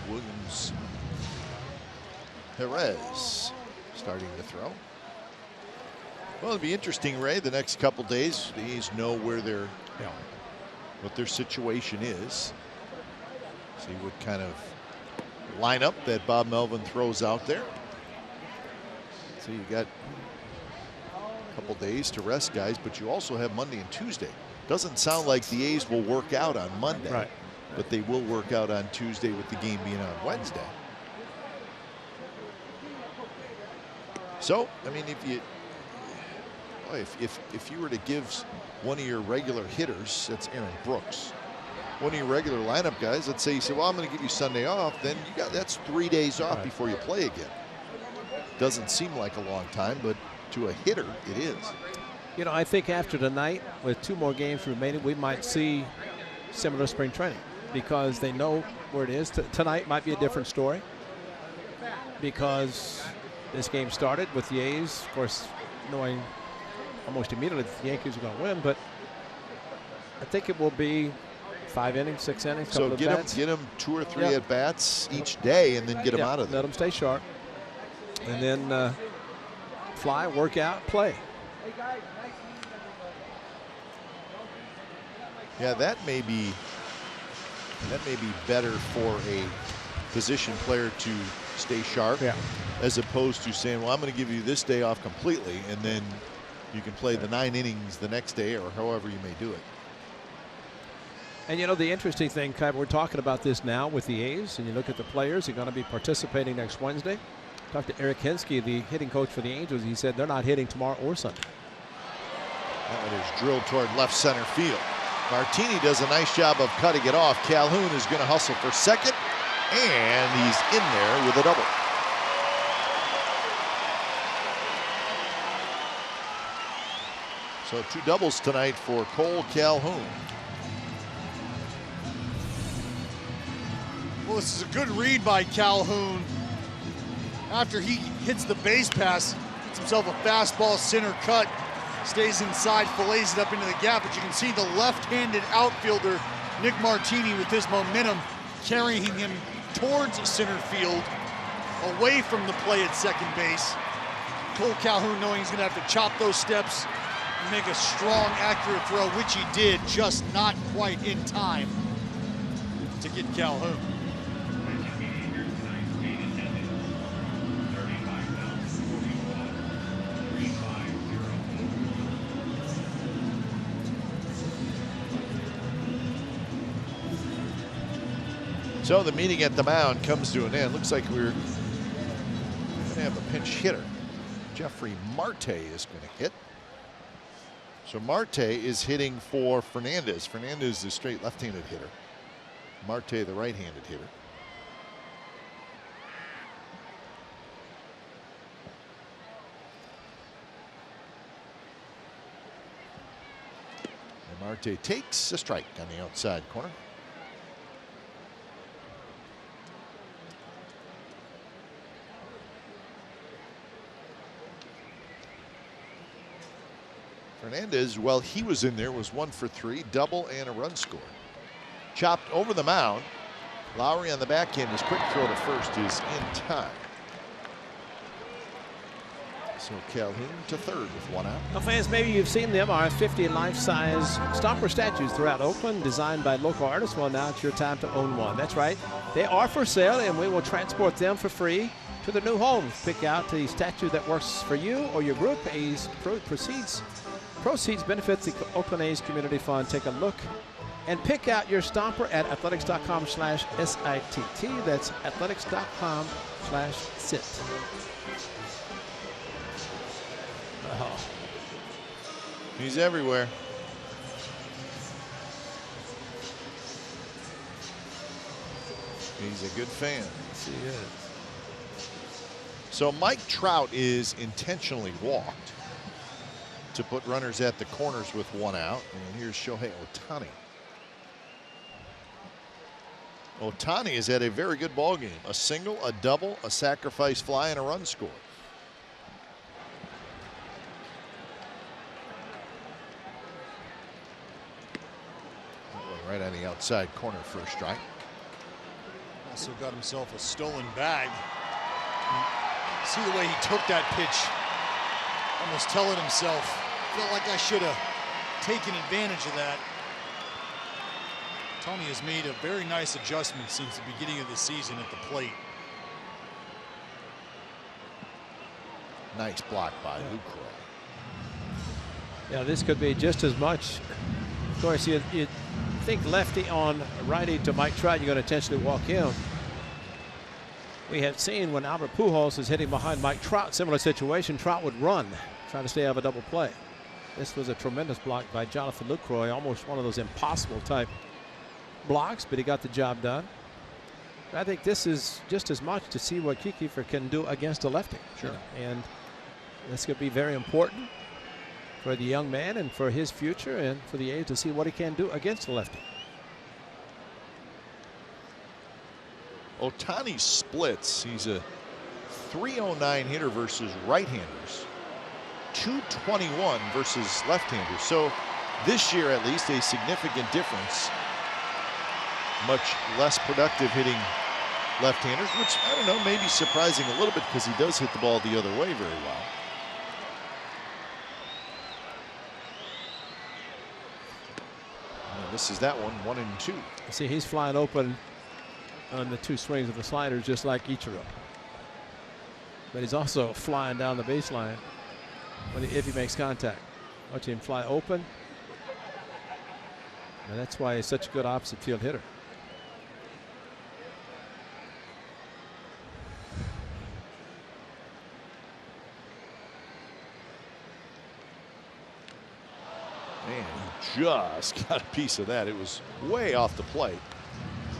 Williams Perez starting to throw. Well, it'll be interesting, Ray. The next couple days, the A's know where their what their situation is. See what kind of lineup that Bob Melvin throws out there. So you got a couple days to rest guys, but you also have Monday and Tuesday. Doesn't sound like the A's will work out on Monday. Right. But they will work out on Tuesday with the game being on Wednesday. So, I mean, if you were to give one of your regular hitters, that's Aaron Brooks, one of your regular lineup guys, let's say you say, well, I'm going to give you Sunday off, then that's 3 days off before you play again. Doesn't seem like a long time, but to a hitter, it is. You know, I think after tonight, with 2 more games remaining, we might see similar spring training because they know where it is. Tonight might be a different story because this game started with the A's, of course, knowing almost immediately that the Yankees are going to win, but I think it will be 5 innings, 6 innings, couple So of get bats. them 2 or 3 at bats each day, and then get them out of there. Let them stay sharp, and then fly, work out, play. Yeah, that may be better for a position player to stay sharp, as opposed to saying, well, I'm going to give you this day off completely, and then you can play the 9 innings the next day, or however you may do it. And you know, the interesting thing, Kai, we're talking about this now with the A's, and you look at the players, they're going to be participating next Wednesday. Talked to Eric Hensky, the hitting coach for the Angels. He said they're not hitting tomorrow or Sunday. That one is drilled toward left center field. Martini does a nice job of cutting it off. Calhoun is going to hustle for second, and he's in there with a double. So 2 doubles tonight for Cole Calhoun. Well, this is a good read by Calhoun. After he hits the base pass, gets himself a fastball center cut, stays inside, fillets it up into the gap, but you can see the left-handed outfielder, Nick Martini, with his momentum, carrying him towards center field, away from the play at second base. Cole Calhoun knowing he's gonna have to chop those steps and make a strong, accurate throw, which he did, just not quite in time to get Calhoun. So the meeting at the mound comes to an end. Looks like we're going to have a pinch hitter. Jeffrey Marte is going to hit. So Marte is hitting for Fernandez. Fernandez is the straight left-handed hitter. Marte the right-handed hitter. And Marte takes a strike on the outside corner. Fernandez, while he was in there, was 1 for 3, double and a run scored. Chopped over the mound. Lowry on the back end. His quick throw to first is in time. So Calhoun to third with 1 out. Now, fans, maybe you've seen them, our 50 life-size Stomper statues throughout Oakland, designed by local artists. Well, now it's your time to own one. That's right. They are for sale, and we will transport them for free to their new homes. Pick out the statue that works for you or your group. Proceeds benefit the Oakland A's Community Fund. Take a look and pick out your Stomper at athletics.com/SITT. That's athletics.com/sit. Oh. He's everywhere. He's a good fan. Yes, he is. So Mike Trout is intentionally walked to put runners at the corners with 1 out. And here's Shohei Ohtani. Ohtani has had a very good ball game. A single, a double, a sacrifice fly, and a run scored. Right on the outside corner for a strike. Also got himself a stolen bag. See the way he took that pitch. Almost telling himself, felt like I should have taken advantage of that. Tony has made a very nice adjustment since the beginning of the season at the plate. Nice block by Lucroy. Yeah, this could be just as much. Of course, you think lefty on righty to Mike Trout, you're going to intentionally walk him. We have seen when Albert Pujols is hitting behind Mike Trout, similar situation, Trout would run, try to stay out of a double play. This was a tremendous block by Jonathan Lucroy, almost one of those impossible type blocks, but he got the job done. I think this is just as much to see what Kiefer can do against a lefty. Sure. And this could be very important for the young man and for his future and for the A's to see what he can do against the lefty. Ohtani splits. He's a 309 hitter versus right-handers, 221 versus left-handers. So this year, at least, a significant difference. Much less productive hitting left-handers, which, I don't know, maybe surprising a little bit because he does hit the ball the other way very well. And this is that one, 1-2. See, he's flying open on the two swings of the sliders just like Ichiro. But he's also flying down the baseline if he makes contact. Watch him fly open. And that's why he's such a good opposite field hitter. Man, he just got a piece of that. It was way off the plate.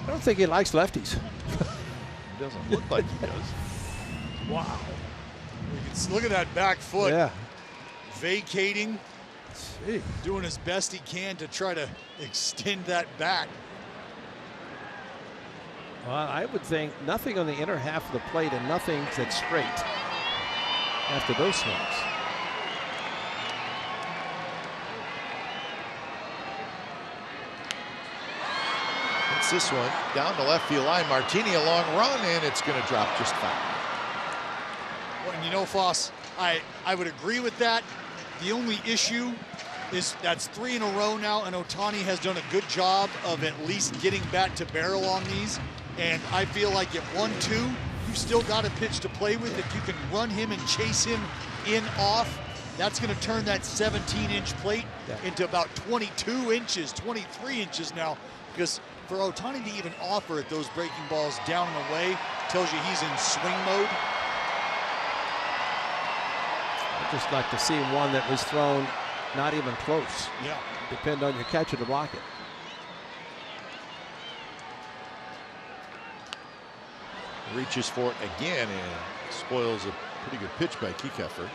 I don't think he likes lefties. It doesn't look like he does. Wow. Look at that back foot. Yeah. Vacating. Gee. Doing his best he can to try to extend that back. Well, I would think nothing on the inner half of the plate and nothing that's straight after those swings. It's this one down the left field line. Martini a long run, and it's going to drop just fine. Well, and you know, Foss, I would agree with that. The only issue is that's 3 in a row now, and Ohtani has done a good job of at least getting bat to barrel on these. And I feel like at 1-2, you've still got a pitch to play with. If you can run him and chase him in off, that's going to turn that 17-inch plate into about 22 inches, 23 inches now. Because for Ohtani to even offer at those breaking balls down and away tells you he's in swing mode. I'd just like to see one that was thrown not even close. Yeah. Depend on your catcher to block it. Reaches for it again and spoils a pretty good pitch by Kiekefer.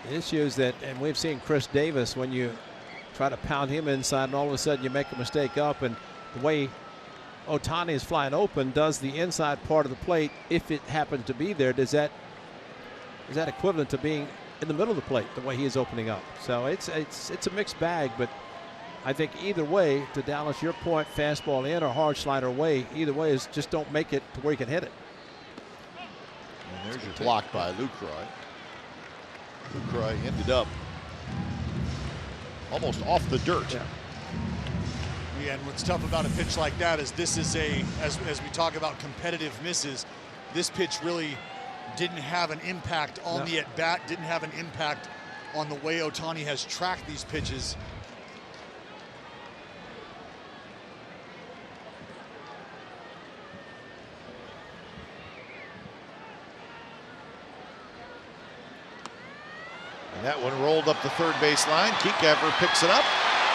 The issue is that, and we've seen Chris Davis, when you try to pound him inside and all of a sudden you make a mistake up, and the way Ohtani is flying open does the inside part of the plate, if it happens to be there, is that equivalent to being in the middle of the plate the way he is opening up? So it's a mixed bag, but I think either way, to Dallas, your point, fastball in or hard slider away, either way is just don't make it to where you can hit it. And there's your block by Lucroy. Lucroy ended up almost off the dirt. Yeah, and what's tough about a pitch like that is this is as we talk about competitive misses, this pitch really didn't have an impact on the at-bat, didn't have an impact on the way Ohtani has tracked these pitches. And that one rolled up the third base line. Kiekefer picks it up.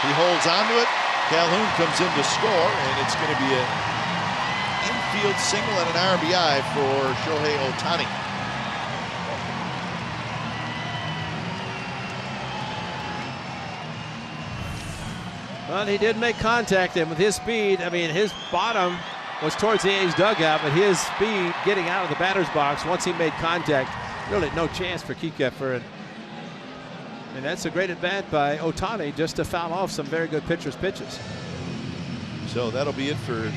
He holds onto it. Calhoun comes in to score, and it's going to be an infield single and an RBI for Shohei Ohtani. Well, he did make contact, and with his speed, I mean, his bottom was towards the A's dugout, but his speed getting out of the batter's box once he made contact, really no chance for Kiekefer. And that's a great at bat by Ohtani just to foul off some very good pitchers' pitches. So that'll be it for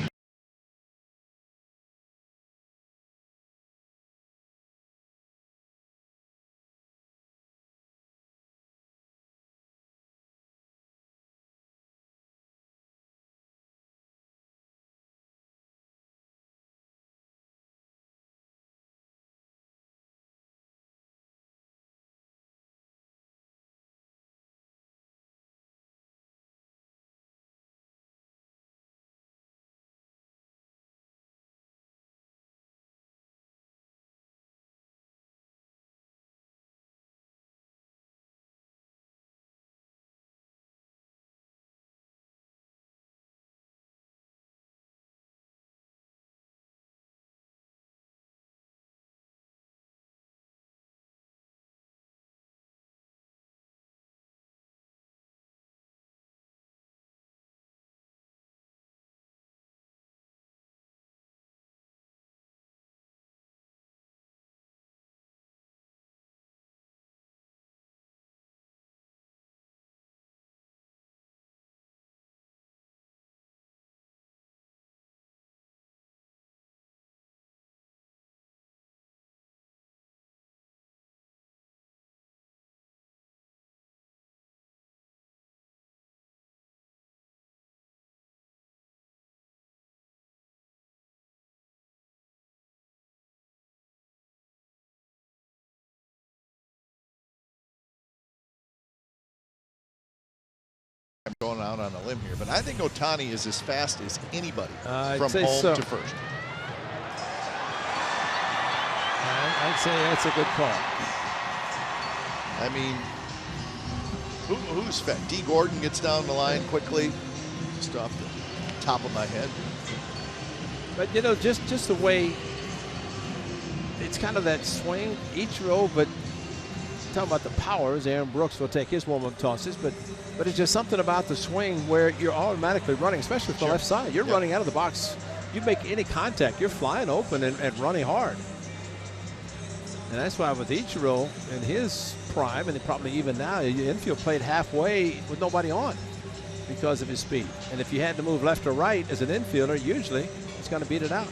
going out on a limb here, but I think Ohtani is as fast as anybody I'd from say home so. to first. I'd say that's a good call. I mean, who's fast? D. Gordon gets down the line quickly, just off the top of my head. But, you know, just the way it's kind of that swing, Ichiro, but talking about the powers, Aaron Brooks will take his warm-up tosses, but it's just something about the swing where you're automatically running, especially from the left side. You're running out of the box. You make any contact, you're flying open and running hard. And that's why with Ichiro in his prime, and probably even now, your infield played halfway with nobody on because of his speed. And if you had to move left or right as an infielder, usually it's going to beat it out.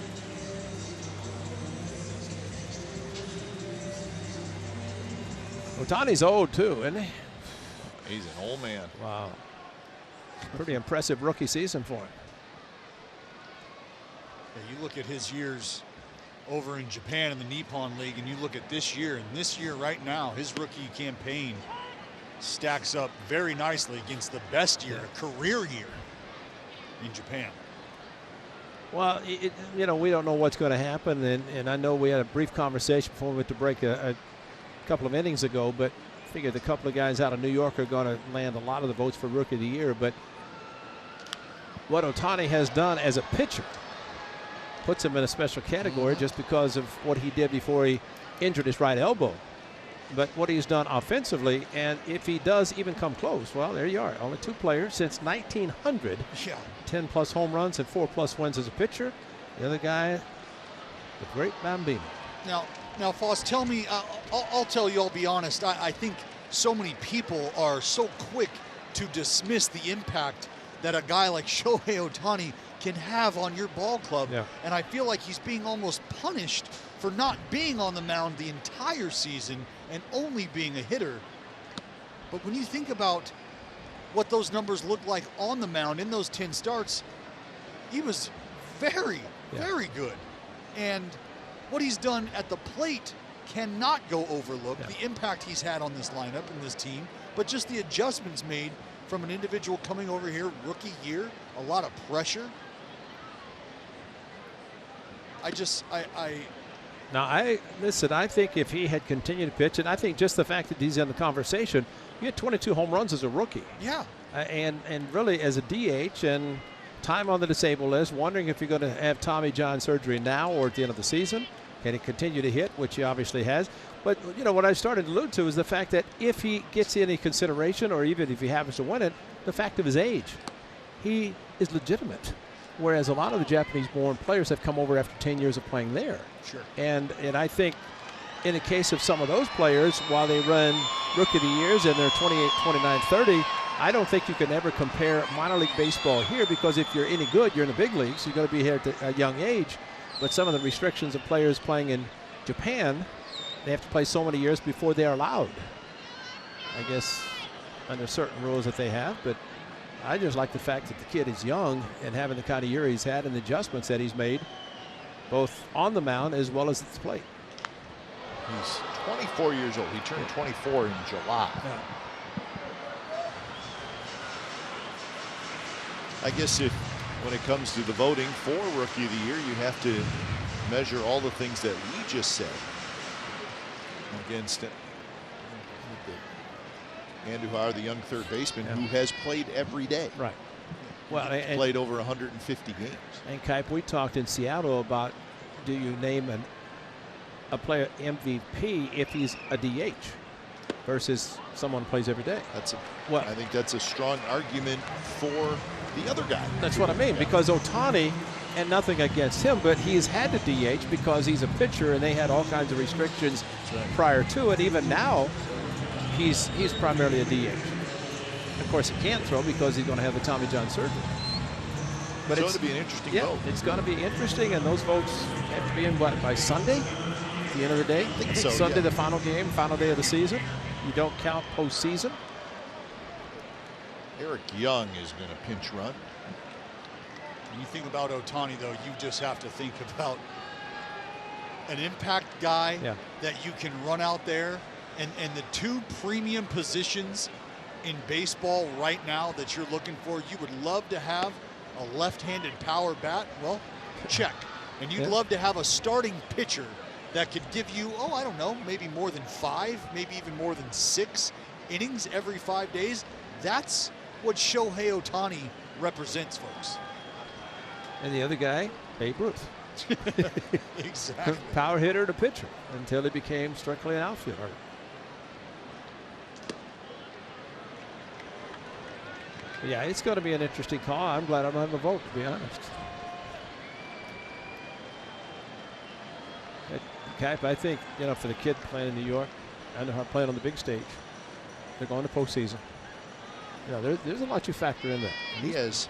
Ohtani's old too, isn't he? He's an old man. Wow. Pretty impressive rookie season for him. Yeah, you look at his years over in Japan in the Nippon League, and you look at this year, and this year right now, his rookie campaign stacks up very nicely against the best year, a career year in Japan. Well, you know, we don't know what's going to happen, and I know we had a brief conversation before we went to break a couple of innings ago, but I figured a couple of guys out of New York are going to land a lot of the votes for Rookie of the Year. But what Ohtani has done as a pitcher puts him in a special category just because of what he did before he injured his right elbow. But what he's done offensively, and if he does even come close, well, there you are. Only two players since 1900. Yeah. 10+ home runs and 4+ wins as a pitcher. The other guy, the great Bambino. Now, Foss, tell me, I'll tell you, I'll be honest, I think so many people are so quick to dismiss the impact that a guy like Shohei Ohtani can have on your ball club. Yeah. And I feel like he's being almost punished for not being on the mound the entire season and only being a hitter. But when you think about what those numbers look like on the mound in those 10 starts, he was very, very good. And what he's done at the plate cannot go overlooked. The impact he's had on this lineup and this team, but just the adjustments made from an individual coming over here, rookie year, a lot of pressure. Listen, I think if he had continued to pitch, and I think just the fact that he's in the conversation, he had 22 home runs as a rookie. Yeah. And really as a DH and time on the disabled list, wondering if you're going to have Tommy John surgery now or at the end of the season. Can he continue to hit, which he obviously has. But, you know, what I started to allude to is the fact that if he gets any consideration or even if he happens to win it, the fact of his age. He is legitimate, whereas a lot of the Japanese-born players have come over after 10 years of playing there. Sure. And I think in the case of some of those players, while they run Rookie of the Years and they're 28, 29, 30, I don't think you can ever compare minor league baseball here, because if you're any good, you're in the big leagues. You've got to be here at a young age. But some of the restrictions of players playing in Japan, they have to play so many years before they're allowed. I guess under certain rules that they have. But I just like the fact that the kid is young and having the kind of year he's had and the adjustments that he's made, both on the mound as well as at the plate. He's 24 years old. He turned 24 in July. Yeah. I guess when it comes to the voting for Rookie of the Year, you have to measure all the things that we just said against Andujar, the young third baseman, who has played every day. Right. Well, He's played over 150 games. And Kipe, we talked in Seattle about, do you name a player MVP if he's a DH versus someone who plays every day? I think that's a strong argument for the other guy. That's what I mean, because Ohtani, and nothing against him, but he's had to DH because he's a pitcher and they had all kinds of restrictions prior to it. Even now, he's primarily a DH. Of course, he can't throw because he's going to have the Tommy John surgery. But it's going to be an interesting vote. It's going to be interesting, and those votes have to be in, by Sunday? At the end of the day? I think so, Sunday, the final game, final day of the season. You don't count postseason. Eric Young is going to pinch run. When you think about Ohtani, though, you just have to think about an impact guy that you can run out there, and the two premium positions in baseball right now that you're looking for? You would love to have a left-handed power bat? Well, check. And you'd love to have a starting pitcher that could give you, oh, I don't know, maybe more than 5, maybe even more than 6 innings every 5 days. That's what Shohei Ohtani represents, folks. And the other guy, Babe Ruth. Exactly. Power hitter to pitcher until he became strictly an outfielder. Yeah, it's going to be an interesting call. I'm glad I don't have a vote, to be honest. Cap, I think, you know, for the kid playing in New York and playing on the big stage, they're going to postseason. You know, there's a lot you factor in there. He has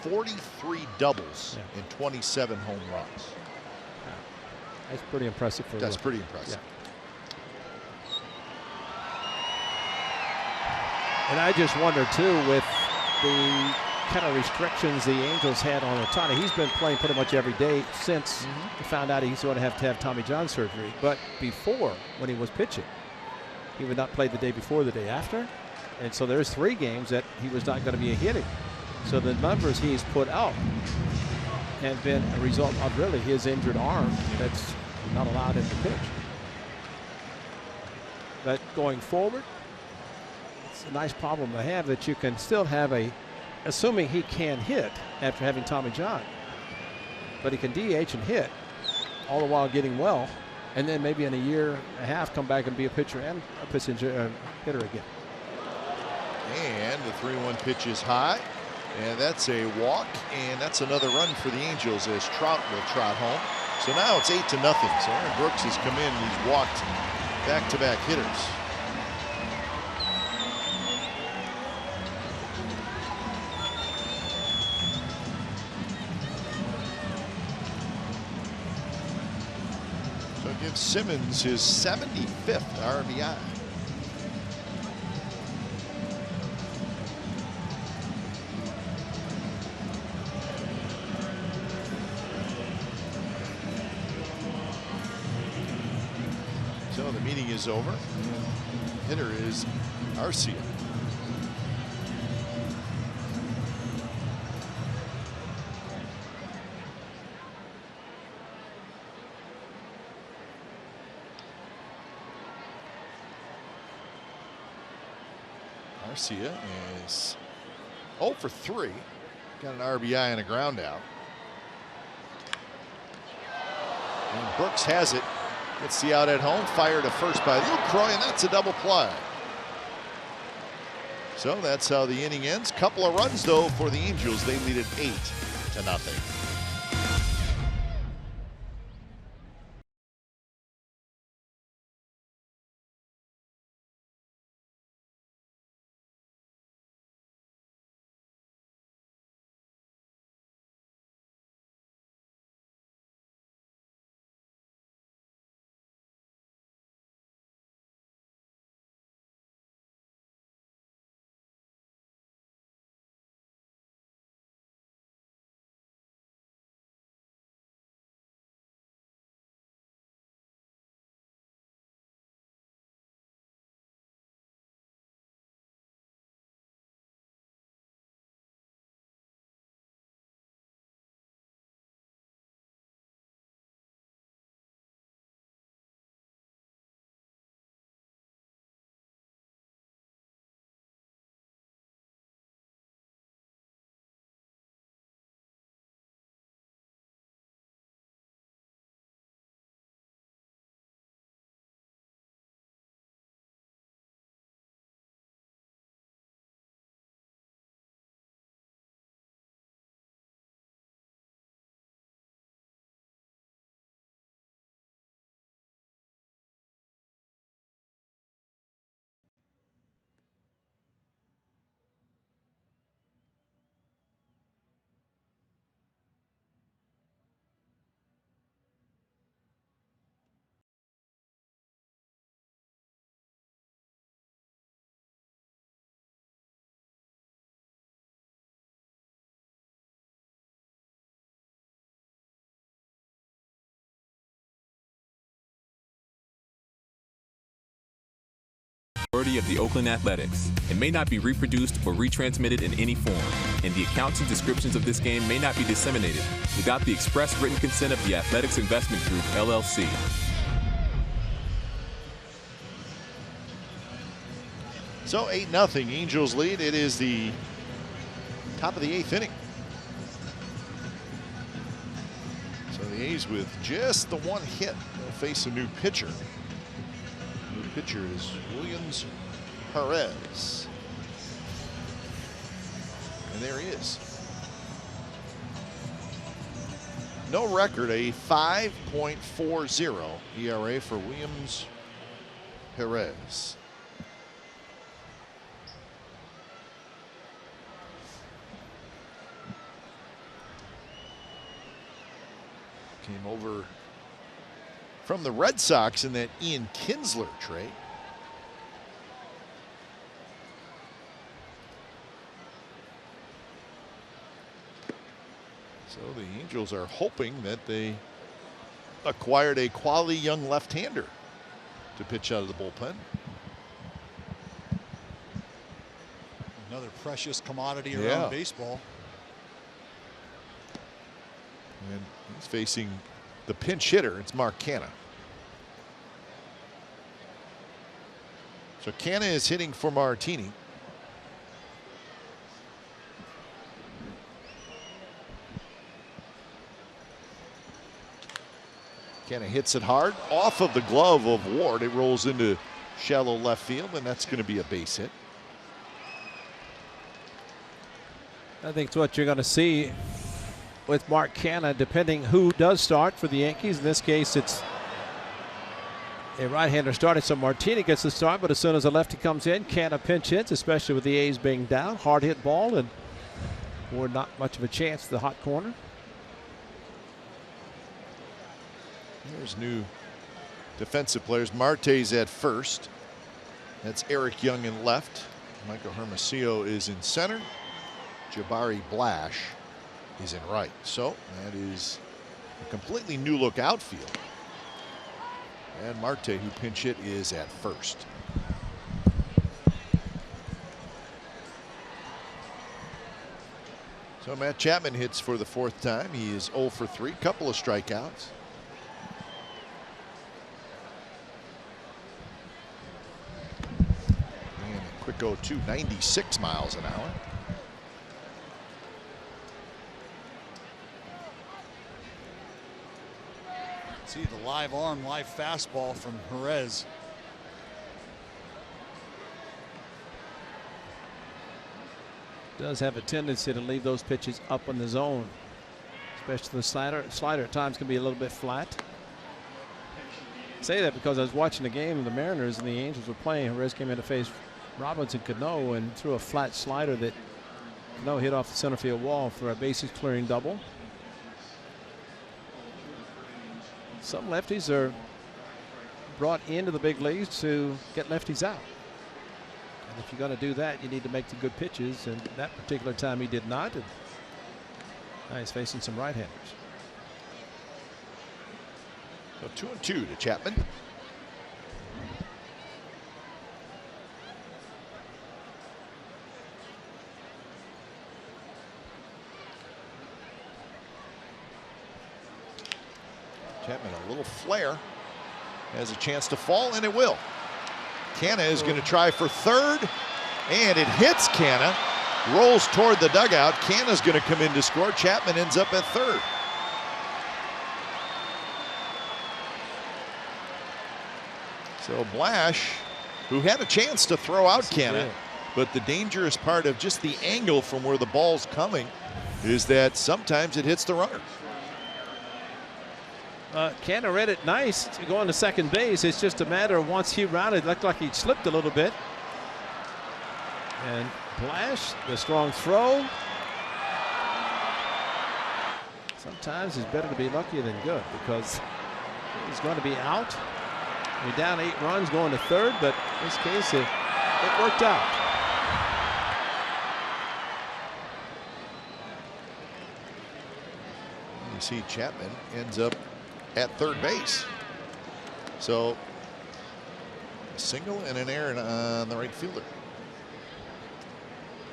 43 doubles and 27 home runs. Yeah. That's pretty impressive for That's pretty impressive. Yeah. And I just wonder, too, with the kind of restrictions the Angels had on Ohtani. He's been playing pretty much every day since he found out he's going to have Tommy John surgery. But before, when he was pitching, he would not play the day before, the day after. And so there's 3 games that he was not going to be hitting. So the numbers he's put out have been a result of really his injured arm that's not allowed him to pitch. But going forward, it's a nice problem to have that you can still have assuming he can hit after having Tommy John, but he can DH and hit all the while getting well, and then maybe in a year and a half come back and be a pitcher and a hitter again. And the 3-1 pitch is high, and that's a walk, and that's another run for the Angels as Trout will trot home. So now it's 8-0. So Aaron Brooks has come in and he's walked back-to-back hitters. Gives Simmons his 75th RBI. So the meeting is over. Hitter is Arcia. Arcia is 0 for 3. Got an RBI and a ground out. And Brooks has it. Gets the out at home. Fired to first by Lucroy, and that's a double play. So that's how the inning ends. Couple of runs, though, for the Angels. They lead it 8-0. majority of the Oakland Athletics and may not be reproduced or retransmitted in any form, and the accounts and descriptions of this game may not be disseminated without the express written consent of the Athletics Investment Group, LLC. So 8-0, Angels lead. It is the top of the 8th inning. So the A's with just the one hit will face a new pitcher. The new pitcher is Williams Perez. And there he is. No record, a 5.40 ERA for Williams Perez. Came over from the Red Sox in that Ian Kinsler trade. So the Angels are hoping that they acquired a quality young left-hander to pitch out of the bullpen. Another precious commodity around baseball. And he's facing the pinch hitter. It's Mark Canha. So Canha is hitting for Martini. Canha hits it hard off of the glove of Ward. It rolls into shallow left field, and that's going to be a base hit. I think it's what you're going to see with Mark Canha, depending who does start for the Yankees. In this case, it's a right-hander starting, so Martini gets the start, but as soon as a lefty comes in, Canha pinch hits, especially with the A's being down. Hard hit ball, and we're not much of a chance to the hot corner. There's new defensive players. Marte's at first. That's Eric Young in left. Michael Hermosillo is in center. Jabari Blash is in right. So that is a completely new look outfield. And Marte, who pinch hit, is at first. So Matt Chapman hits for the 4th time. He is 0 for 3, couple of strikeouts. And a quick 0-2, 96 miles an hour. See the live arm, live fastball from Perez. Does have a tendency to leave those pitches up in the zone, especially the slider. Slider at times can be a little bit flat. I say that because I was watching the game and the Mariners and the Angels were playing. Perez came in to face Robinson Cano and threw a flat slider that Cano hit off the center field wall for a bases clearing double. Some lefties are brought into the big leagues to get lefties out. And if you're going to do that, you need to make the good pitches. And that particular time he did not. And now he's facing some right-handers. So 2-2 to Chapman. Chapman, a little flare, has a chance to fall, and it will. Canha is going to try for third, and it hits Canha, rolls toward the dugout. Canha's going to come in to score. Chapman ends up at third. So Blash, who had a chance to throw out Canha, but the dangerous part of just the angle from where the ball's coming is that sometimes it hits the runner. Canha read it nice to go on to second base. It's just a matter of once he rounded, it looked like he slipped a little bit. And Blash, the strong throw. Sometimes it's better to be lucky than good because he's going to be out. You're down 8 runs going to third, but in this case it worked out. You see Chapman ends up at third base. So A single and an error on the right fielder.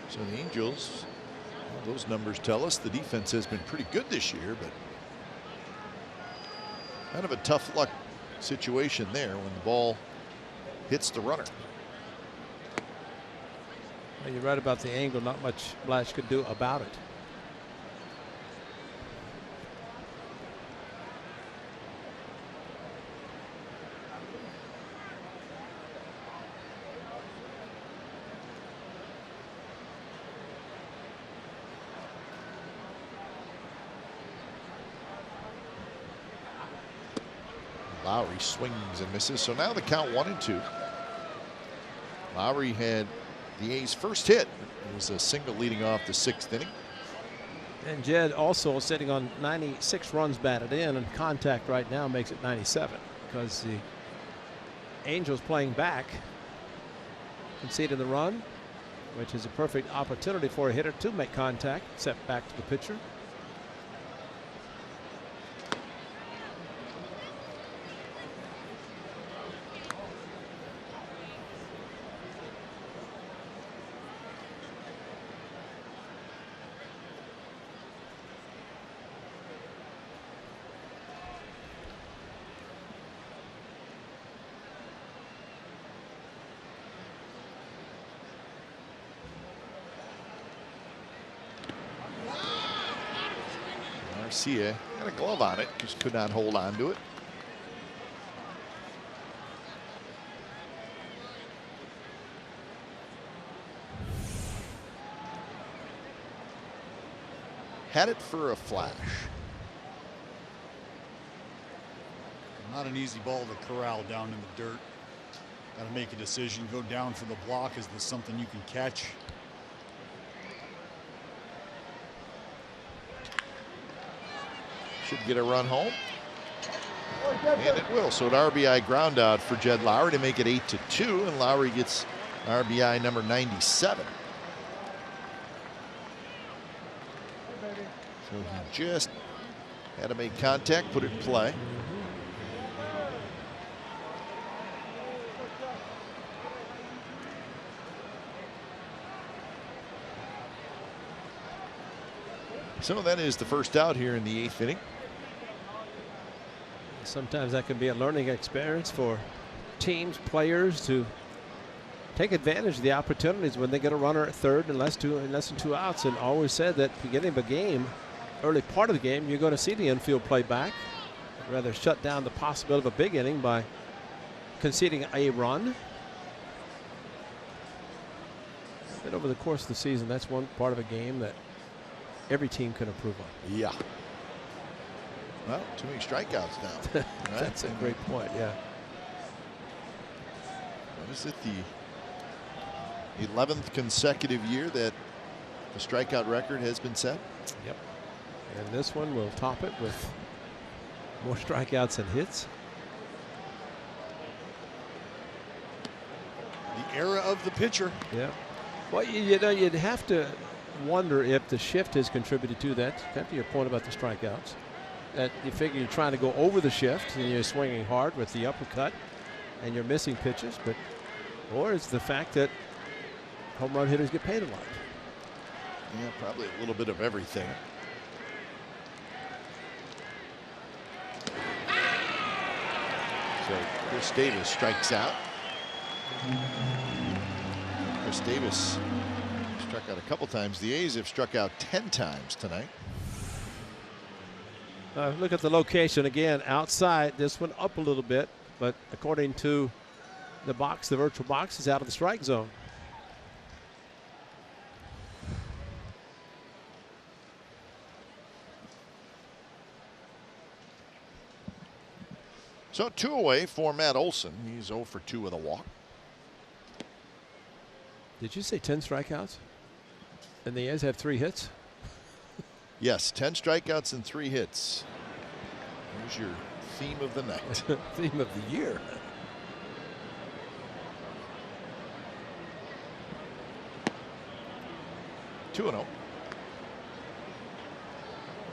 So the Angels, well, those numbers tell us the defense has been pretty good this year, but kind of a tough luck situation there when the ball hits the runner. Well, you're right about the angle. Not much Blash could do about it. Lowry swings and misses. So now the count 1-2. Lowry had the A's first hit. It was a single leading off the 6th inning. And Jed also sitting on 96 runs batted in, and contact right now makes it 97 because the Angels playing back conceded the run, which is a perfect opportunity for a hitter to make contact, set back to the pitcher. Garcia had a glove on it, just could not hold on to it. Had it for a flash. Not an easy ball to corral down in the dirt. Got to make a decision. Go down for the block. Is this something you can catch? Should get a run home. And it will. So an RBI ground out for Jed Lowry to make it 8-2, and Lowry gets RBI number 97. So he just had to make contact, put it in play. So that is the first out here in the 8th inning. Sometimes that can be a learning experience for teams, players to take advantage of the opportunities when they get a runner at third and less than 2 outs. And always said that beginning of a game, early part of the game, you're going to see the infield play back. I'd rather shut down the possibility of a big inning by conceding a run. But over the course of the season, that's one part of a game that every team can improve on. Yeah. Well, too many strikeouts now. Right? That's a great point, yeah. What is it, the 11th consecutive year that the strikeout record has been set? Yep. And this one will top it with more strikeouts than hits. The era of the pitcher. Yeah. Well, you know, you'd have to wonder if the shift has contributed to that. Kind of your point about the strikeouts. That you figure you're trying to go over the shift and you're swinging hard with the uppercut and you're missing pitches, but or it's the fact that home run hitters get paid a lot. Yeah, probably a little bit of everything. So Chris Davis strikes out. Chris Davis struck out a couple times. The A's have struck out 10 times tonight. Look at the location again outside. This one up a little bit, but according to the box, the virtual box is out of the strike zone. So 2 away for Matt Olson. He's 0 for 2 with a walk. Did you say 10 strikeouts? And the A's have 3 hits? Yes, 10 strikeouts and 3 hits. Here's your theme of the night. Theme of the year. Two and 0.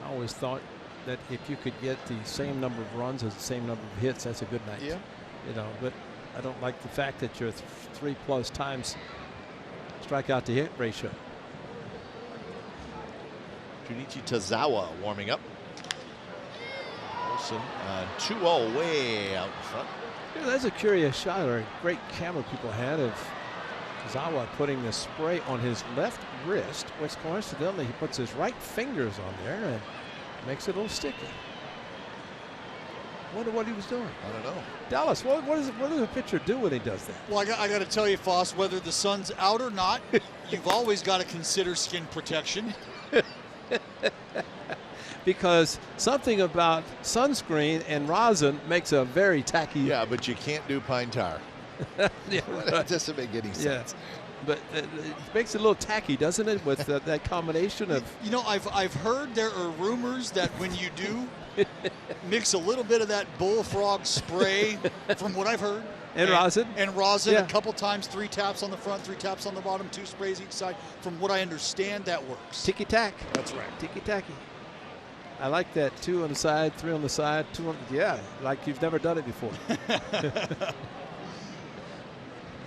I always thought that if you could get the same number of runs as the same number of hits, that's a good night. Yeah. You know, but I don't like the fact that you're 3+ times strikeout to hit ratio. Junichi Tazawa warming up. Olsen 2-0 way out in front. You know, that's a curious shot, or a great camera people had of Zawa putting the spray on his left wrist, which coincidentally he puts his right fingers on there and makes it a little sticky. Wonder what he was doing. I don't know. Dallas, what does a pitcher do when he does that? Well, I got to tell you, Foss, whether the sun's out or not, you've always got to consider skin protection. Because something about sunscreen and rosin makes a very tacky. Yeah, but you can't do pine tar. Yeah, That doesn't make any sense. But it makes it a little tacky, doesn't it, with that combination of... You know, I've heard there are rumors that when you do mix a little bit of that bullfrog spray, from what I've heard. And rosin. And rosin, Yeah. a couple times, 3 taps on the front, 3 taps on the bottom, 2 sprays each side. From what I understand, that works. Ticky-tack. That's right. Ticky-tacky. I like that. 2 on the side, 3 on the side, 2 on... Yeah, like you've never done it before.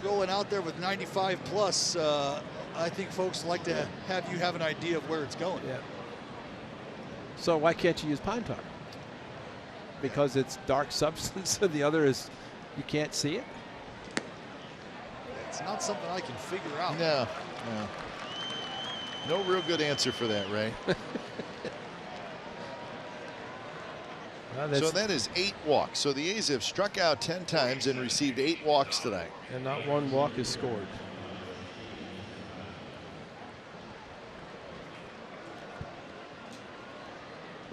Going out there with 95 plus, I think folks like to have you have an idea of where it's going. Yeah. So why can't you use pine tar? Because it's dark substance and the other is you can't see it? It's not something I can figure out. No. No real good answer for that, Ray. So that is 8 walks. So the A's have struck out 10 times and received 8 walks tonight. And not one walk is scored.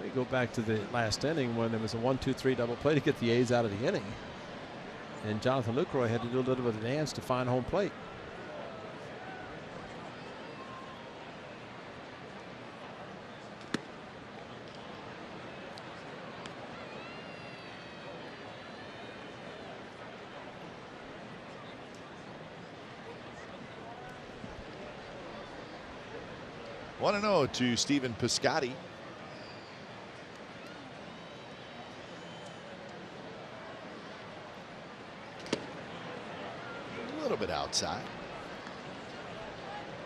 We go back to the last inning when there was a 1-2-3 double play to get the A's out of the inning. And Jonathan Lucroy had to do a little bit of a dance to find home plate. Want to know to Stephen Piscotty. A little bit outside.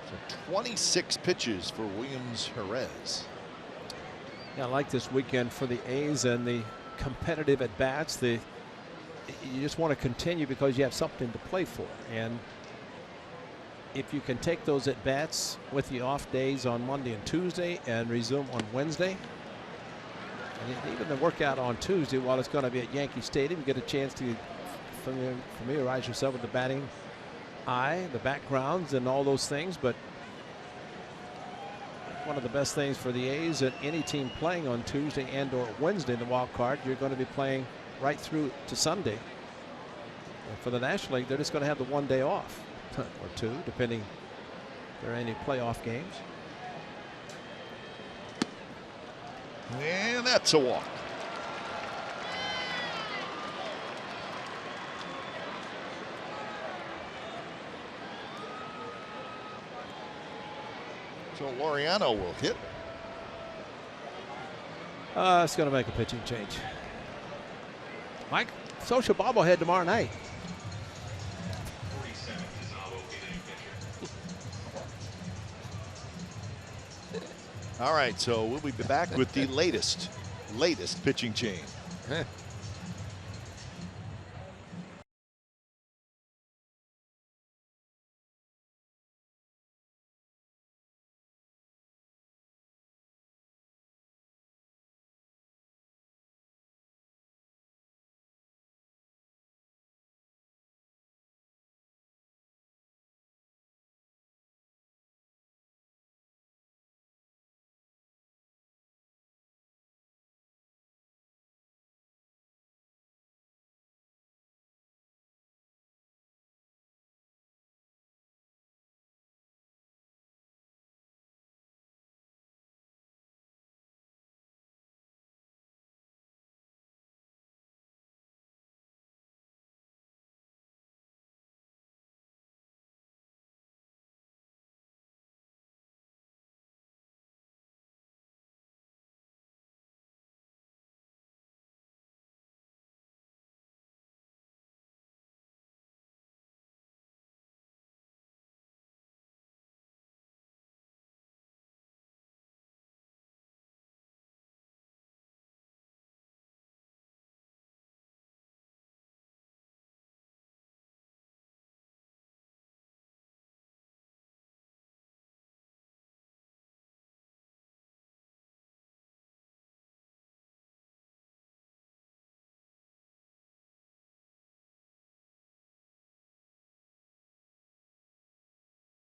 So 26 pitches for Williams Jerez. Yeah, I like this weekend for the A's and the competitive at bats. You just want to continue because you have something to play for. And if you can take those at bats with the off days on Monday and Tuesday and resume on Wednesday, and even the workout on Tuesday, while it's going to be at Yankee Stadium, you get a chance to familiarize yourself with the batting eye, the backgrounds, and all those things. But one of the best things for the A's and any team playing on Tuesday and or Wednesday in the wild card, you're going to be playing right through to Sunday. And for the National League, they're just going to have the 1 day off. Or 2, depending if there are any playoff games. And that's a walk. So Laureano will hit. It's going to make a pitching change. Mike, social bobblehead tomorrow night. All right, so we'll be back with the latest pitching change.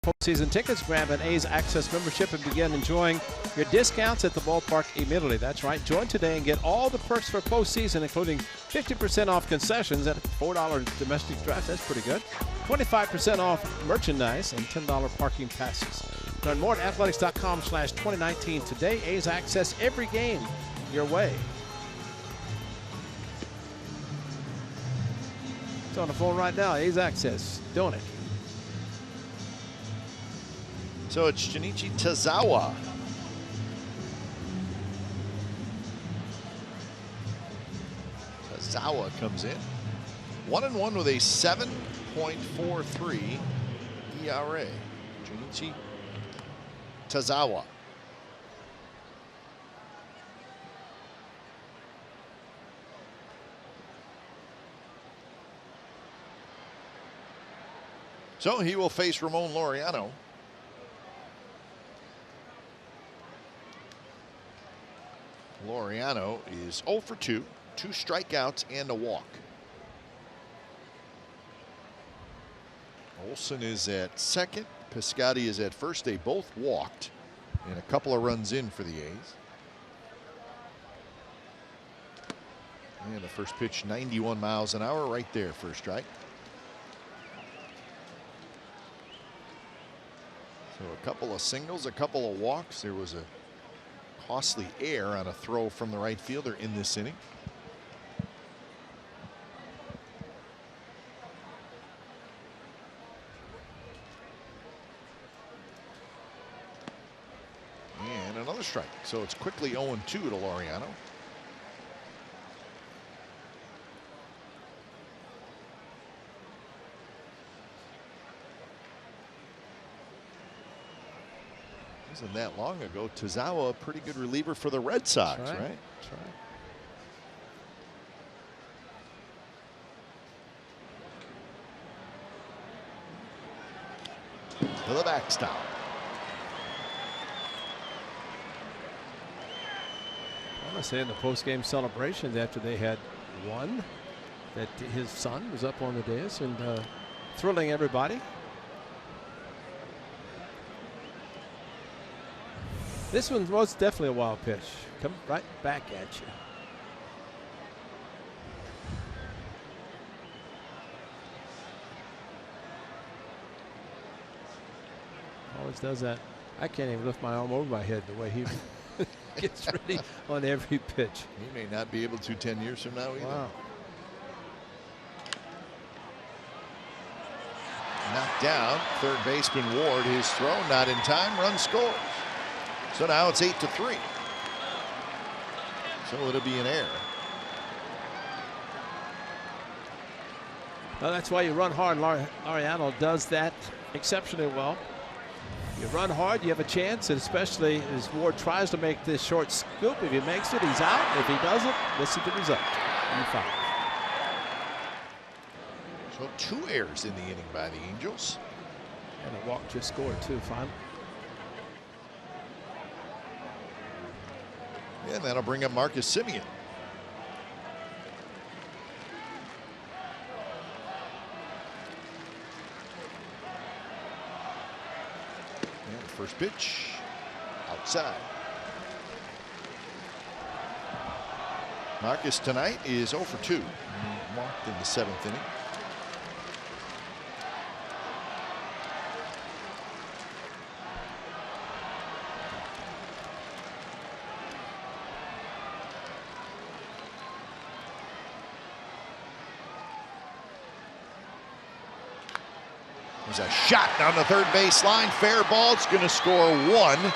Postseason tickets, grab an A's Access membership and begin enjoying your discounts at the ballpark immediately. That's right. Join today and get all the perks for postseason, including 50% off concessions at $4 domestic draft. That's pretty good. 25% off merchandise and $10 parking passes. Learn more at athletics.com/2019 today. A's Access, every game your way. It's on the phone right now. A's Access, doing it. So it's Junichi Tazawa. Tazawa comes in. 1-1 with a 7.43 ERA. Junichi Tazawa. So he will face Ramon Laureano. Laureano is 0 for 2, 2 strikeouts and a walk. Olson is at second. Piscotty is at first. They both walked and a couple of runs in for the A's. And the first pitch, 91 miles an hour, right there for a strike. So a couple of singles, a couple of walks. There was a costly error on a throw from the right fielder in this inning. And another strike. So it's quickly 0-2 to Laureano. Wasn't that long ago. Tazawa, a pretty good reliever for the Red Sox, right? That's right. To the backstop. I want to say in the post-game celebrations after they had won that his son was up on the dais and thrilling everybody. This one was definitely a wild pitch. Come right back at you. Always does that. I can't even lift my arm over my head the way he gets ready on every pitch. He may not be able to 10 years from now either. Wow. Knocked down. Third baseman Ward. His throw not in time. Run scores. So now it's 8-3. So it'll be an error. Well, that's why you run hard. Laureano does that exceptionally well. You run hard, you have a chance, and especially as Ward tries to make this short scoop. If he makes it, he's out. If he doesn't, listen to the result. You foul. So 2 errors in the inning by the Angels. And a walk just scored too, finally. And that'll bring up Marcus Semien. And the first pitch outside. Marcus tonight is 0 for 2. Walked in the 7th inning. There's a shot down the third base line. Fair ball. It's going to score 1.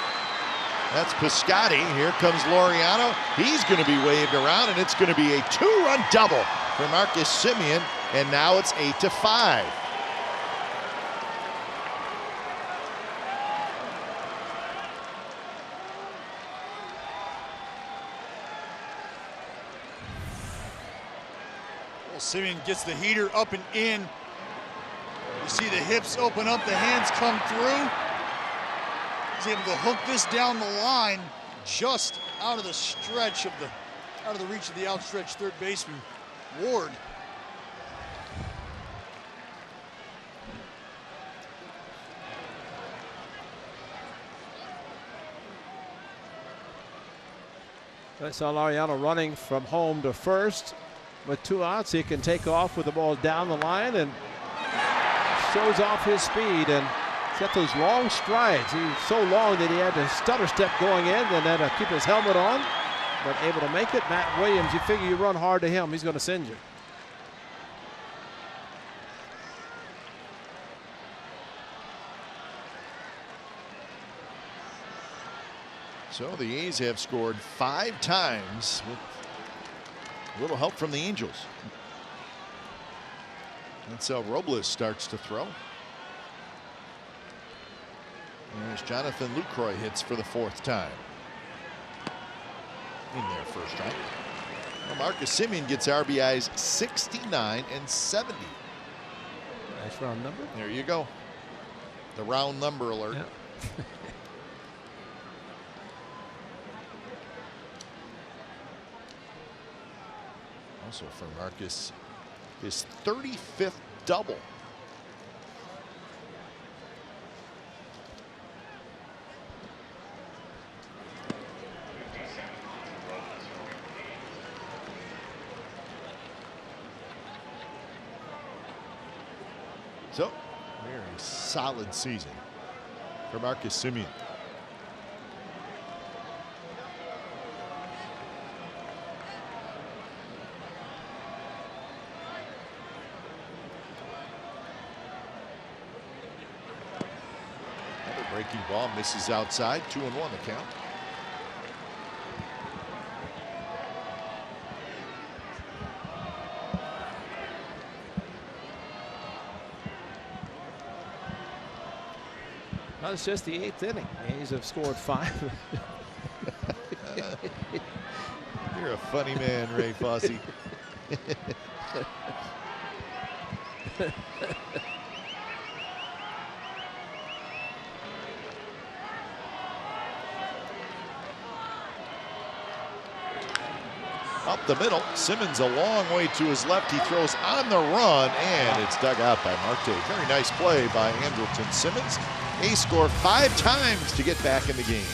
That's Piscotty. Here comes Laureano. He's going to be waved around, and it's going to be a 2-run double for Marcus Semien. And now it's 8-5. Well, Semien gets the heater up and in. You see the hips open up, the hands come through. He's able to hook this down the line just out of the stretch of out of the reach of the outstretched third baseman, Ward. I saw Laureano running from home to first with 2 outs. He can take off with the ball down the line and shows off his speed, and he's got those long strides. He's so long that he had to stutter step going in and had to keep his helmet on, but able to make it. Matt Williams, you figure you run hard to him, he's going to send you. So the A's have scored 5 times with a little help from the Angels. That's how Robles starts to throw. There's Jonathan Lucroy hits for the 4th time. In there first strike. Well, Marcus Semien gets RBIs 69 and 70. Nice round number. There you go. The round number alert. Yeah. Also for Marcus, his 35th double. So, very solid season for Marcus Semien. Breaking ball misses outside. 2-1 the count. Well, it's just the 8th inning. The A's have scored 5. You're a funny man, Ray Fosse. Up the middle, Simmons a long way to his left. He throws on the run, and it's dug out by Marte. Very nice play by Andrelton Simmons. A's score 5 times to get back in the game.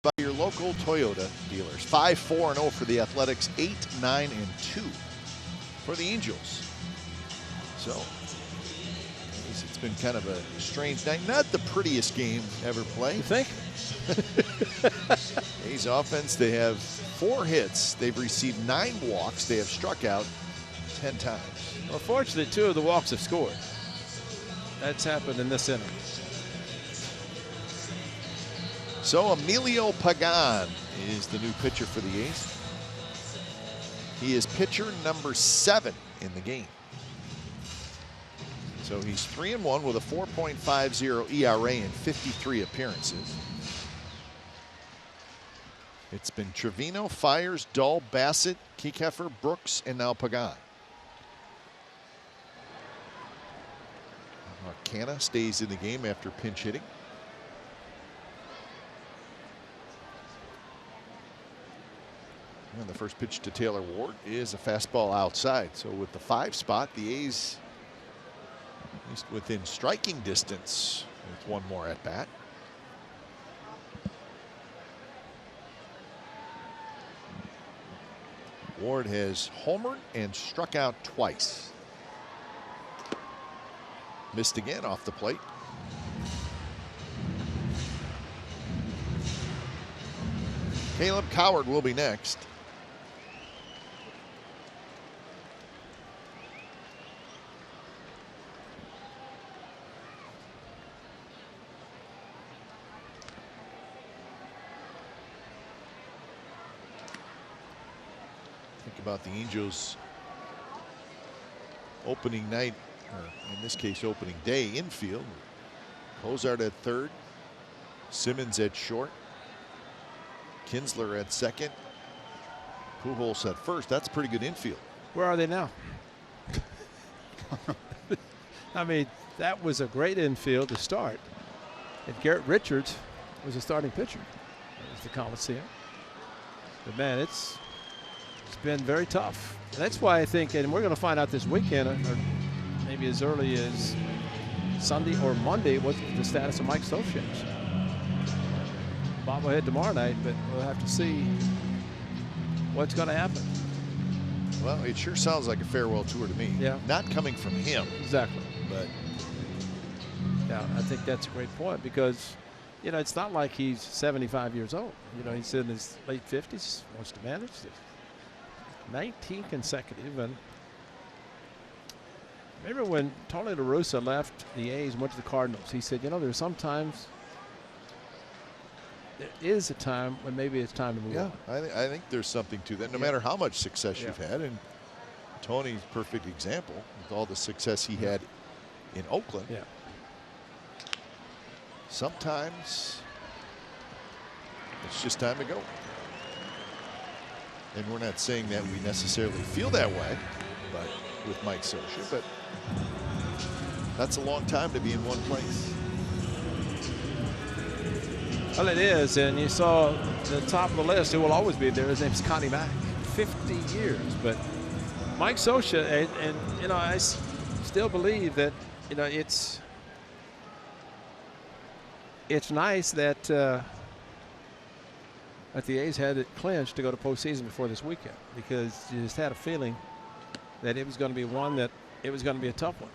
By your local Toyota dealers. 5-4-0 for the Athletics, 8-9-2 for the Angels. So it's been kind of a strange night. Not the prettiest game ever played. You think? A's offense, they have 4 hits. They've received 9 walks. They have struck out 10 times. Well, fortunately, 2 of the walks have scored. That's happened in this inning. So Emilio Pagan is the new pitcher for the A's. He is pitcher number 7 in the game. So he's 3-1 with a 4.50 ERA in 53 appearances. It's been Trevino, Fires, Dahl, Bassett, Kiekeffer, Brooks, and now Pagan. Canna stays in the game after pinch hitting. And the first pitch to Taylor Ward is a fastball outside. So with the 5 spot, the A's at least within striking distance with one more at bat. Ward has homered and struck out twice. Missed again off the plate. Caleb Coward will be next. Think about the Angels opening night, or in this case opening day infield. Cozart at third, Simmons at short, Kinsler at second, Pujols at first. That's a pretty good infield. Where are they now? I mean, that was a great infield to start. And Garrett Richards was a starting pitcher. That was the Coliseum. But man, it's been very tough. That's why I think, and we're going to find out this weekend, or maybe as early as Sunday or Monday, what the status of Mike Scioscia is. Bobblehead tomorrow night, but we'll have to see what's going to happen. Well, it sure sounds like a farewell tour to me. Yeah. Not coming from him. Exactly. But yeah, I think that's a great point because, you know, it's not like he's 75 years old. You know, he's in his late 50s, wants to manage this. 19 consecutive. And remember when Tony La Russa left the A's and went to the Cardinals, he said, you know, there's sometimes there is a time when maybe it's time to move on. I think there's something to that, no matter how much success you've had. And Tony's perfect example with all the success he had in Oakland. Yeah. Sometimes it's just time to go. And we're not saying that we necessarily feel that way, but with Mike Scioscia, but that's a long time to be in one place. Well, it is, and you saw the top of the list who will always be there. His name's Connie Mack, 50 years. But Mike Scioscia, and you know, I still believe that, you know, it's nice that that the A's had it clinched to go to postseason before this weekend, because you just had a feeling that it was going to be one that it was going to be a tough one.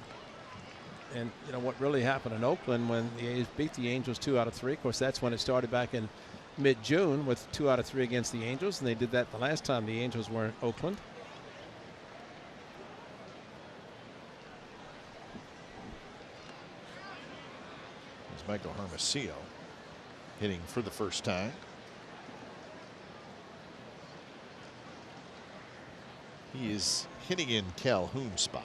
And you know what really happened in Oakland when the A's beat the Angels 2 out of 3. Of course, that's when it started back in mid-June with 2 out of 3 against the Angels, and they did that the last time the Angels were in Oakland. There's Michael Hermosillo hitting for the first time. He is hitting in Calhoun's spot.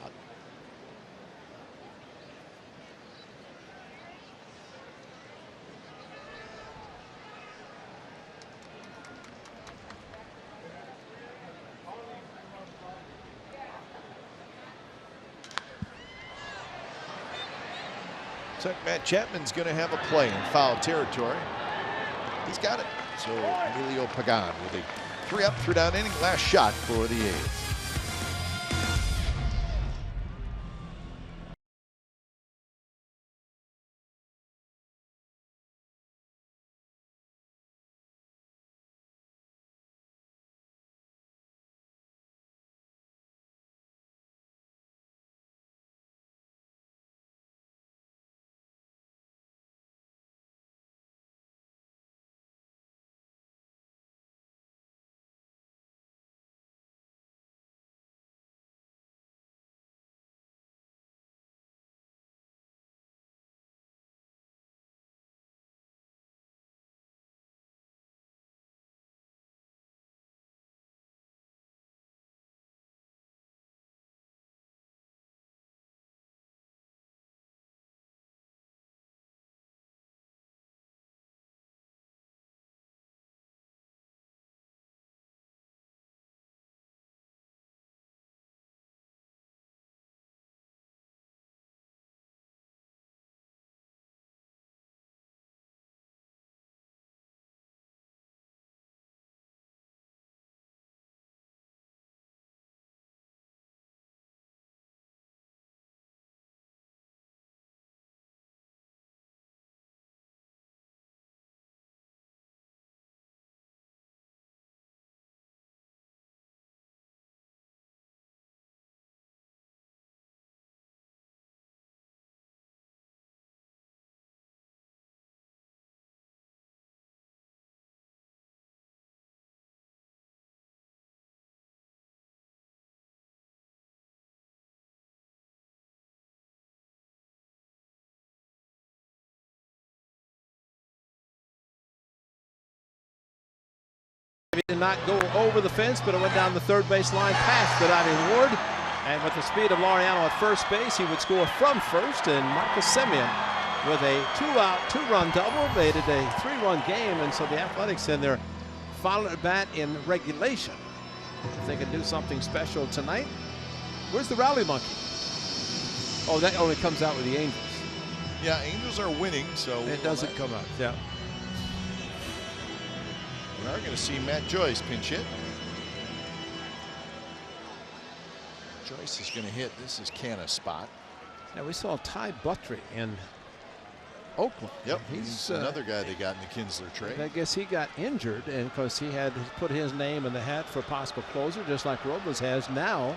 Looks like Matt Chapman's going to have a play in foul territory. He's got it. So Emilio Pagan with a 3-up, 3-down inning. Last shot for the A's. Maybe did not go over the fence, but it went down the third base line past the diving Ward. And with the speed of Laureano at first base, he would score from first. And Marcus Semien with a 2-out, 2-run double made it a 3-run game. And so the Athletics in their final at bat in regulation, if they can do something special tonight. Where's the rally monkey? Oh, that only comes out with the Angels. Yeah, Angels are winning, so It doesn't come out. Yeah. We are going to see Matt Joyce pinch hit. Joyce is going to hit. This is Canna's spot. Yeah, we saw Ty Buttry in Oakland. Yep, he's another guy they got in the Kinsler trade. I guess he got injured, and because he had put his name in the hat for possible closer, just like Robles has now.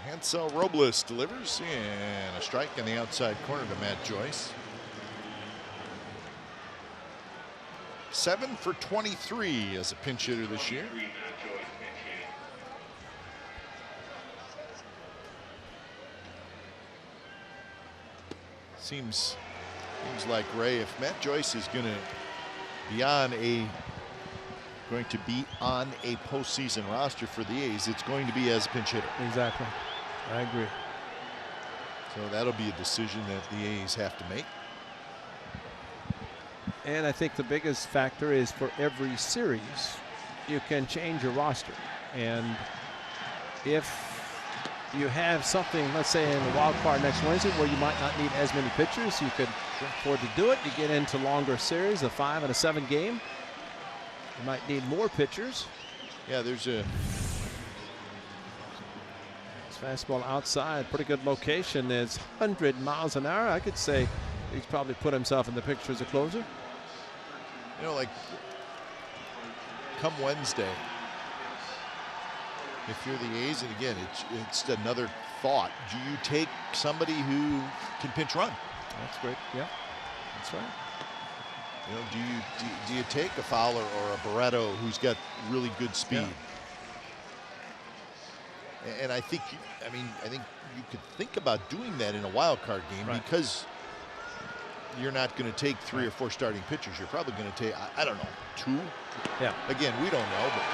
Hansel Robles delivers, and a strike in the outside corner to Matt Joyce. 7 for 23 as a pinch hitter this year. Seems like, Ray, if Matt Joyce is going to be on a postseason roster for the A's, it's going to be as a pinch hitter. Exactly. I agree. So that'll be a decision that the A's have to make. And I think the biggest factor is for every series, you can change your roster. And if you have something, let's say in the wild card next Wednesday, where you might not need as many pitchers, you could afford to do it. You get into longer series, a 5 and a 7 game. You might need more pitchers. Yeah, there's a fastball outside, pretty good location. It's 100 miles an hour. I could say he's probably put himself in the picture as a closer. You know, like come Wednesday, if you're the A's, and again, it's another thought. Do you take somebody who can pinch run? That's great. Yeah, that's right. You know, do you take a Fowler or a Barreto who's got really good speed? Yeah. And I think you could think about doing that in a wild card game, right, because you're not going to take 3 or 4 starting pitchers. You're probably going to take, I don't know, 2. Yeah. Again, we don't know, but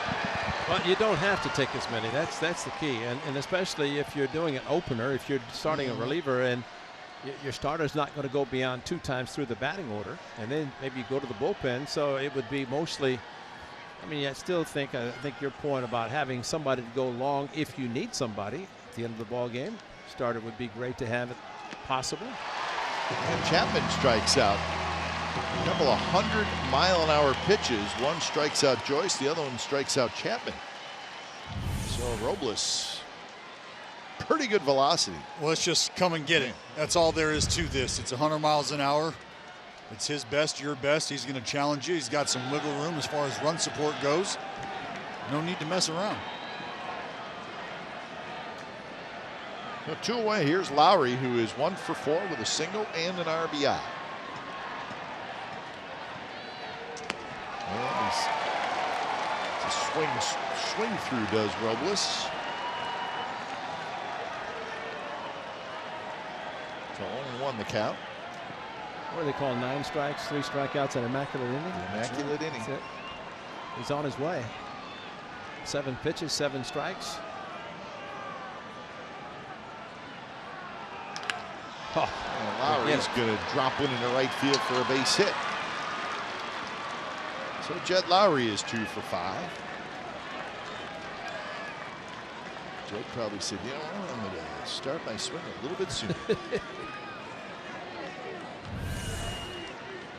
well, you don't have to take as many. That's the key, and especially if you're doing an opener, if you're starting a reliever, and your starter's not going to go beyond 2 times through the batting order, and then maybe you go to the bullpen. So it would be mostly. I mean, I think your point about having somebody to go long if you need somebody at the end of the ball game, starter would be great to have it possible. And Chapman strikes out. A couple of 100-mile-an-hour pitches. One strikes out Joyce, the other one strikes out Chapman. So Robles, pretty good velocity. Well, it's just come and get it. That's all there is to this. It's 100 miles an hour. It's his best, your best. He's going to challenge you. He's got some wiggle room as far as run support goes. No need to mess around. So 2 away. Here's Lowry, who is 1 for 4 with a single and an RBI. And it's a swing through does Robles. So 0-1 the count. What do they call 9 strikes, 3 strikeouts, an immaculate inning? Immaculate inning. That's it. He's on his way. 7 pitches, 7 strikes. Oh, Lowry's going to drop one into right field for a base hit. So Jed Lowry is 2 for 5. Jed probably said, you know what, I'm going to start my swing a little bit sooner.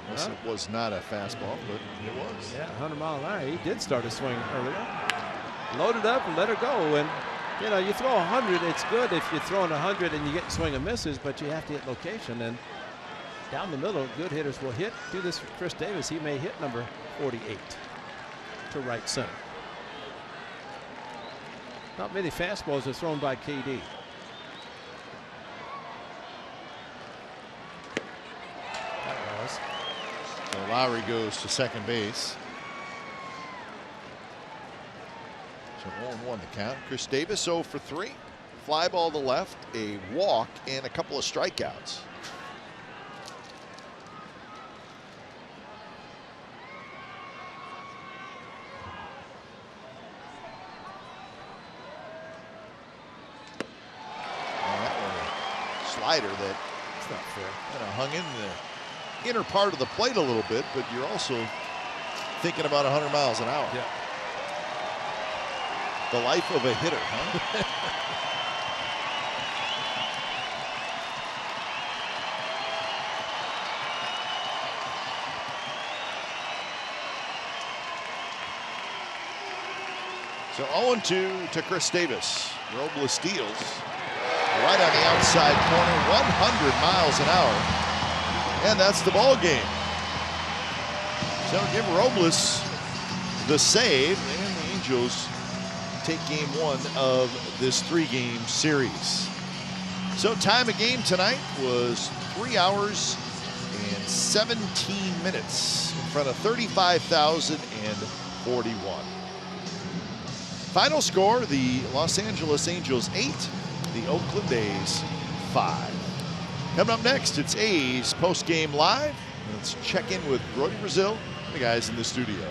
Unless it was not a fastball, but it was. Yeah, 100 mile an hour. He did start a swing earlier. Loaded up and let her go. And, you know, you throw 100, it's good if you're throwing 100 and you get swing and misses, but you have to hit location. And down the middle, good hitters will hit. Do this for Chris Davis. He may hit number 48 to right center. Not many fastballs are thrown by KD. That was. So Lowry goes to second base. So 0-1 the count. Chris Davis 0 for 3. Fly ball to left, a walk, and a couple of strikeouts. slider that It's not fair. kind of hung in the inner part of the plate a little bit, but you're also thinking about 100 miles an hour. Yeah. The life of a hitter, huh? So 0-2 to Chris Davis. Robles steals right on the outside corner, 100 miles an hour. And that's the ball game. So give Robles the save, and the Angels take game one of this 3-game series. So time of game tonight was 3 hours and 17 minutes in front of 35,041. Final score, the Los Angeles Angels 8, the Oakland A's 5. Coming up next, it's A's post-game live. Let's check in with Brody Brazil, the guys in the studio.